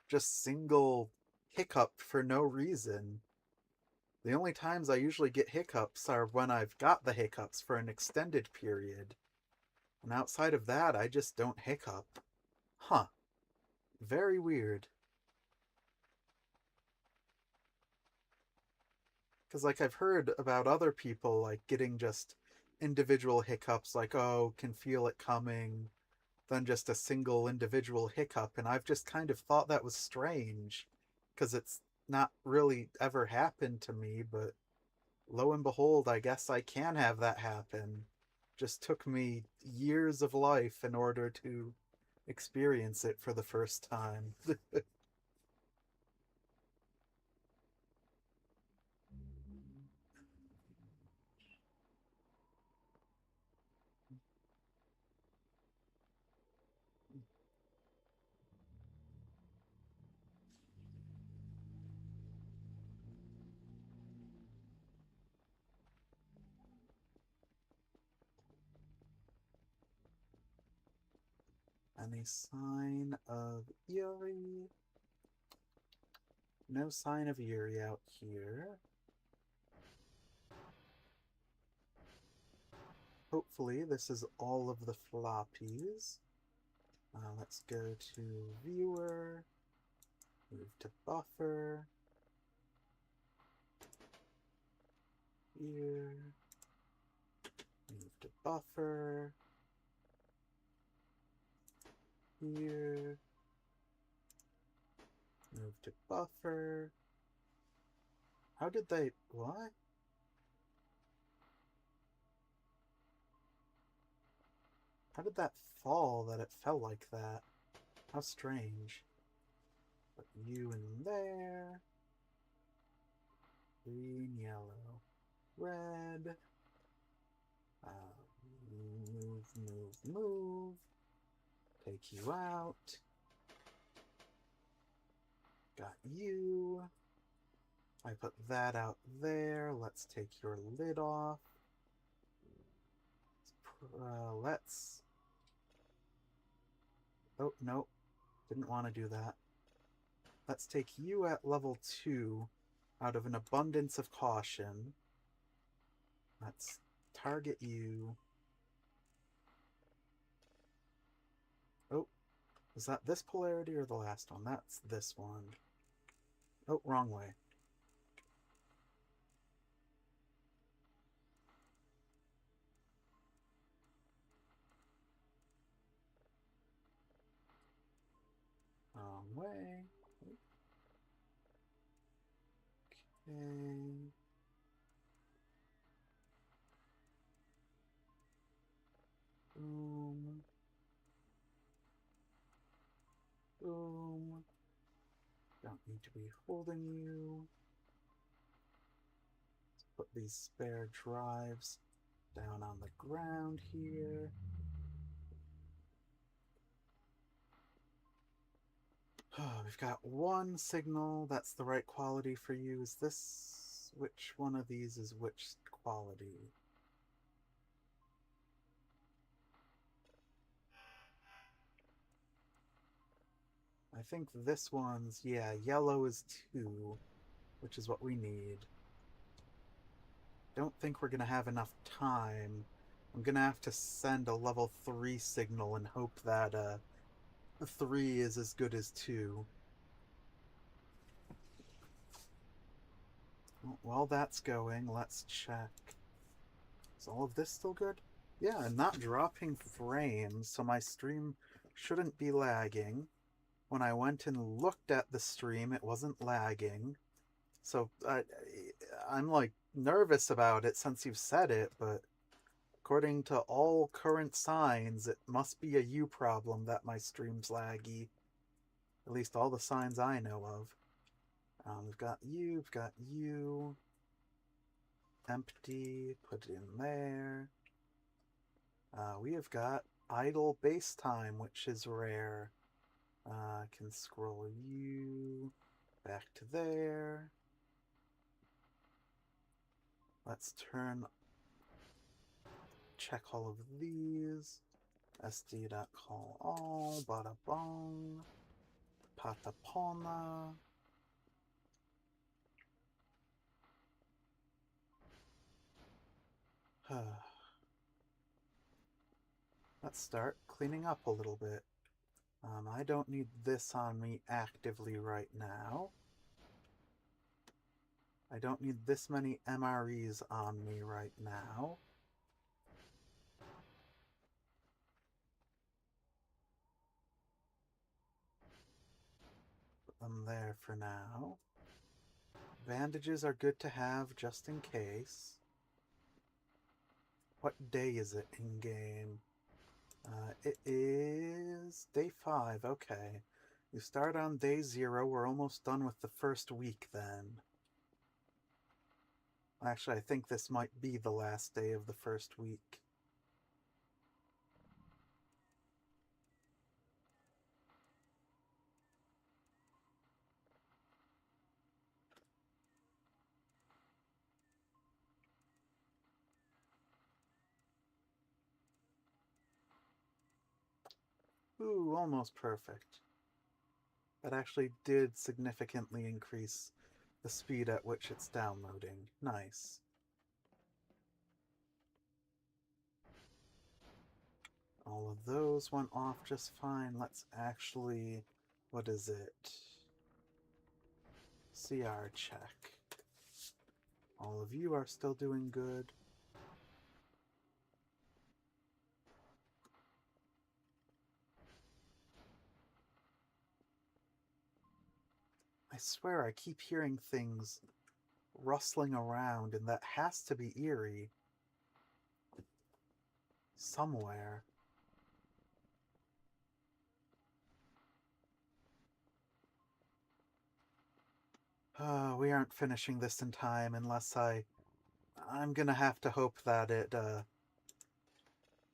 S1: just single hiccup for no reason. The only times I usually get hiccups are when I've got the hiccups for an extended period. And outside of that, I just don't hiccup. Huh. Very weird. Because, like, I've heard about other people, like, getting just individual hiccups, like, oh, can feel it coming, than just a single individual hiccup, and I've just kind of thought that was strange, because it's not really ever happened to me, but lo and behold, I guess I can have that happen. Just took me years of life in order to experience it for the first time. Any sign of Eerie? No sign of Eerie out here. Hopefully this is all of the floppies. Let's go to viewer, move to buffer, here, move to buffer, here, move to buffer. How did they, what? How did that fall that it fell like that? How strange. Put you in there. Green, yellow, red. Move, move, move. Take you out. Got you. I put that out there. Let's take your lid off. Let's... Oh, no. Didn't want to do that. Let's take you at level 2 out of an abundance of caution. Let's target you. Oh, is that this polarity or the last one? That's this one. Oh, wrong way. Wrong way. Okay. Boom. Boom. Don't need to be holding you. Let's put these spare drives down on the ground here. Oh, we've got one signal that's the right quality for you. Is this... which one of these is which quality? I think this one's... yeah, yellow is 2, which is what we need. Don't think we're going to have enough time. I'm going to have to send a level 3 signal and hope that 3 is as good as 2. While that's going, let's check. Is all of this still good? Yeah, not dropping frames, so my stream shouldn't be lagging. When I went and looked at the stream, it wasn't lagging. So I'm like nervous about it since you've said it, but according to all current signs, it must be a you problem that my stream's laggy. At least all the signs I know of. We've got you. Empty, put it in there. We have got idle base time, which is rare. Can scroll you back to there. Let's check all of these. SD.call all, bada bong, patapona. Let's start cleaning up a little bit. I don't need this on me actively right now. I don't need this many MREs on me right now. Put them there for now. Bandages are good to have just in case. What day is it in game? It is day 5, okay. We start on day 0, we're almost done with the first week then. Actually, I think this might be the last day of the first week. Ooh, almost perfect. That actually did significantly increase the speed at which it's downloading. Nice. All of those went off just fine. Let's actually... what is it? CR check. All of you are still doing good. I swear I keep hearing things rustling around, and that has to be eerie. Somewhere. We aren't finishing this in time unless I'm gonna have to hope that it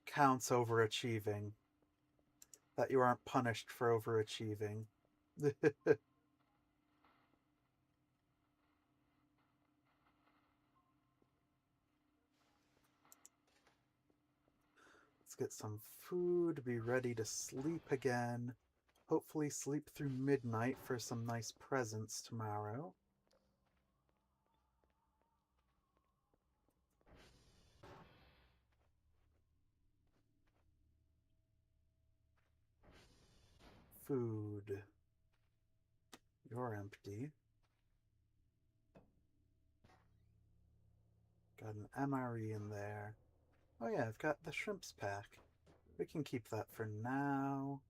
S1: counts overachieving. That you aren't punished for overachieving. Let's get some food, be ready to sleep again. Hopefully sleep through midnight for some nice presents tomorrow. Food. You're empty. Got an MRE in there. Oh yeah, I've got the shrimps pack. We can keep that for now.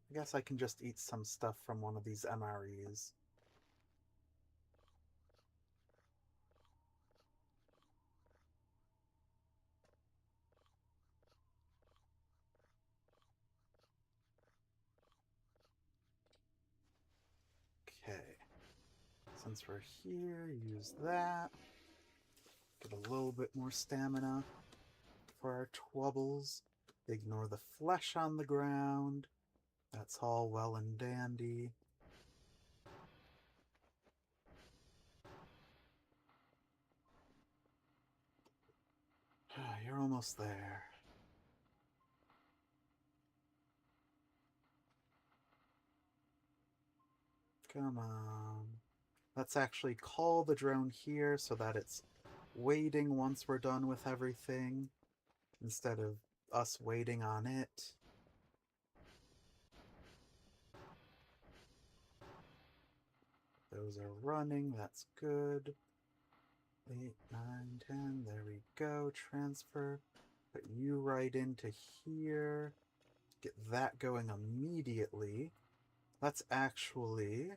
S1: I guess I can just eat some stuff from one of these MREs. Okay. Since we're here, use that. Get a little bit more stamina. for our troubles. Ignore the flesh on the ground. That's all well and dandy. You're almost there. Come on. Let's actually call the drone here so that it's waiting once we're done with everything, instead of us waiting on it. Those are running, that's good. 8, 9, 10, there we go. Transfer. Put you right into here. Get that going immediately. Let's actually...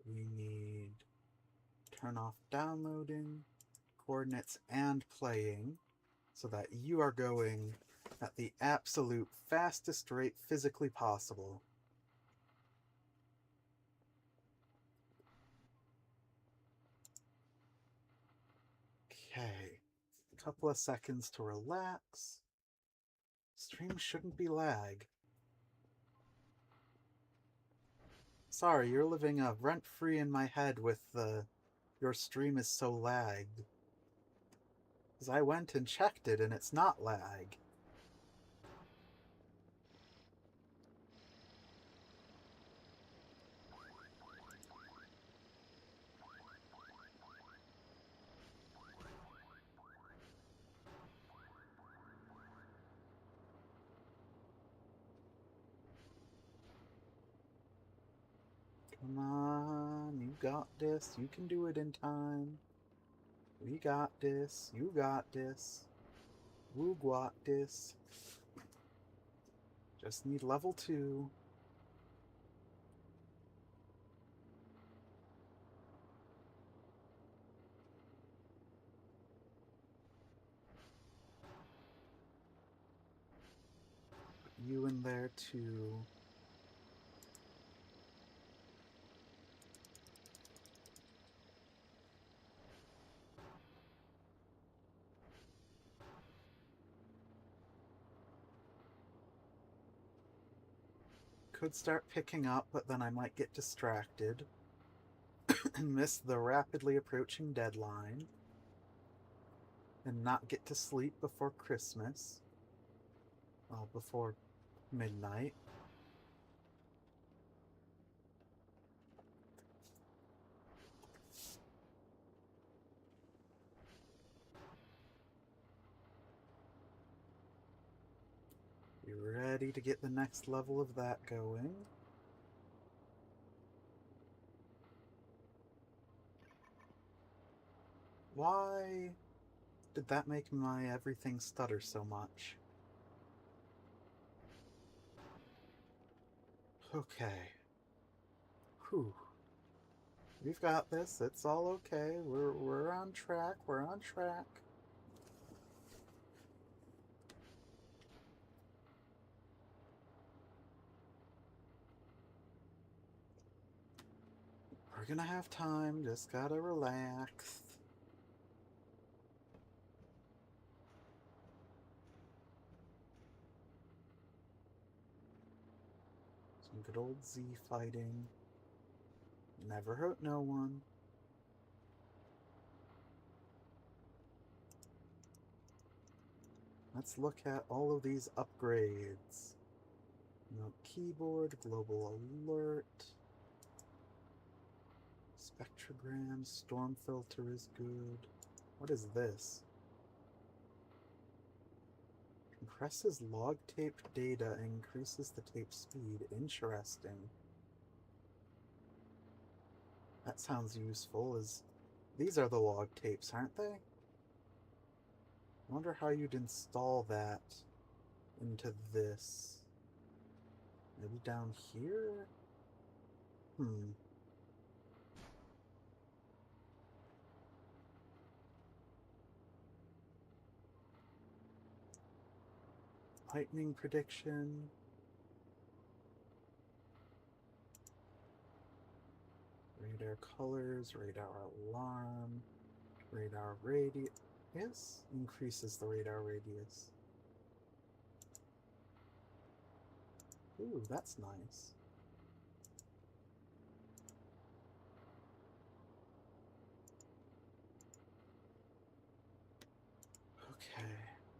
S1: We need turn off downloading, coordinates, and playing, so that you are going at the absolute fastest rate physically possible. Okay. A couple of seconds to relax. Stream shouldn't be lag. Sorry, you're living rent-free in my head with your stream is so lagged. Because I went and checked it and it's not lag. Come on, you got this. You can do it in time. We got this. You got this. We got this. Just need level 2. Put you in there too. Could start picking up, but then I might get distracted and miss the rapidly approaching deadline and not get to sleep before Christmas. Well, before midnight. Be ready to get the next level of that going. Why did that make my everything stutter so much? Okay. Whew. We've got this. It's all okay. We're on track. We're on track. We're gonna have time. Just gotta relax. Some good old Z fighting. Never hurt no one. Let's look at all of these upgrades. No keyboard, global alert, spectrogram, storm filter is good. What is this? Compresses log tape data and increases the tape speed. Interesting. That sounds useful. These are the log tapes, aren't they? I wonder how you'd install that into this. Maybe down here? Lightning prediction. Radar colors, radar alarm. Radar radius increases the radar radius. Ooh, that's nice. Okay,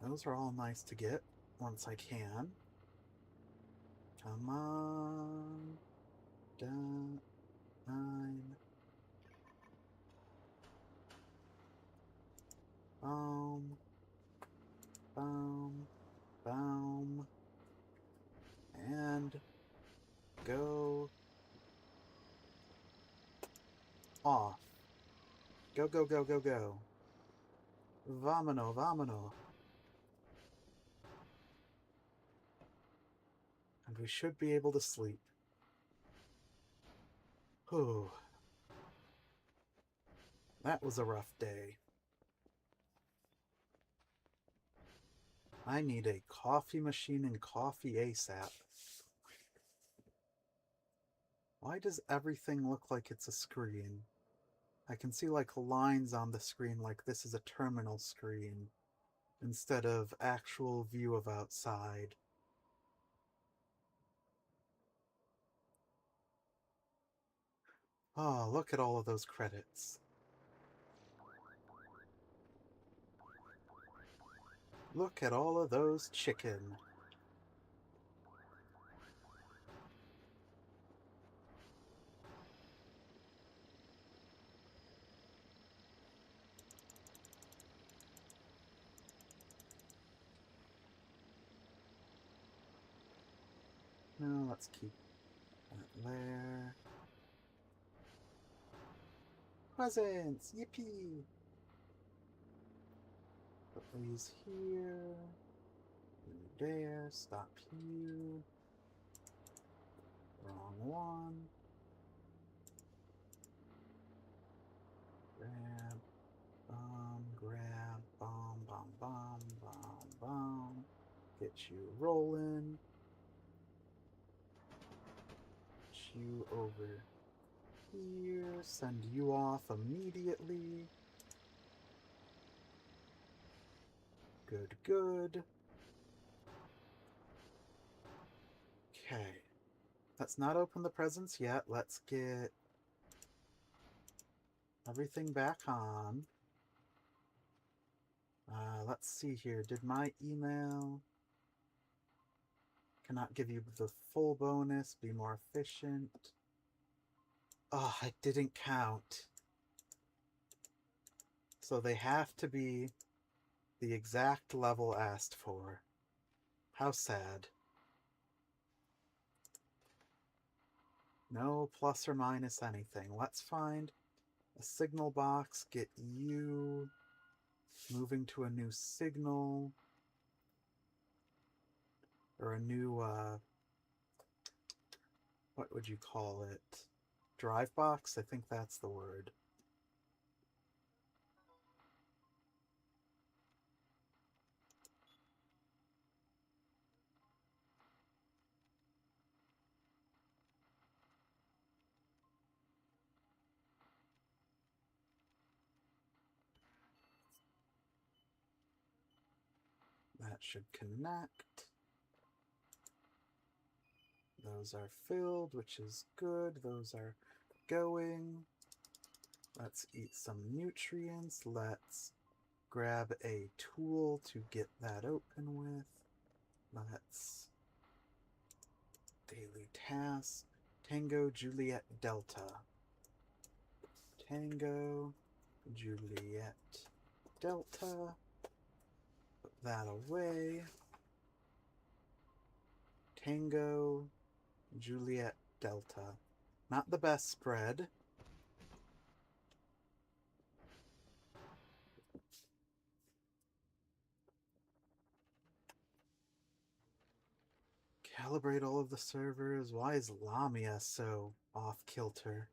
S1: those are all nice to get once I can. Come on. Down. 9. Boom. Boom. Boom. And go off. Go, go, go, go, go. Vamano, vamano. And we should be able to sleep. Whew. That was a rough day. I need a coffee machine and coffee ASAP. Why does everything look like it's a screen? I can see like lines on the screen like this is a terminal screen instead of actual view of outside. Oh, look at all of those credits. Look at all of those chicken. No, let's keep that there. Presents! Yippee! Put these here. There. Stop you. Wrong one. Grab. Grab. Bomb, bomb, bomb, bomb, bomb. Get you rolling. Get you over here. Send you off immediately. Good, good. Okay. Let's not open the presents yet. Let's get everything back on. Let's see here. Did my email... Cannot give you the full bonus. Be more efficient. Oh, it didn't count. So they have to be the exact level asked for. How sad. No plus or minus anything. Let's find a signal box. Get you moving to a new signal. Or a new, what would you call it? Drive box? I think that's the word. That should connect. Those are filled, which is good. Those are going. Let's eat some nutrients. Let's grab a tool to get that open with. Let's... Daily task. Tango, Juliet, Delta. Tango, Juliet, Delta. Put that away. Tango, Juliet, Delta. Not the best spread. Calibrate all of the servers. Why is Lamia so off-kilter?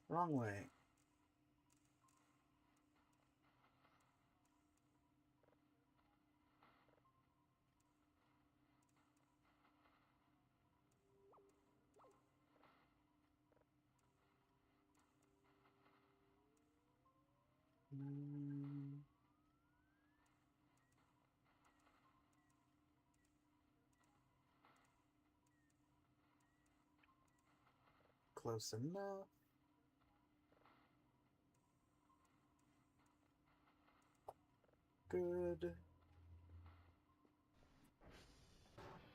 S1: Wrong way. Close enough. Good.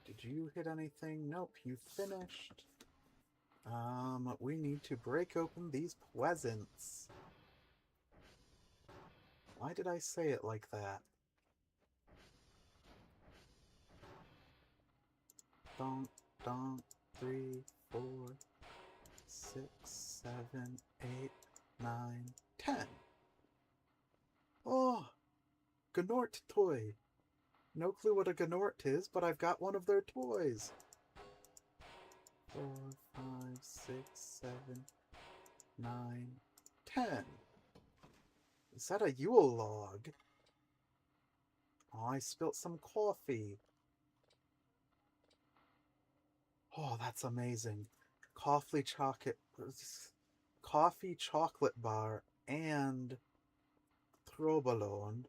S1: Did you hit anything? Nope, you finished. We need to break open these presents. Why did I say it like that? Donk, donk, 3, 4, 6, 7, 8, 9, 10. Oh! Gnort toy! No clue what a Gnort is, but I've got one of their toys! 4, 5, 6, 7, 9, 10. Is that a Yule log? Oh, I spilt some coffee. Oh, that's amazing. Coffee chocolate bar and provolone.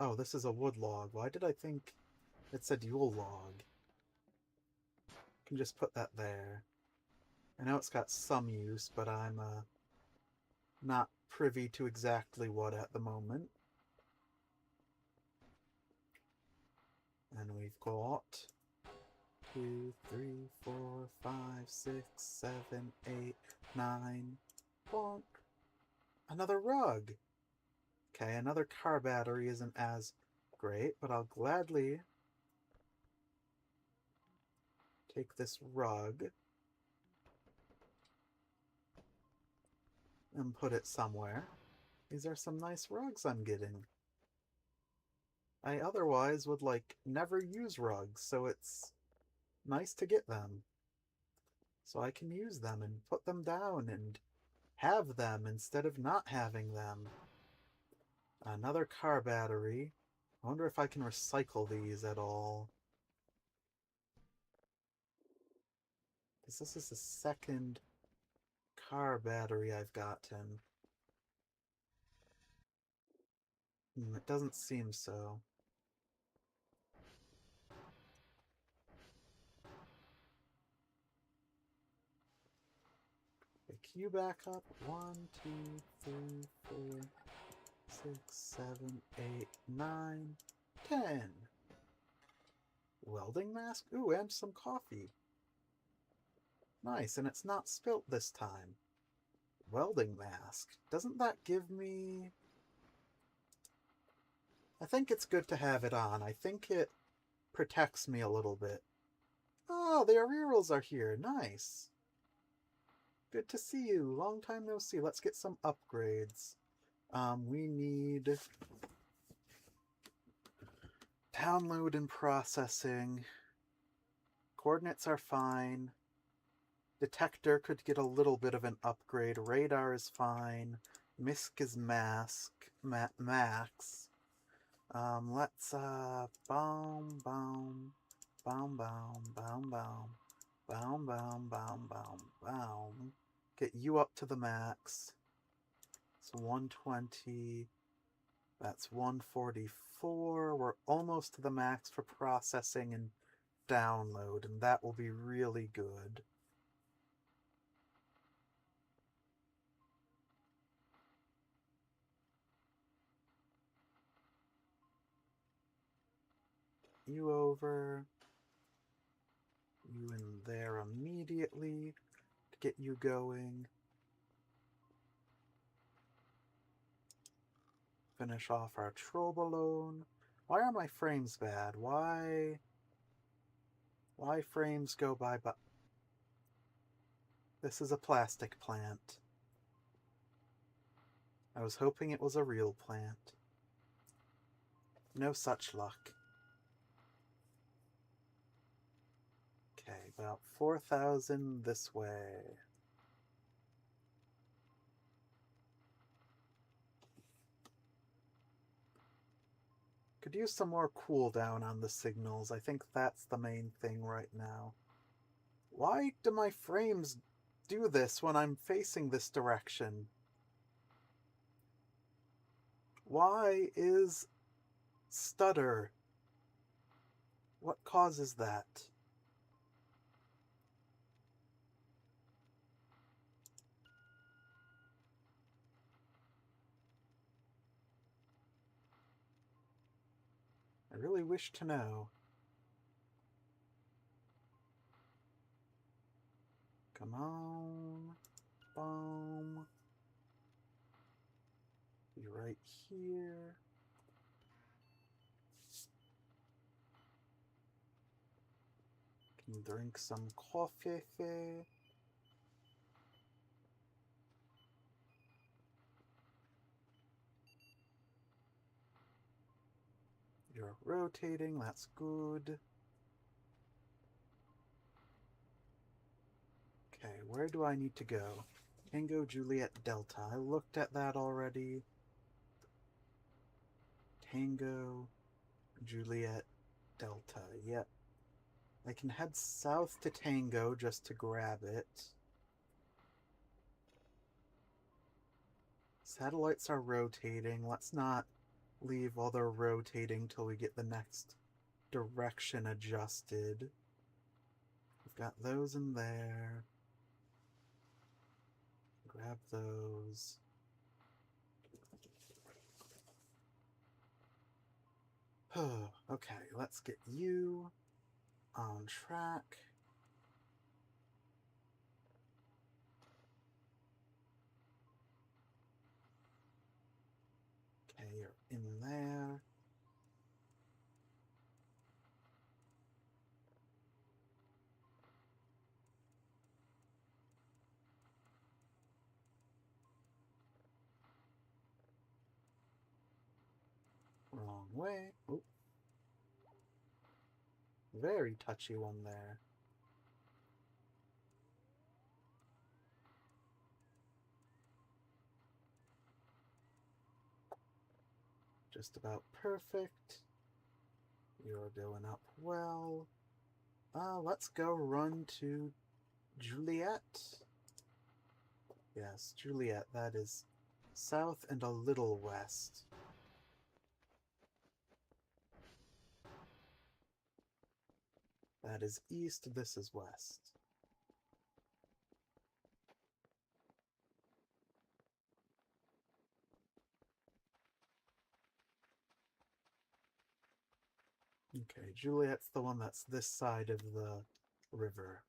S1: Oh, this is a wood log. Why did I think it said Yule log? Can just put that there. I know it's got some use, but I'm not privy to exactly what at the moment. And we've got 2, 3, 4, 5, 6, 7, 8, 9. Bonk. Another rug. Okay, another car battery isn't as great, but I'll gladly take this rug and put it somewhere. These are some nice rugs I'm getting. I otherwise would, like, never use rugs, so it's nice to get them. So I can use them and put them down and have them instead of not having them. Another car battery. I wonder if I can recycle these at all. Because this is the second car battery I've gotten. It doesn't seem so. Pick you back up. 1, 2, 3, 4, 6, 7, 8, 9, 10. Welding mask? Ooh, and some coffee. Nice, and it's not spilt this time. Welding mask. Doesn't that give me... I think it's good to have it on. I think it protects me a little bit. Oh, the Arirals are here. Nice. Good to see you. Long time no see. Let's get some upgrades. We need... download and processing. Coordinates are fine. Detector could get a little bit of an upgrade. Radar is fine. Misc is max. Let's boom, boom, boom, boom, boom, boom, boom, boom, boom, boom, boom. Get you up to the max. It's 120. That's 144. We're almost to the max for processing and download, and that will be really good. You over. You in there immediately to get you going. Finish off our trobolone. Why are my frames bad? Why frames go by but this is a plastic plant. I was hoping it was a real plant. No such luck. Okay, about 4,000 this way. Could use some more cooldown on the signals. I think that's the main thing right now. Why do my frames do this when I'm facing this direction? Why is stutter? What causes that? I really wish to know. Come on. Boom. Be right here. Can drink some coffee. You're rotating, that's good. Okay, where do I need to go? Tango Juliet Delta. I looked at that already. Tango Juliet Delta. Yep. I can head south to Tango just to grab it. Satellites are rotating. Let's not leave while they're rotating till we get the next direction adjusted. We've got those in there. Grab those. Okay, let's get you on track. Okay, you're in there. Wrong way. Oop. Very touchy one there. Just about perfect. You're going up well. Let's go run to Juliet. Yes, Juliet, that is south and a little west. That is east, this is west. Okay, Juliet's the one that's this side of the river.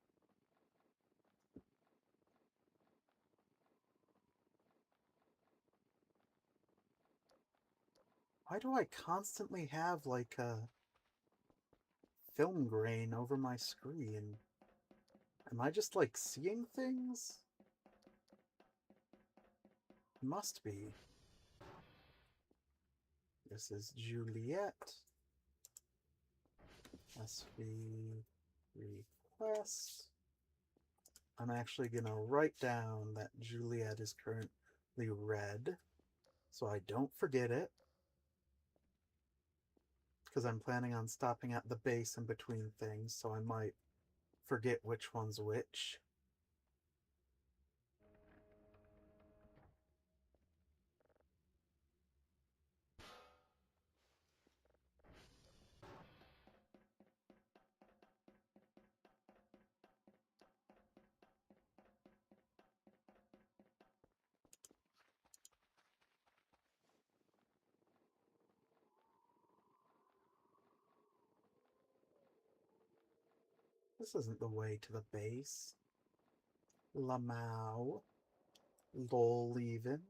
S1: Why do I constantly have, like, a film grain over my screen? Am I just, like, seeing things? Must be. This is Juliet. SV request. I'm actually gonna write down that Juliet is currently red, so I don't forget it. Because I'm planning on stopping at the base in between things, so I might forget which one's which. This isn't the way to the base. Lamau. Lol even.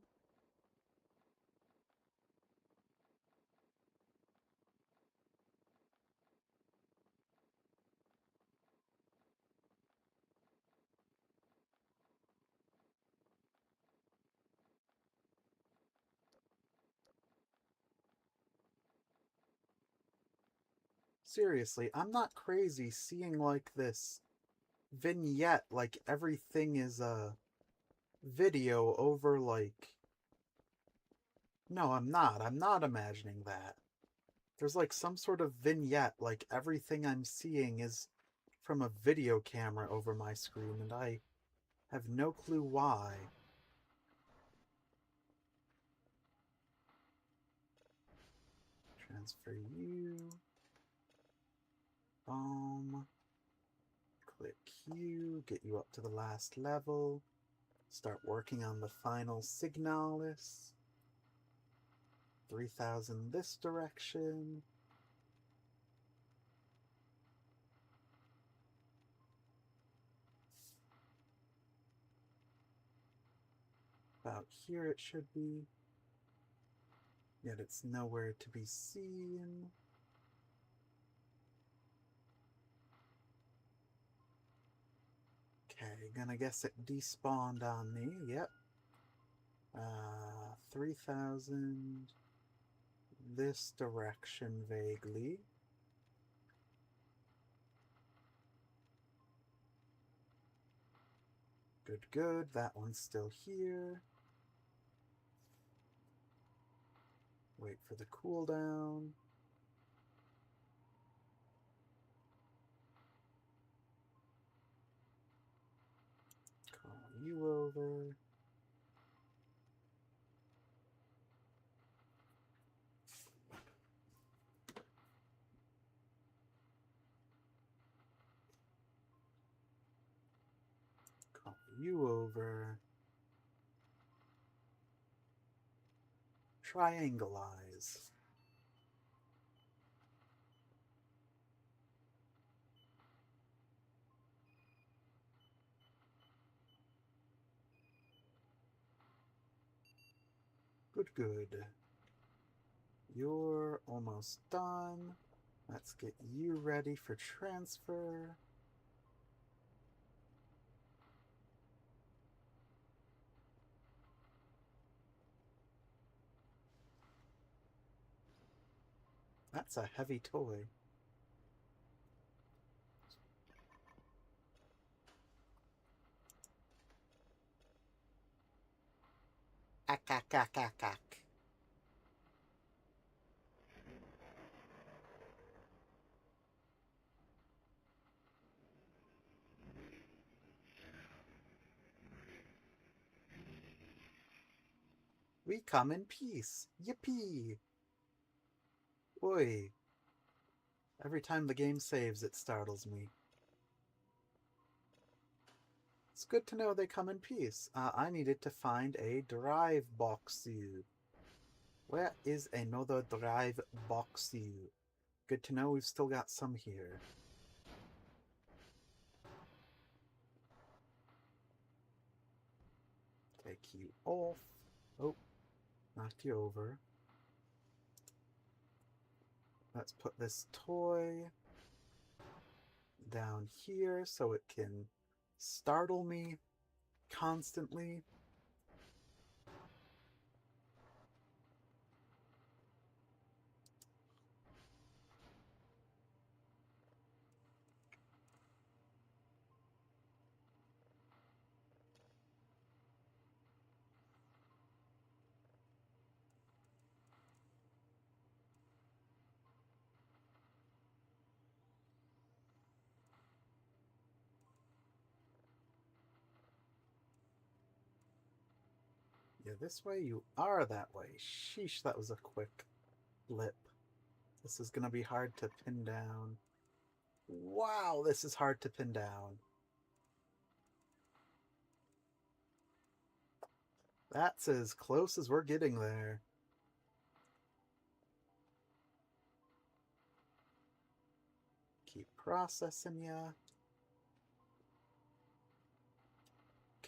S1: Seriously, I'm not crazy seeing like this vignette, like everything is a video over like... No, I'm not. I'm not imagining that. There's like some sort of vignette, like everything I'm seeing is from a video camera over my screen, and I Have no clue why. Transfer you. Boom. Click you. Get you up to the last level. Start working on the final Signalis. 3,000 this direction. About here it should be. Yet it's nowhere to be seen. Okay, gonna guess it despawned on me. Yep. 3,000 this direction vaguely. Good, good. That one's still here. Wait for the cooldown. Call you over. Call you over. Triangleize. Good, good. You're almost done. Let's get you ready for transfer. That's a heavy toy. Ack, ack, ack, ack, ack. We come in peace. Yippee! Oi. Every time the game saves, it startles me. It's good to know they come in peace. I needed to find a drive boxu. Where is another drive boxu? Good to know we've still got some here. Take you off. Oh, knocked you over. Let's put this toy down here so it can startle me constantly. Yeah, this way you are that way. Sheesh, that was a quick blip. This is gonna be hard to pin down. Wow, this is hard to pin down. That's as close as we're getting there. Keep processing ya.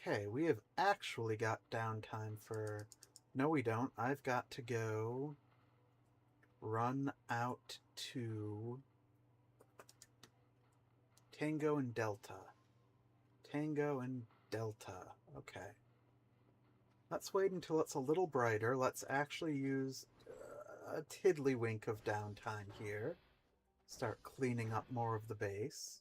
S1: Okay, we have actually got downtime for... No, we don't. I've got to go run out to Tango and Delta. Tango and Delta. Okay. Let's wait until it's a little brighter. Let's actually use a tiddlywink of downtime here. Start cleaning up more of the base.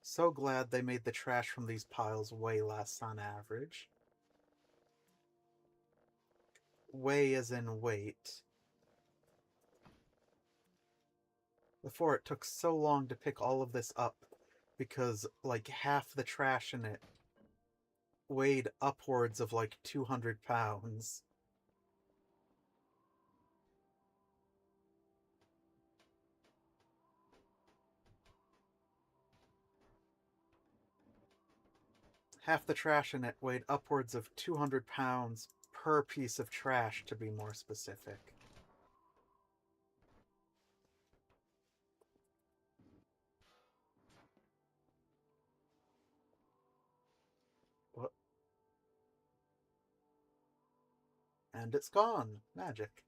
S1: So glad they made the trash from these piles way less on average. Way as in weight. Before it took so long to pick all of this up because, like, half the trash in it weighed upwards of, like, 200 pounds. Half the trash in it weighed upwards of 200 pounds per piece of trash, to be more specific. What? And it's gone. Magic.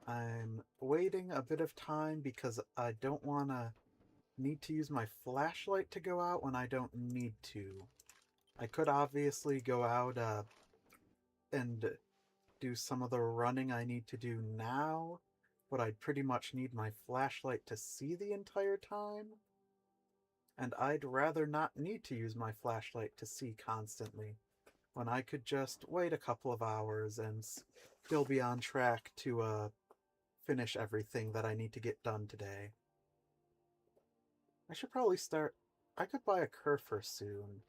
S1: I'm waiting a bit of time because I don't want to need to use my flashlight to go out when I don't need to. I could obviously go out and do some of the running I need to do now, but I'd pretty much need my flashlight to see the entire time. And I'd rather not need to use my flashlight to see constantly, when I could just wait a couple of hours and still be on track to finish everything that I need to get done today. I should probably start... I could buy a Kerfer soon,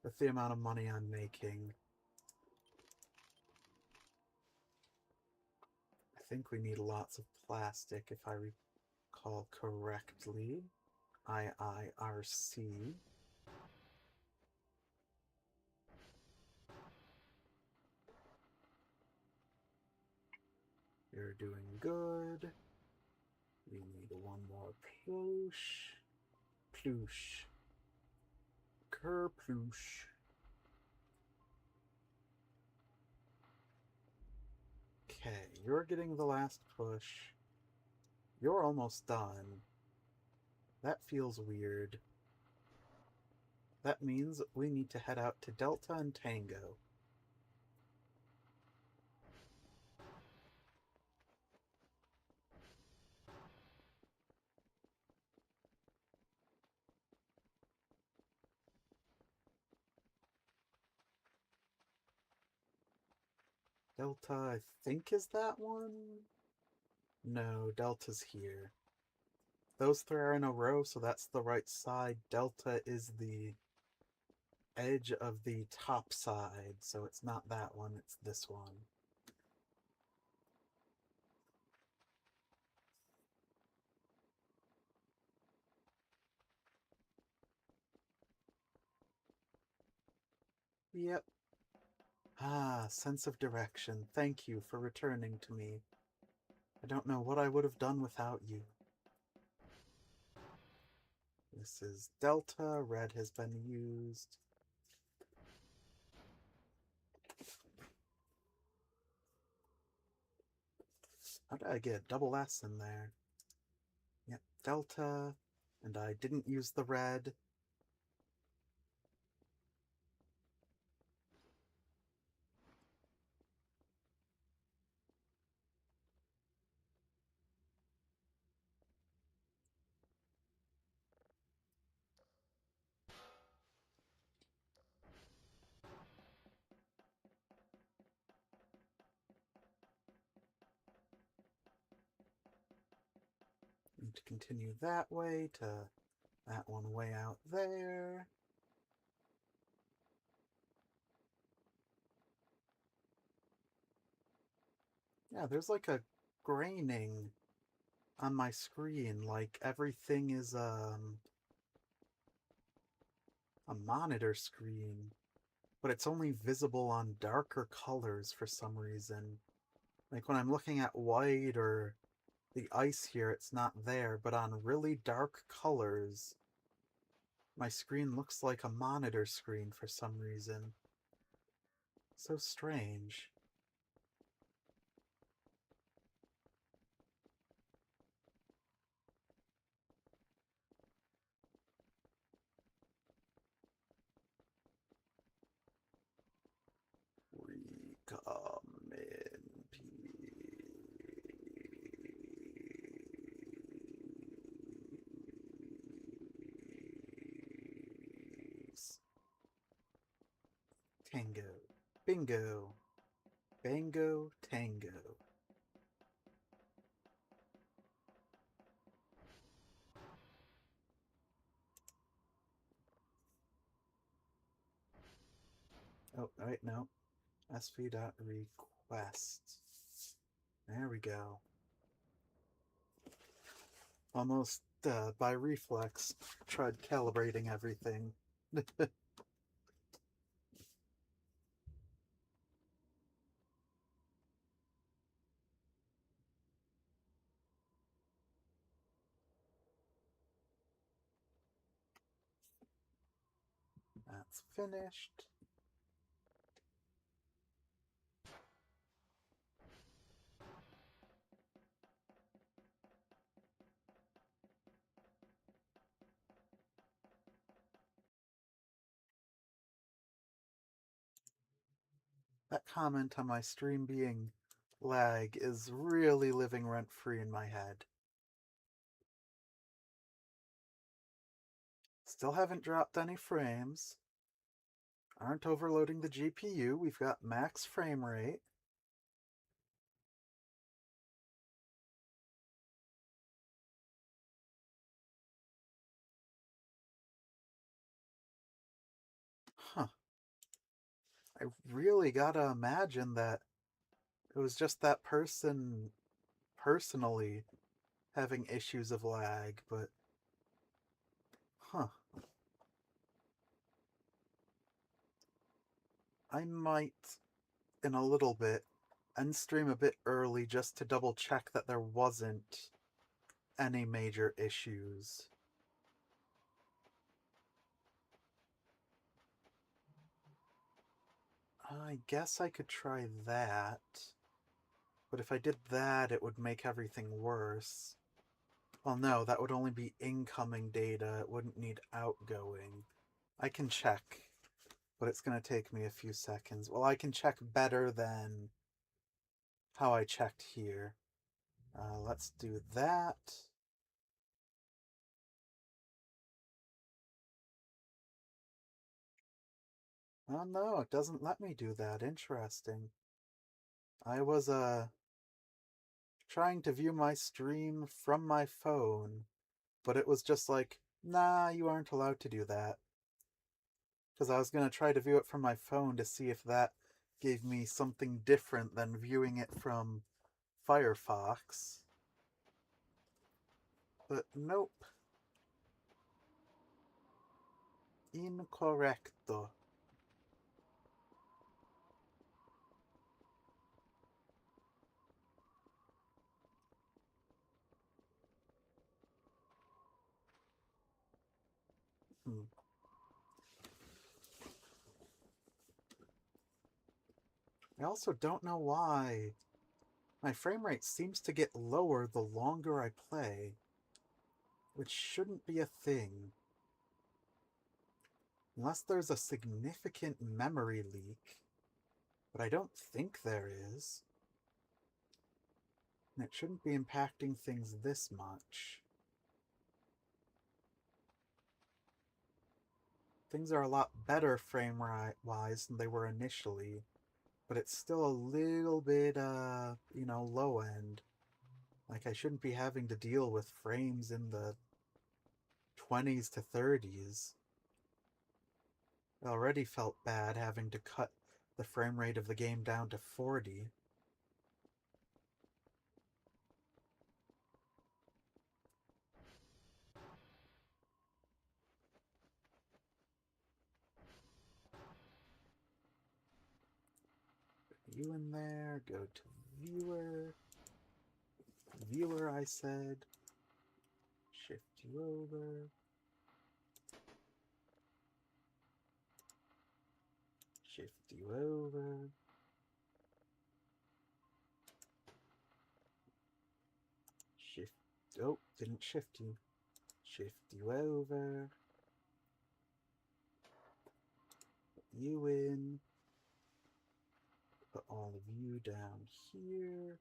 S1: with the amount of money I'm making. I think we need lots of plastic, if I recall correctly. IIRC. You're doing good. We need one more ploosh. Ploosh. Kerploosh. Okay, you're getting the last push. You're almost done. That feels weird. That means we need to head out to Delta and Tango. Delta, I think, is that one? No, Delta's here. Those three are in a row, so that's the right side. Delta is the edge of the top side, so it's not that one, it's this one. Yep. Ah, sense of direction. Thank you for returning to me. I don't know what I would have done without you. This is Delta. Red has been used. How did I get a double S in there? Yep, Delta. And I didn't use the red. Need to continue that way to that one way out there. Yeah, there's like a graining on my screen, like everything is a monitor screen, but it's only visible on darker colors for some reason. Like when I'm looking at white or the ice here, it's not there, but on really dark colors, my screen looks like a monitor screen for some reason. So strange. We come in peace. Tango. Bingo. Bango. Tango. Oh, wait, no. SV.request. There we go. Almost by reflex, tried calibrating everything. That's finished. That comment on my stream being lag is really living rent-free in my head. Still haven't dropped any frames. Aren't overloading the GPU. We've got max frame rate. Huh. I really gotta imagine that it was just that person personally having issues of lag, but huh. I might, in a little bit, end stream a bit early just to double check that there wasn't any major issues. I guess I could try that. But if I did that, it would make everything worse. Well, no, that would only be incoming data. It wouldn't need outgoing. I can check, but it's going to take me a few seconds. Well, I can check better than how I checked here. Let's do that. Oh no, it doesn't let me do that. Interesting. I was trying to view my stream from my phone, but it was just like, nah, you aren't allowed to do that. Because I was going to try to view it from my phone to see if that gave me something different than viewing it from Firefox. But nope. Incorrecto. Hmm. I also don't know why my frame rate seems to get lower the longer I play, which shouldn't be a thing. Unless there's a significant memory leak, but I don't think there is. And it shouldn't be impacting things this much. Things are a lot better frame-wise than they were initially, but it's still a little bit, low end. Like, I shouldn't be having to deal with frames in the 20s to 30s. It already felt bad having to cut the frame rate of the game down to 40. You in there, go to viewer. Viewer, I said. Shift you over. Shift you over. Shift. Oh, didn't shift you. Shift you over. Put you in. Put all of you down here.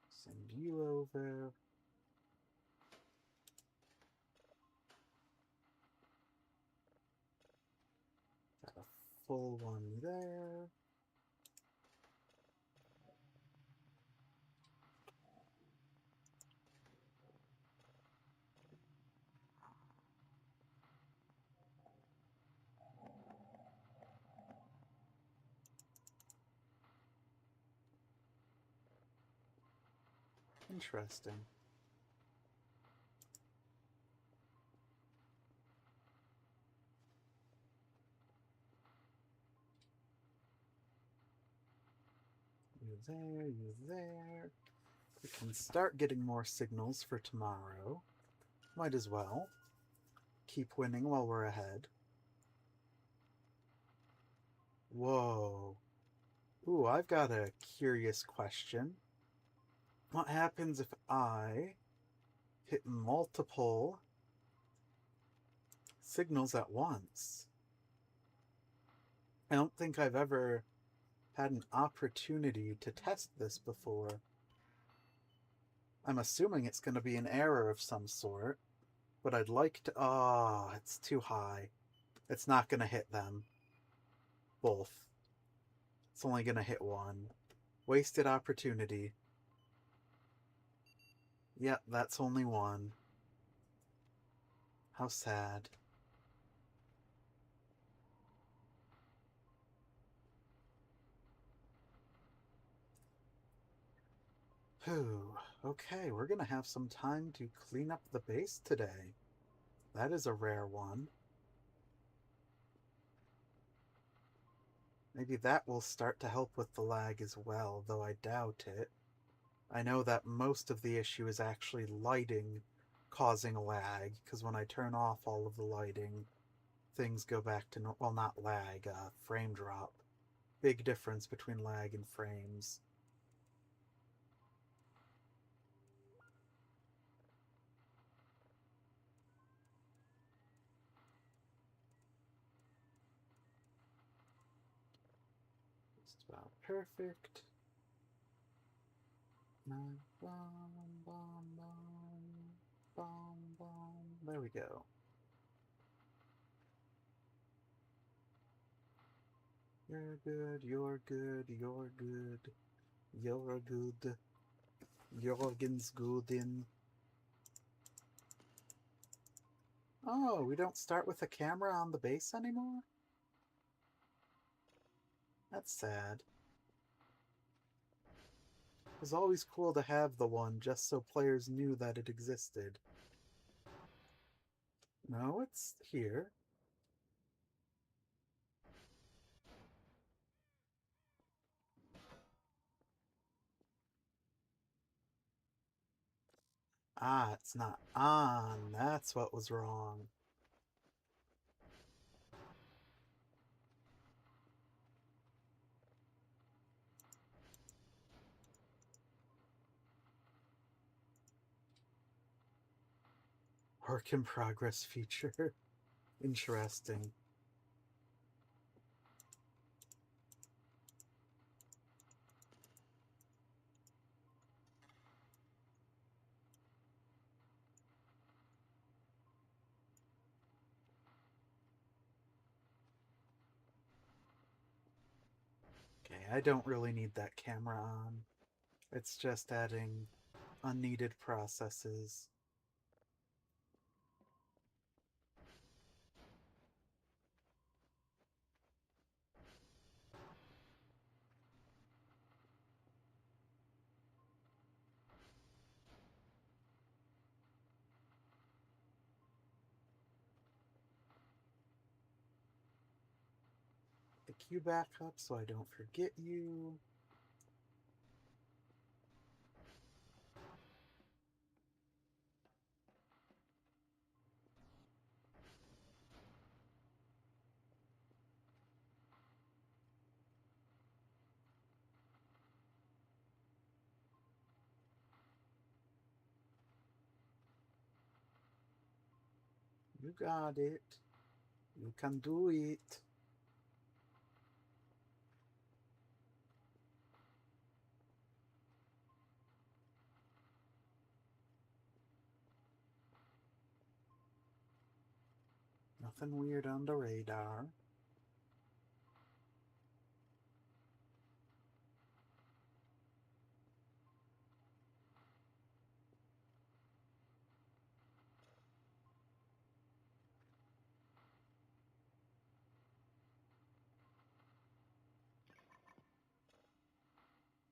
S1: Send you over. Got a full one there. Interesting. You there, you there. We can start getting more signals for tomorrow. Might as well. Keep winning while we're ahead. Whoa. Ooh, I've got a curious question. What happens if I hit multiple signals at once? I don't think I've ever had an opportunity to test this before. I'm assuming it's going to be an error of some sort, but I'd like to... Oh, it's too high. It's not going to hit them. Both. It's only going to hit one. Wasted opportunity. Yep, that's only one. How sad. Whew. Okay, we're going to have some time to clean up the base today. That is a rare one. Maybe that will start to help with the lag as well, though I doubt it. I know that most of the issue is actually lighting causing a lag, because when I turn off all of the lighting, things go back to, well, not lag, frame drop. Big difference between lag and frames. Just about perfect. Bomb, bomb, bomb, bomb, bomb. There we go. You're good, you're good, you're good. You're good. Jorgen's good in. Oh, we don't start with a camera on the base anymore? That's sad. It was always cool to have the one just so players knew that it existed. No, it's here. Ah, it's not on. That's what was wrong. Work in progress feature. Interesting. Okay, I don't really need that camera on. It's just adding unneeded processes. The queue back up so I don't forget you. You got it. You can do it. Nothing weird on the radar.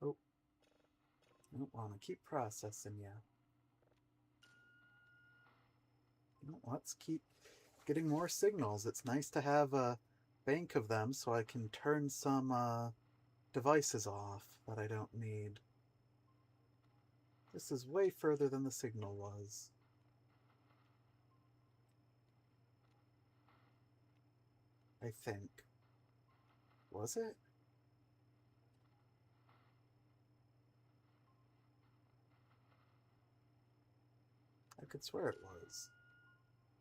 S1: Oh, I don't want to keep processing you. Let's keep getting more signals. It's nice to have a bank of them so I can turn some devices off that I don't need. This is way further than the signal was. I think. Was it? I could swear it was.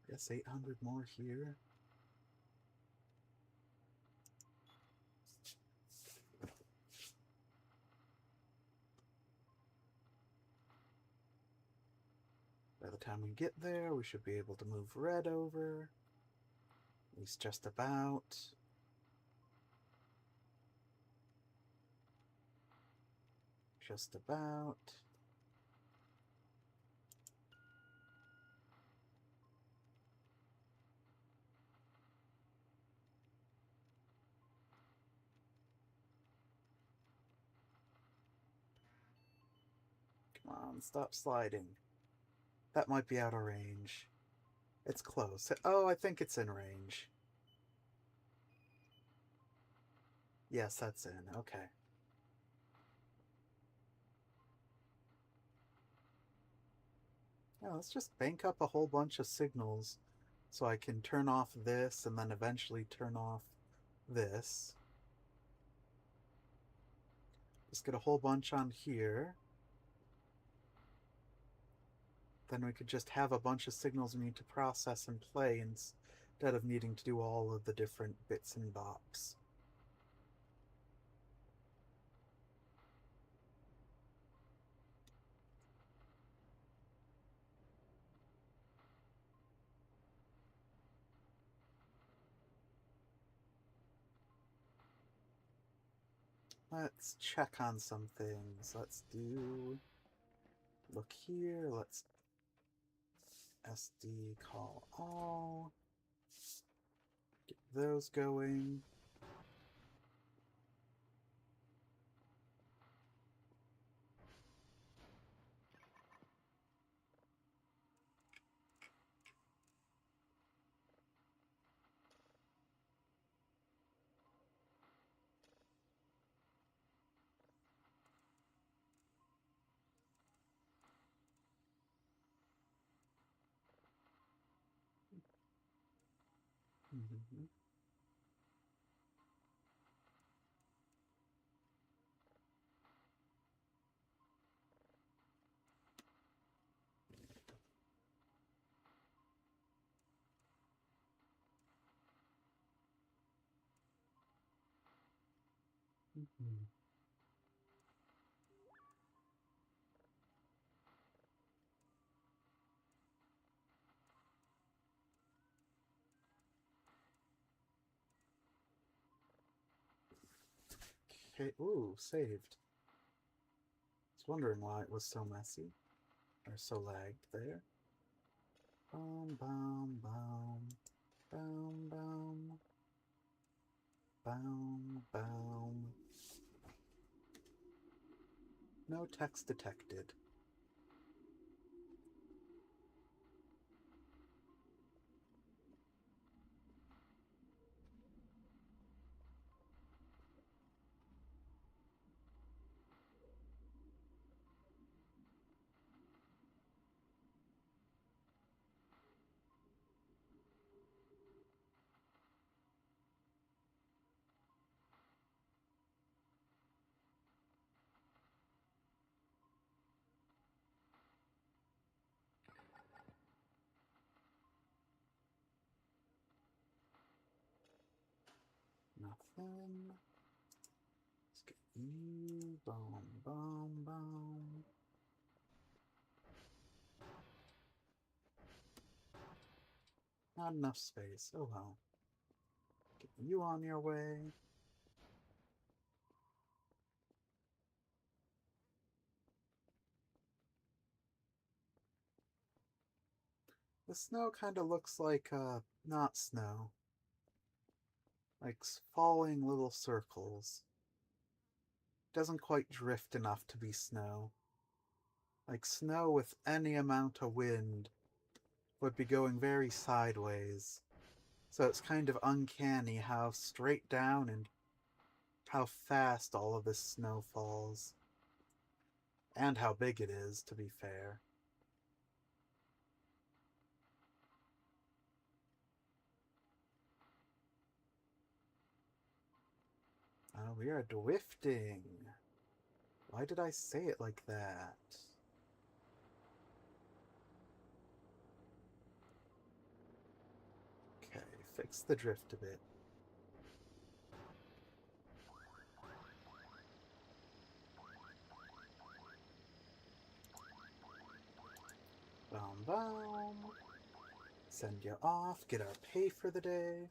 S1: I guess 800 more here. By the time we get there, we should be able to move red over. At least just about. Just about. Come on, stop sliding. That might be out of range. It's close. Oh, I think it's in range. Yes, that's in. Okay. Yeah, let's just bank up a whole bunch of signals so I can turn off this and then eventually turn off this. Just get a whole bunch on here. Then we could just have a bunch of signals we need to process and play instead of needing to do all of the different bits and bops. Let's check on some things. Let's do... Look here, let's SD call all. Get those going. Mm-hmm. Mm-hmm. Okay, ooh, saved. I was wondering why it was so messy, or so lagged there. Boom, boom, boom. Boom, boom. Boom, boom. No text detected. Nothing. Let's get you. Boom, boom, boom. Not enough space. Oh well. Get you on your way. The snow kind of looks like, not snow. Like falling little circles. Doesn't quite drift enough to be snow. Like snow with any amount of wind would be going very sideways. So it's kind of uncanny how straight down and how fast all of this snow falls. And how big it is, to be fair. We are drifting. Why did I say it like that? Okay, fix the drift a bit. Boom, boom. Send you off, get our pay for the day.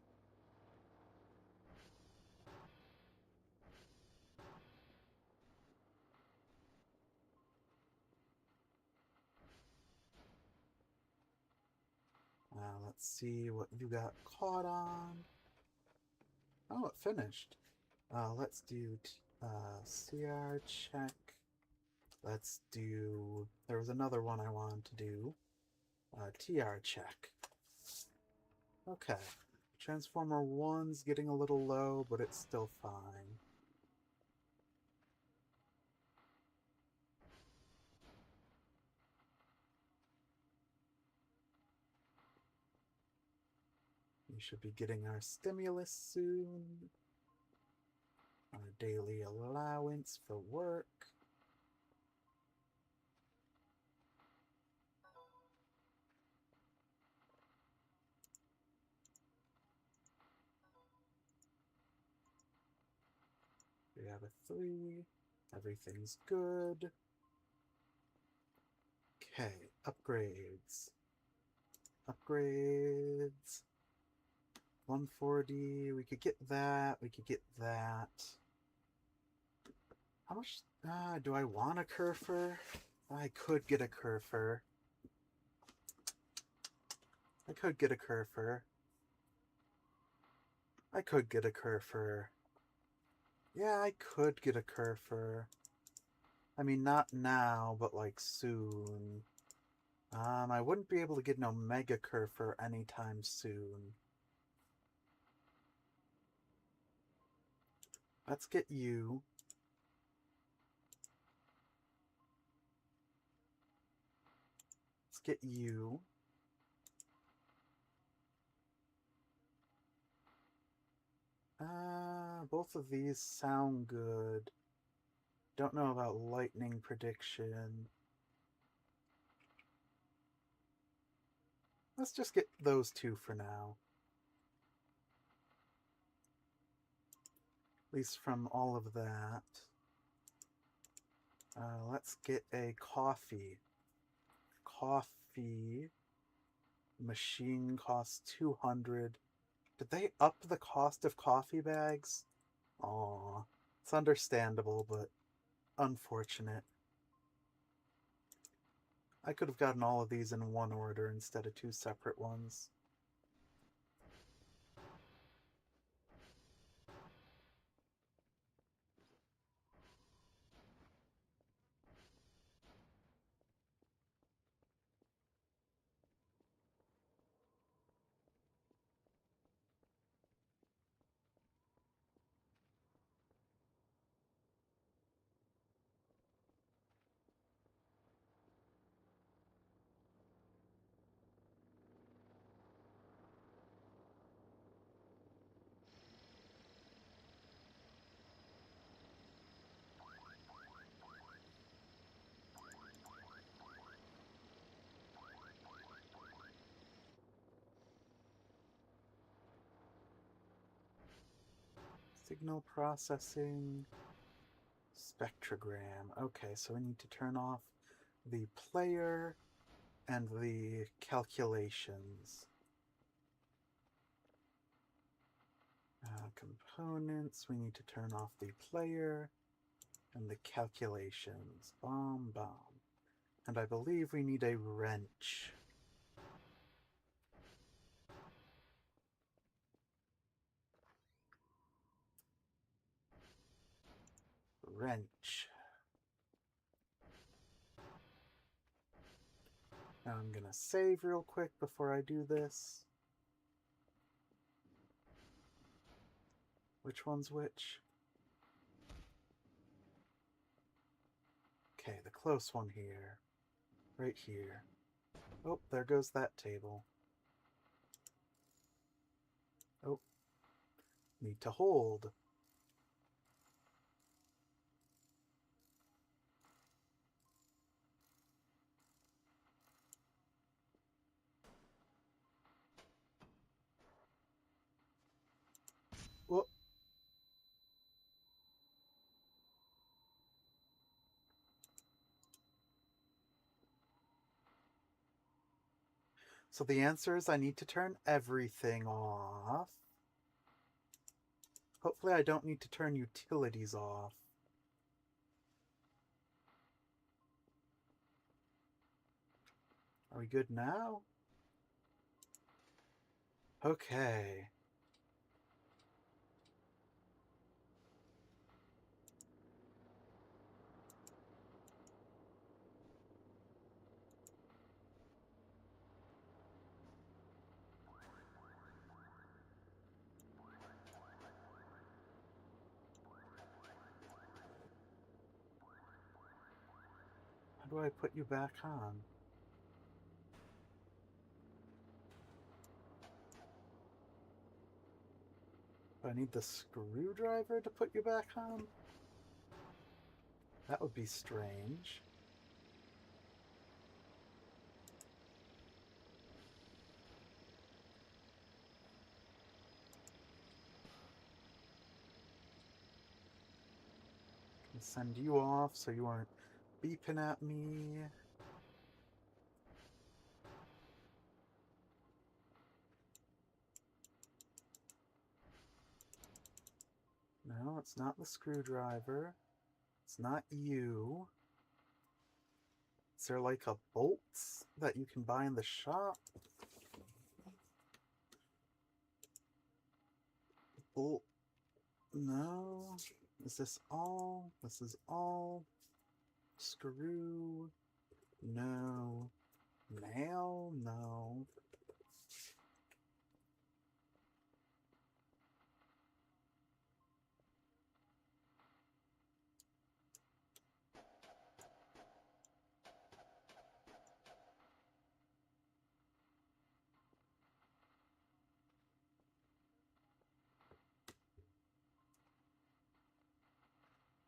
S1: Let's see what you got caught on. Oh, it finished. Let's do CR check. Let's do... There was another one I wanted to do. TR check. Okay. Transformer 1's getting a little low, but it's still fine. We should be getting our stimulus soon. Our daily allowance for work. We have a 3. Everything's good. Okay, upgrades. Upgrades. 140. We could get that. We could get that. How much do I want a Kerfer? I could get a Kerfer. I could get a Kerfer. I could get a Kerfer. Yeah, I could get a Kerfer. I mean, not now, but like soon. I wouldn't be able to get an Omega Kerfer anytime soon. Let's get you. Let's get you. Both of these sound good. Don't know about lightning prediction. Let's just get those 2 for now. At least from all of that. Let's get a coffee. Coffee machine costs 200. Did they up the cost of coffee bags? Aw, it's understandable, but unfortunate. I could have gotten all of these in one order instead of 2 separate ones. Signal processing. Spectrogram. Okay, so we need to turn off the player and the calculations. Components, we need to turn off the player and the calculations. Bomb, bomb. And I believe we need a wrench. Wrench. Now I'm gonna save real quick before I do this. Which one's which? Okay, the close one here. Right here. Oh, there goes that table. Oh, need to hold. Whoop. So the answer is I need to turn everything off. Hopefully I don't need to turn utilities off. Are we good now? Okay. How do I put you back on? Do I need the screwdriver to put you back on? That would be strange. Can send you off so you aren't beeping at me. No, it's not the screwdriver. It's not you. Is there like a bolt that you can buy in the shop? Bolt. No. Is this all? This is all. Screw. No. Nail? No.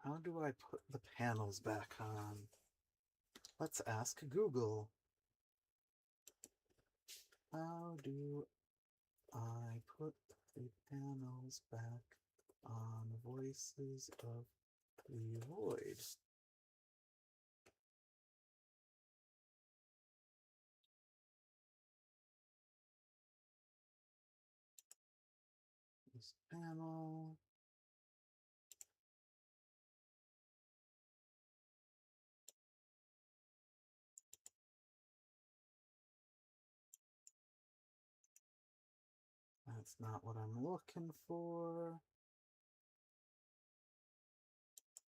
S1: How do I put the panels back on? Let's ask Google. How do I put the panels back on Voices of the Void? This panel. That's not what I'm looking for.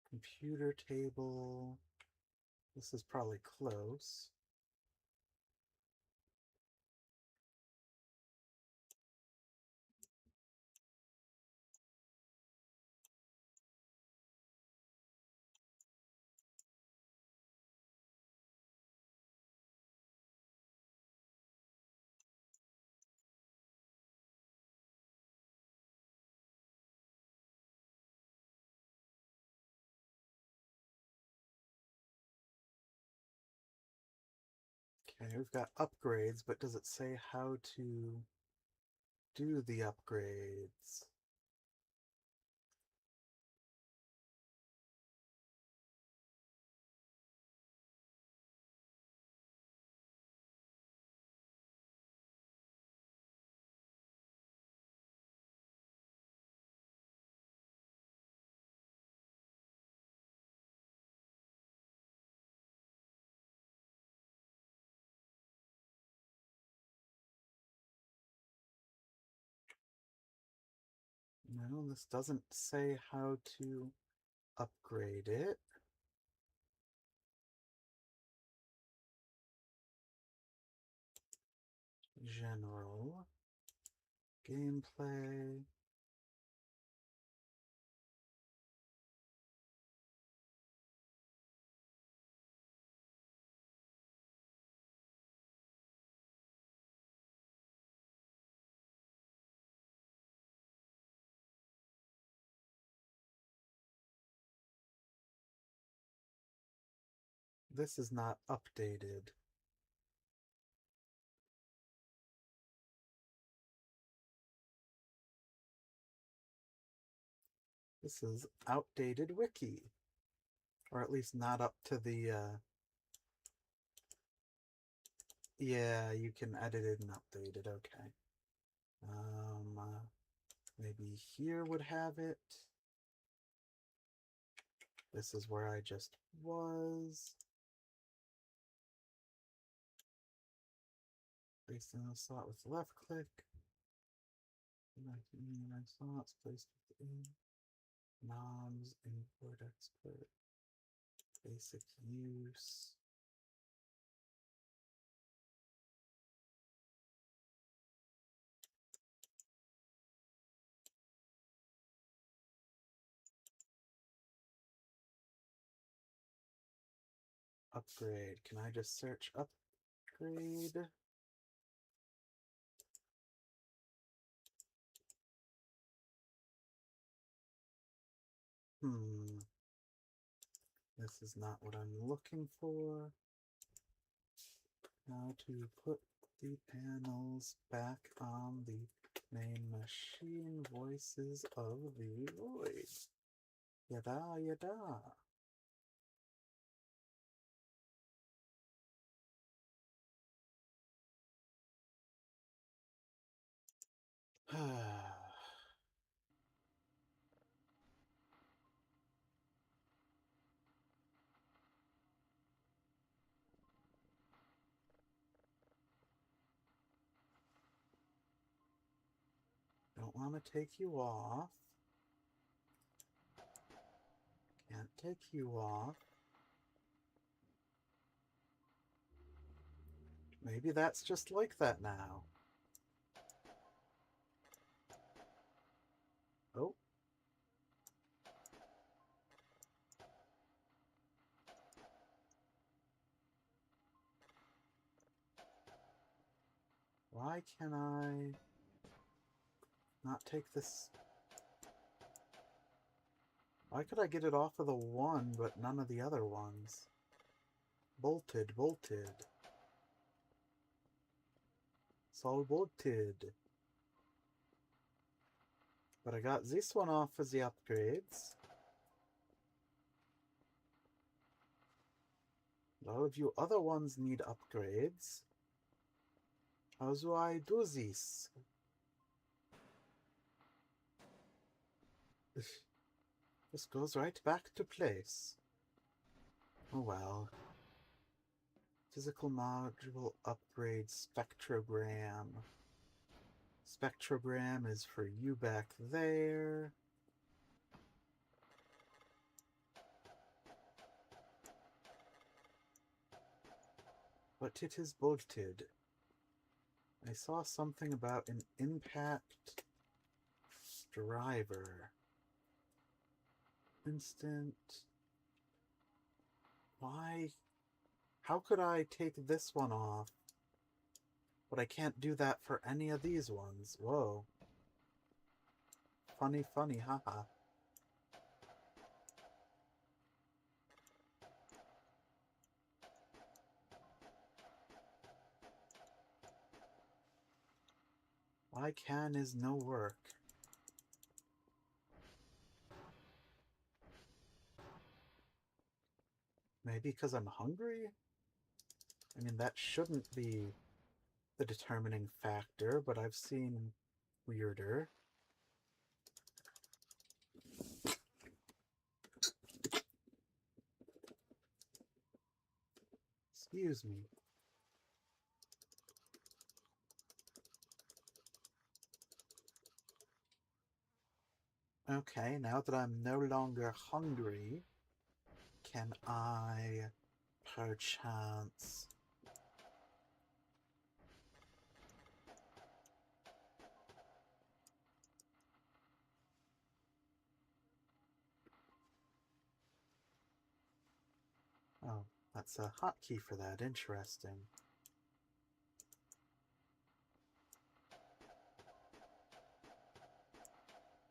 S1: Computer table. This is probably close. Okay, we've got upgrades, but does it say how to do the upgrades? No, this doesn't say how to upgrade it. General. Gameplay. This is not updated. This is outdated wiki. Or at least not up to the, yeah, you can edit it and update it, okay. Maybe here would have it. This is where I just was. Placed in the slot with left click. Slots placed within. Noms, import, export. Basic use. Upgrade. Can I just search upgrade? This is not what I'm looking for. How to put the panels back on the main machine. Voices of the void. Yada yada. Don't want to take you off. Can't take you off. Maybe that's just like that now. Oh. Why can I not take this? Why could I get it off of the one, but none of the other ones? Bolted, bolted. It's all bolted. But I got this one off as the upgrades. All of you other ones need upgrades. How do I do this? This goes right back to place. Oh well. Physical module upgrade spectrogram. Spectrogram is for you back there. But it is bolted. I saw something about an impact driver. Instant. Why? How could I take this one off? But I can't do that for any of these ones. Whoa. Funny, funny, haha. Why can is no work? Maybe because I'm hungry? I mean, that shouldn't be the determining factor, but I've seen weirder. Excuse me. Okay, now that I'm no longer hungry, can I perchance That's a hotkey for that. Interesting.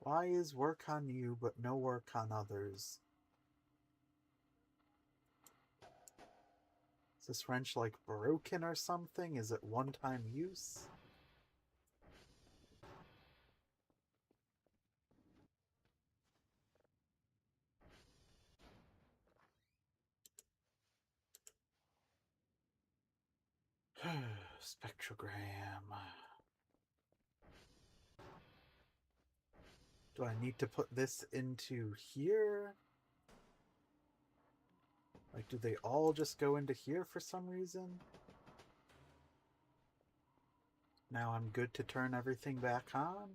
S1: Why is work on you but no work on others? Is this wrench like broken or something? Is it one-time use? Spectrogram. Do I need to put this into here? Like, do they all just go into here for some reason? Now I'm good to turn everything back on?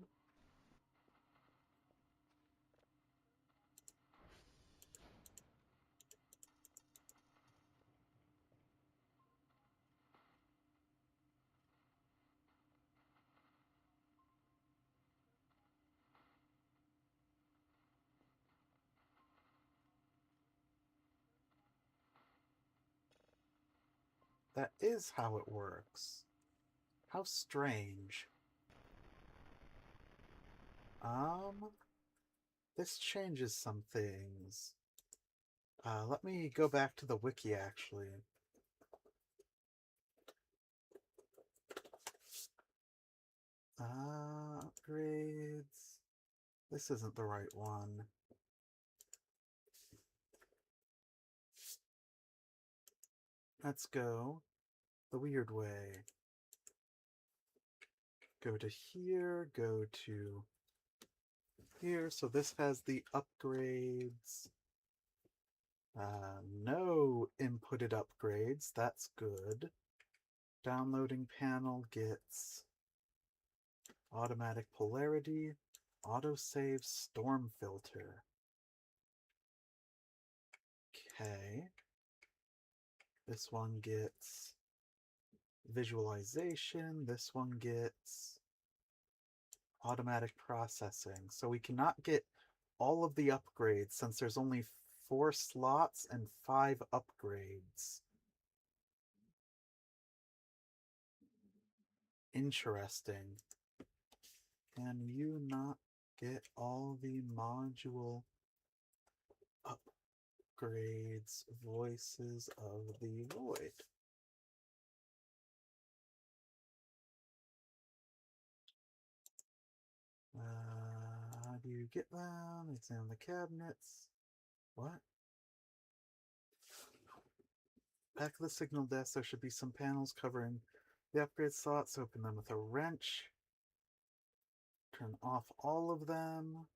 S1: That is how it works. How strange. This changes some things. Let me go back to the wiki, actually. Upgrades. This isn't the right one. Let's go the weird way. Go to here, go to here. So this has the upgrades. No inputted upgrades. That's good. Downloading panel gets automatic polarity, autosave, storm filter. Okay. This one gets visualization. This one gets automatic processing. So we cannot get all of the upgrades since there's only 4 slots and 5 upgrades. Interesting. Can you not get all the module upgrades? Voices of the Void. How do you get them? Examine the cabinets. What? Back of the signal desk, there should be some panels covering the upgrade slots. Open them with a wrench. Turn off all of them.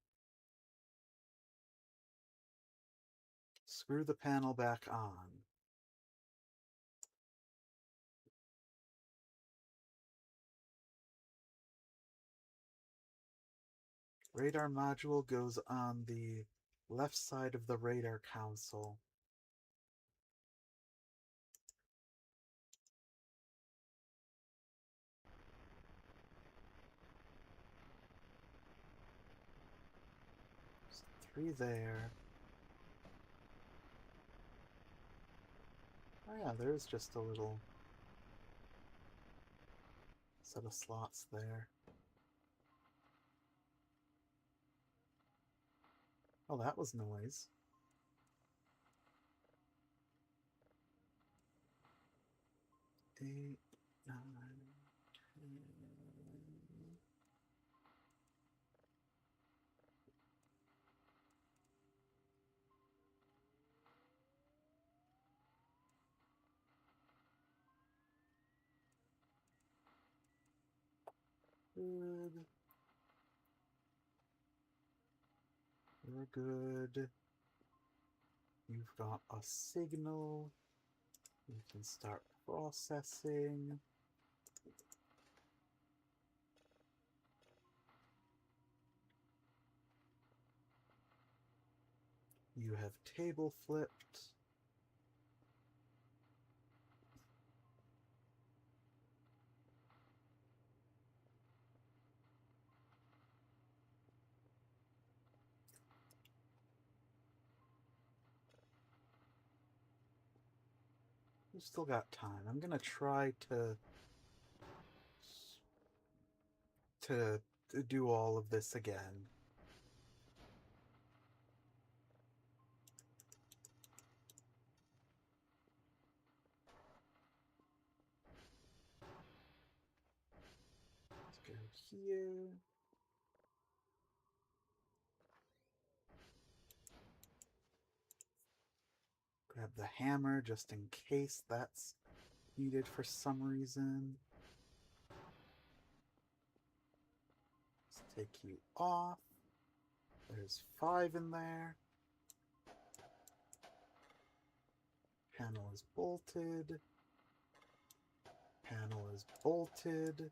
S1: Screw the panel back on. Radar module goes on the left side of the radar console. There's 3 there. Oh yeah, there's just a little set of slots there. Oh, that was noise. Eight, 9, 10. Good. You're good. You've got a signal. You can start processing. You have table flipped. We've still got time. I'm gonna try to do all of this again. Let's go here. Grab the hammer just in case that's needed for some reason. Let's take you off. There's 5 in there. Panel is bolted. Panel is bolted.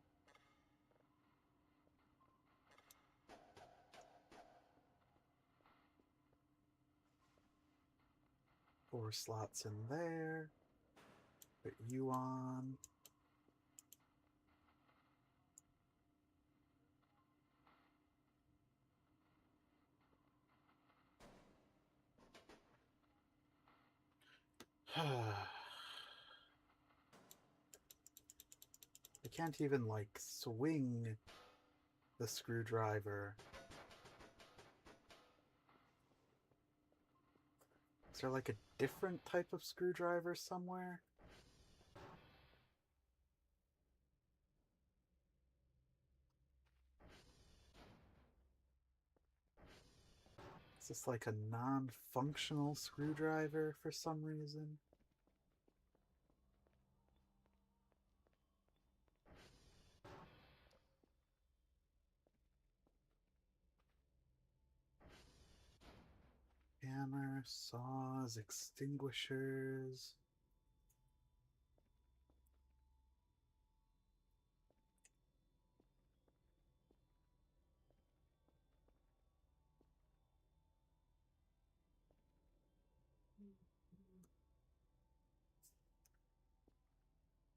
S1: Four slots in there. Put you on. I can't even, like, swing the screwdriver. Is there, like, a different type of screwdriver somewhere? Is this, like, a non-functional screwdriver for some reason? Hammer, saws, extinguishers.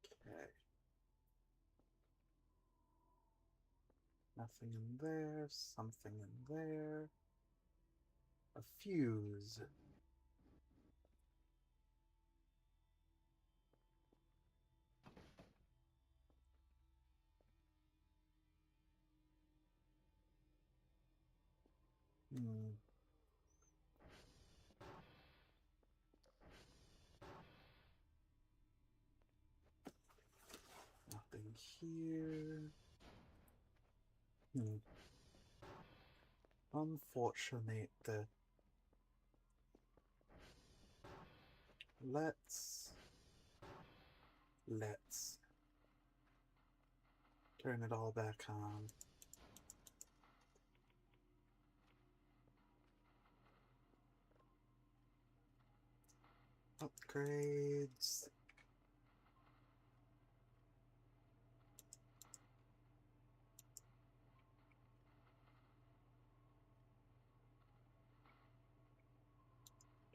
S1: Okay. Nothing in there, something in there. A fuse. Nothing here. Unfortunate. Let's turn it all back on. Upgrades.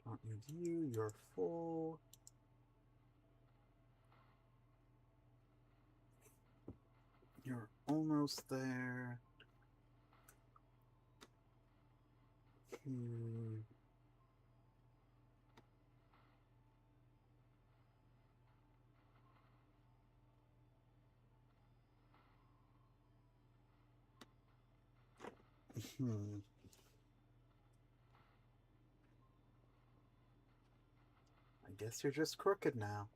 S1: Don't need you, you're full. You're almost there. I guess you're just crooked now.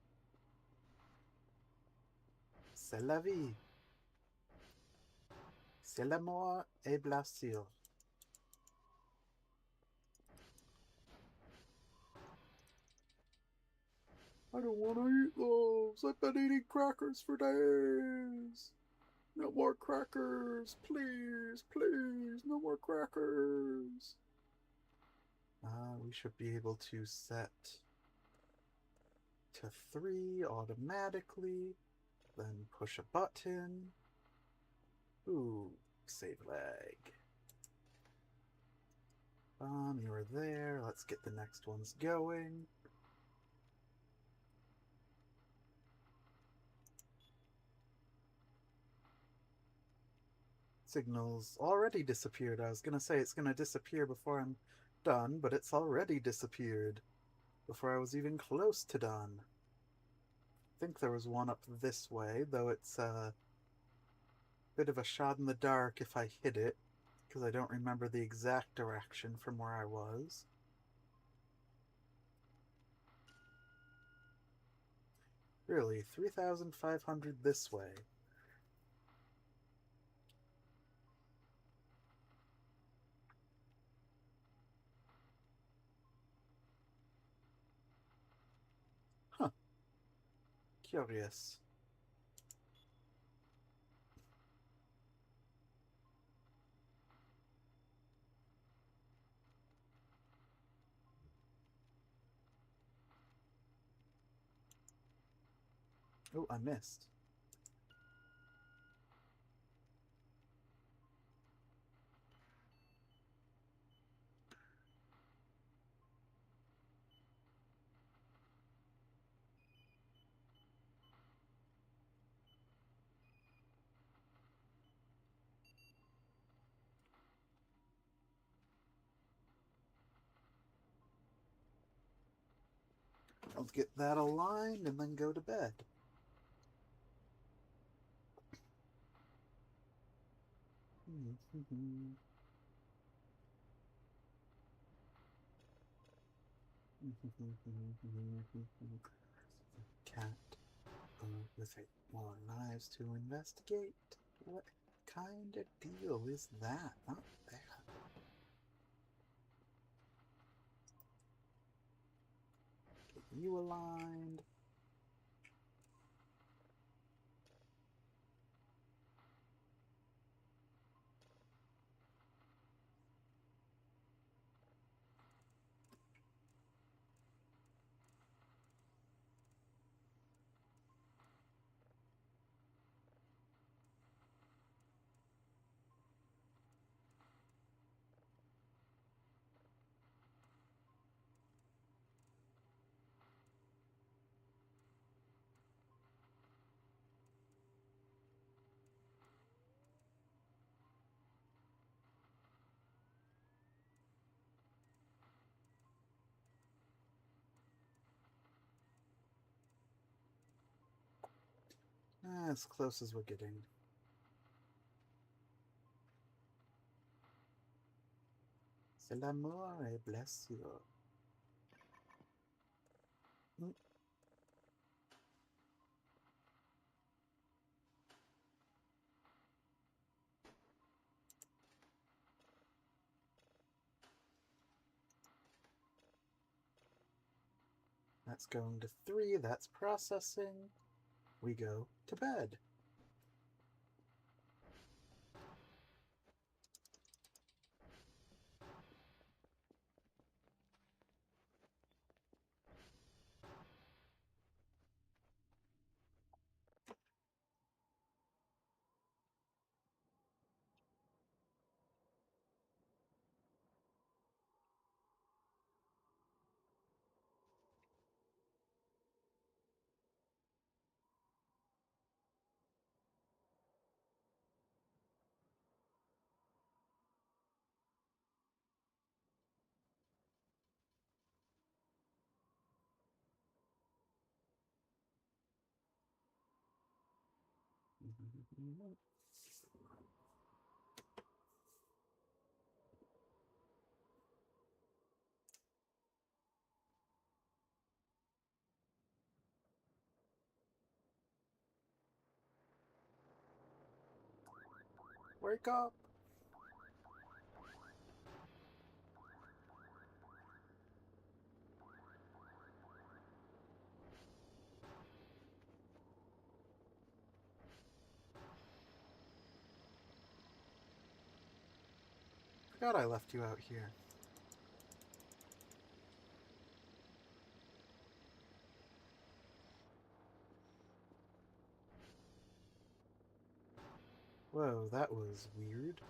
S1: C'est la vie. C'est l'amour et blessure. I don't want to eat those. I've been eating crackers for days. No more crackers, please, please, no more crackers. We should be able to set to 3 automatically, then push a button. Ooh, save leg. You're there. Let's get the next ones going. Signal's already disappeared. I was gonna say it's gonna disappear before I'm done, but it's already disappeared before I was even close to done. think there was one up this way, though it's a bit of a shot in the dark if I hit it, because I don't remember the exact direction from where I was. Really, 3,500 this way. Huh. Curious. Oh, I missed. I'll get that aligned and then go to bed. Cat with more knives to investigate. What kind of deal is that? Not bad. Get you aligned. As close as we're getting. C'est l'amour, bless you. That's going to 3, that's processing. We go to bed. Wake up! Forgot I left you out here. Whoa, that was weird.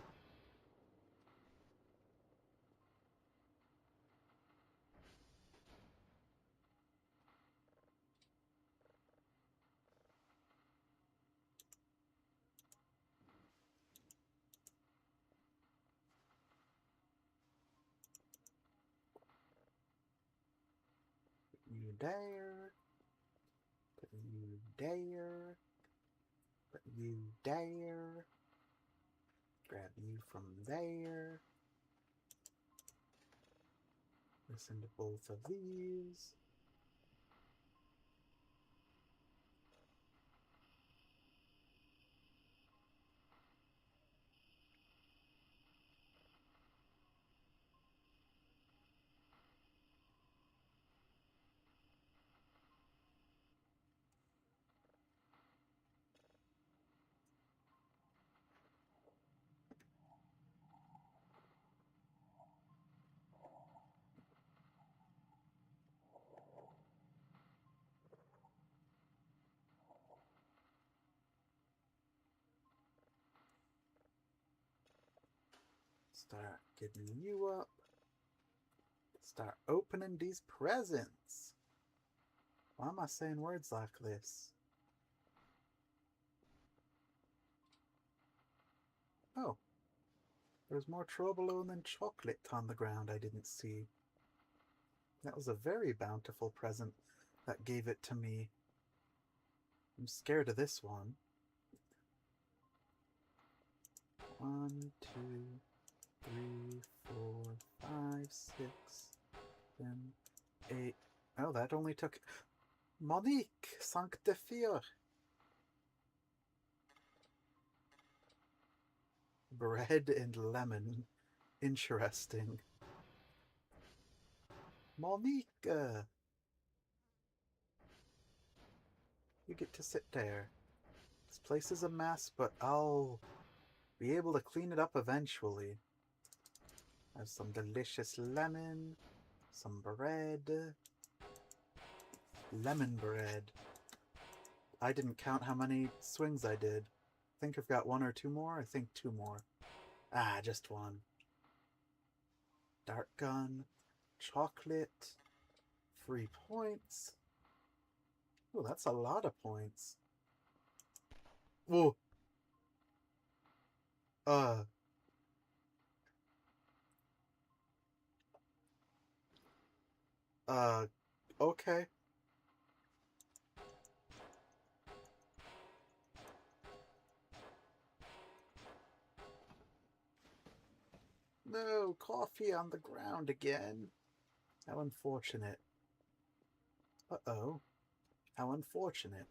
S1: Put you there. Put you there. Put you there. Grab you from there. Listen to both of these. Start getting you up. Start opening these presents. Why am I saying words like this? Oh. There's more trouble than chocolate on the ground I didn't see. That was a very bountiful present that gave it to me. I'm scared of this one. 1, 2, 3, 4, 5, 6, 7, 8. Oh, that only took... Monique! Sanctifier! Bread and lemon. Interesting. Monique! You get to sit there. This place is a mess, but I'll be able to clean it up eventually. Have some delicious lemon, some bread. Lemon bread. I didn't count how many swings I did. I think I've got 1 or 2 more. I think 2 more. Ah, just 1. Dart gun, chocolate, free points. Oh, that's a lot of points. Whoa. Okay. No, coffee on the ground again. How unfortunate. Uh-oh. How unfortunate.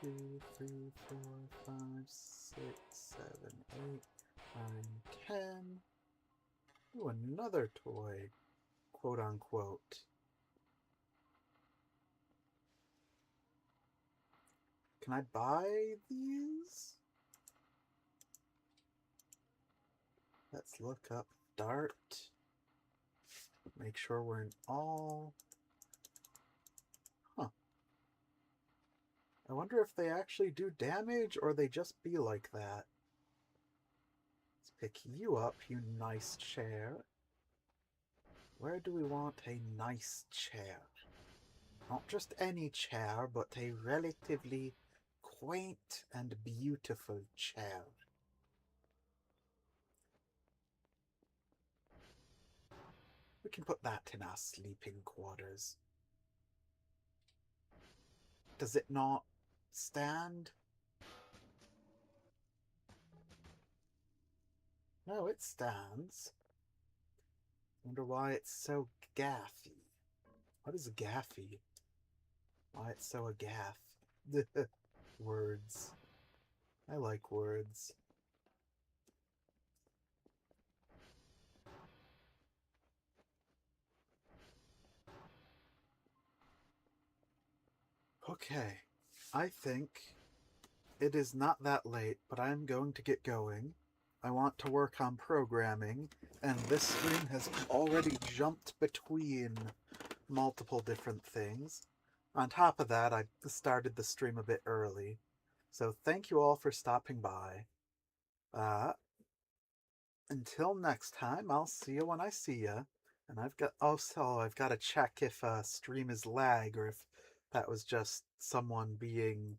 S1: 2, 3, 4, 5, 6, 7, 8, 9, 10. Ooh, another toy. Quote unquote. Can I buy these? Let's look up Dart. Make sure we're in all. Huh. I wonder if they actually do damage or they just be like that. Let's pick you up, you nice chair. Where do we want a nice chair? Not just any chair, but a relatively quaint and beautiful chair. We can put that in our sleeping quarters. Does it not stand? No, it stands. Wonder why it's so gaffy. What is gaffy? Why it's so agaff? Words. I like words. Okay, I think it is not that late, but I'm going to get going. I want to work on programming, and this stream has already jumped between multiple different things. On top of that, I started the stream a bit early. So thank you all for stopping by. Until next time, I'll see you when I see you. And I've got to check if stream is lag or if that was just someone being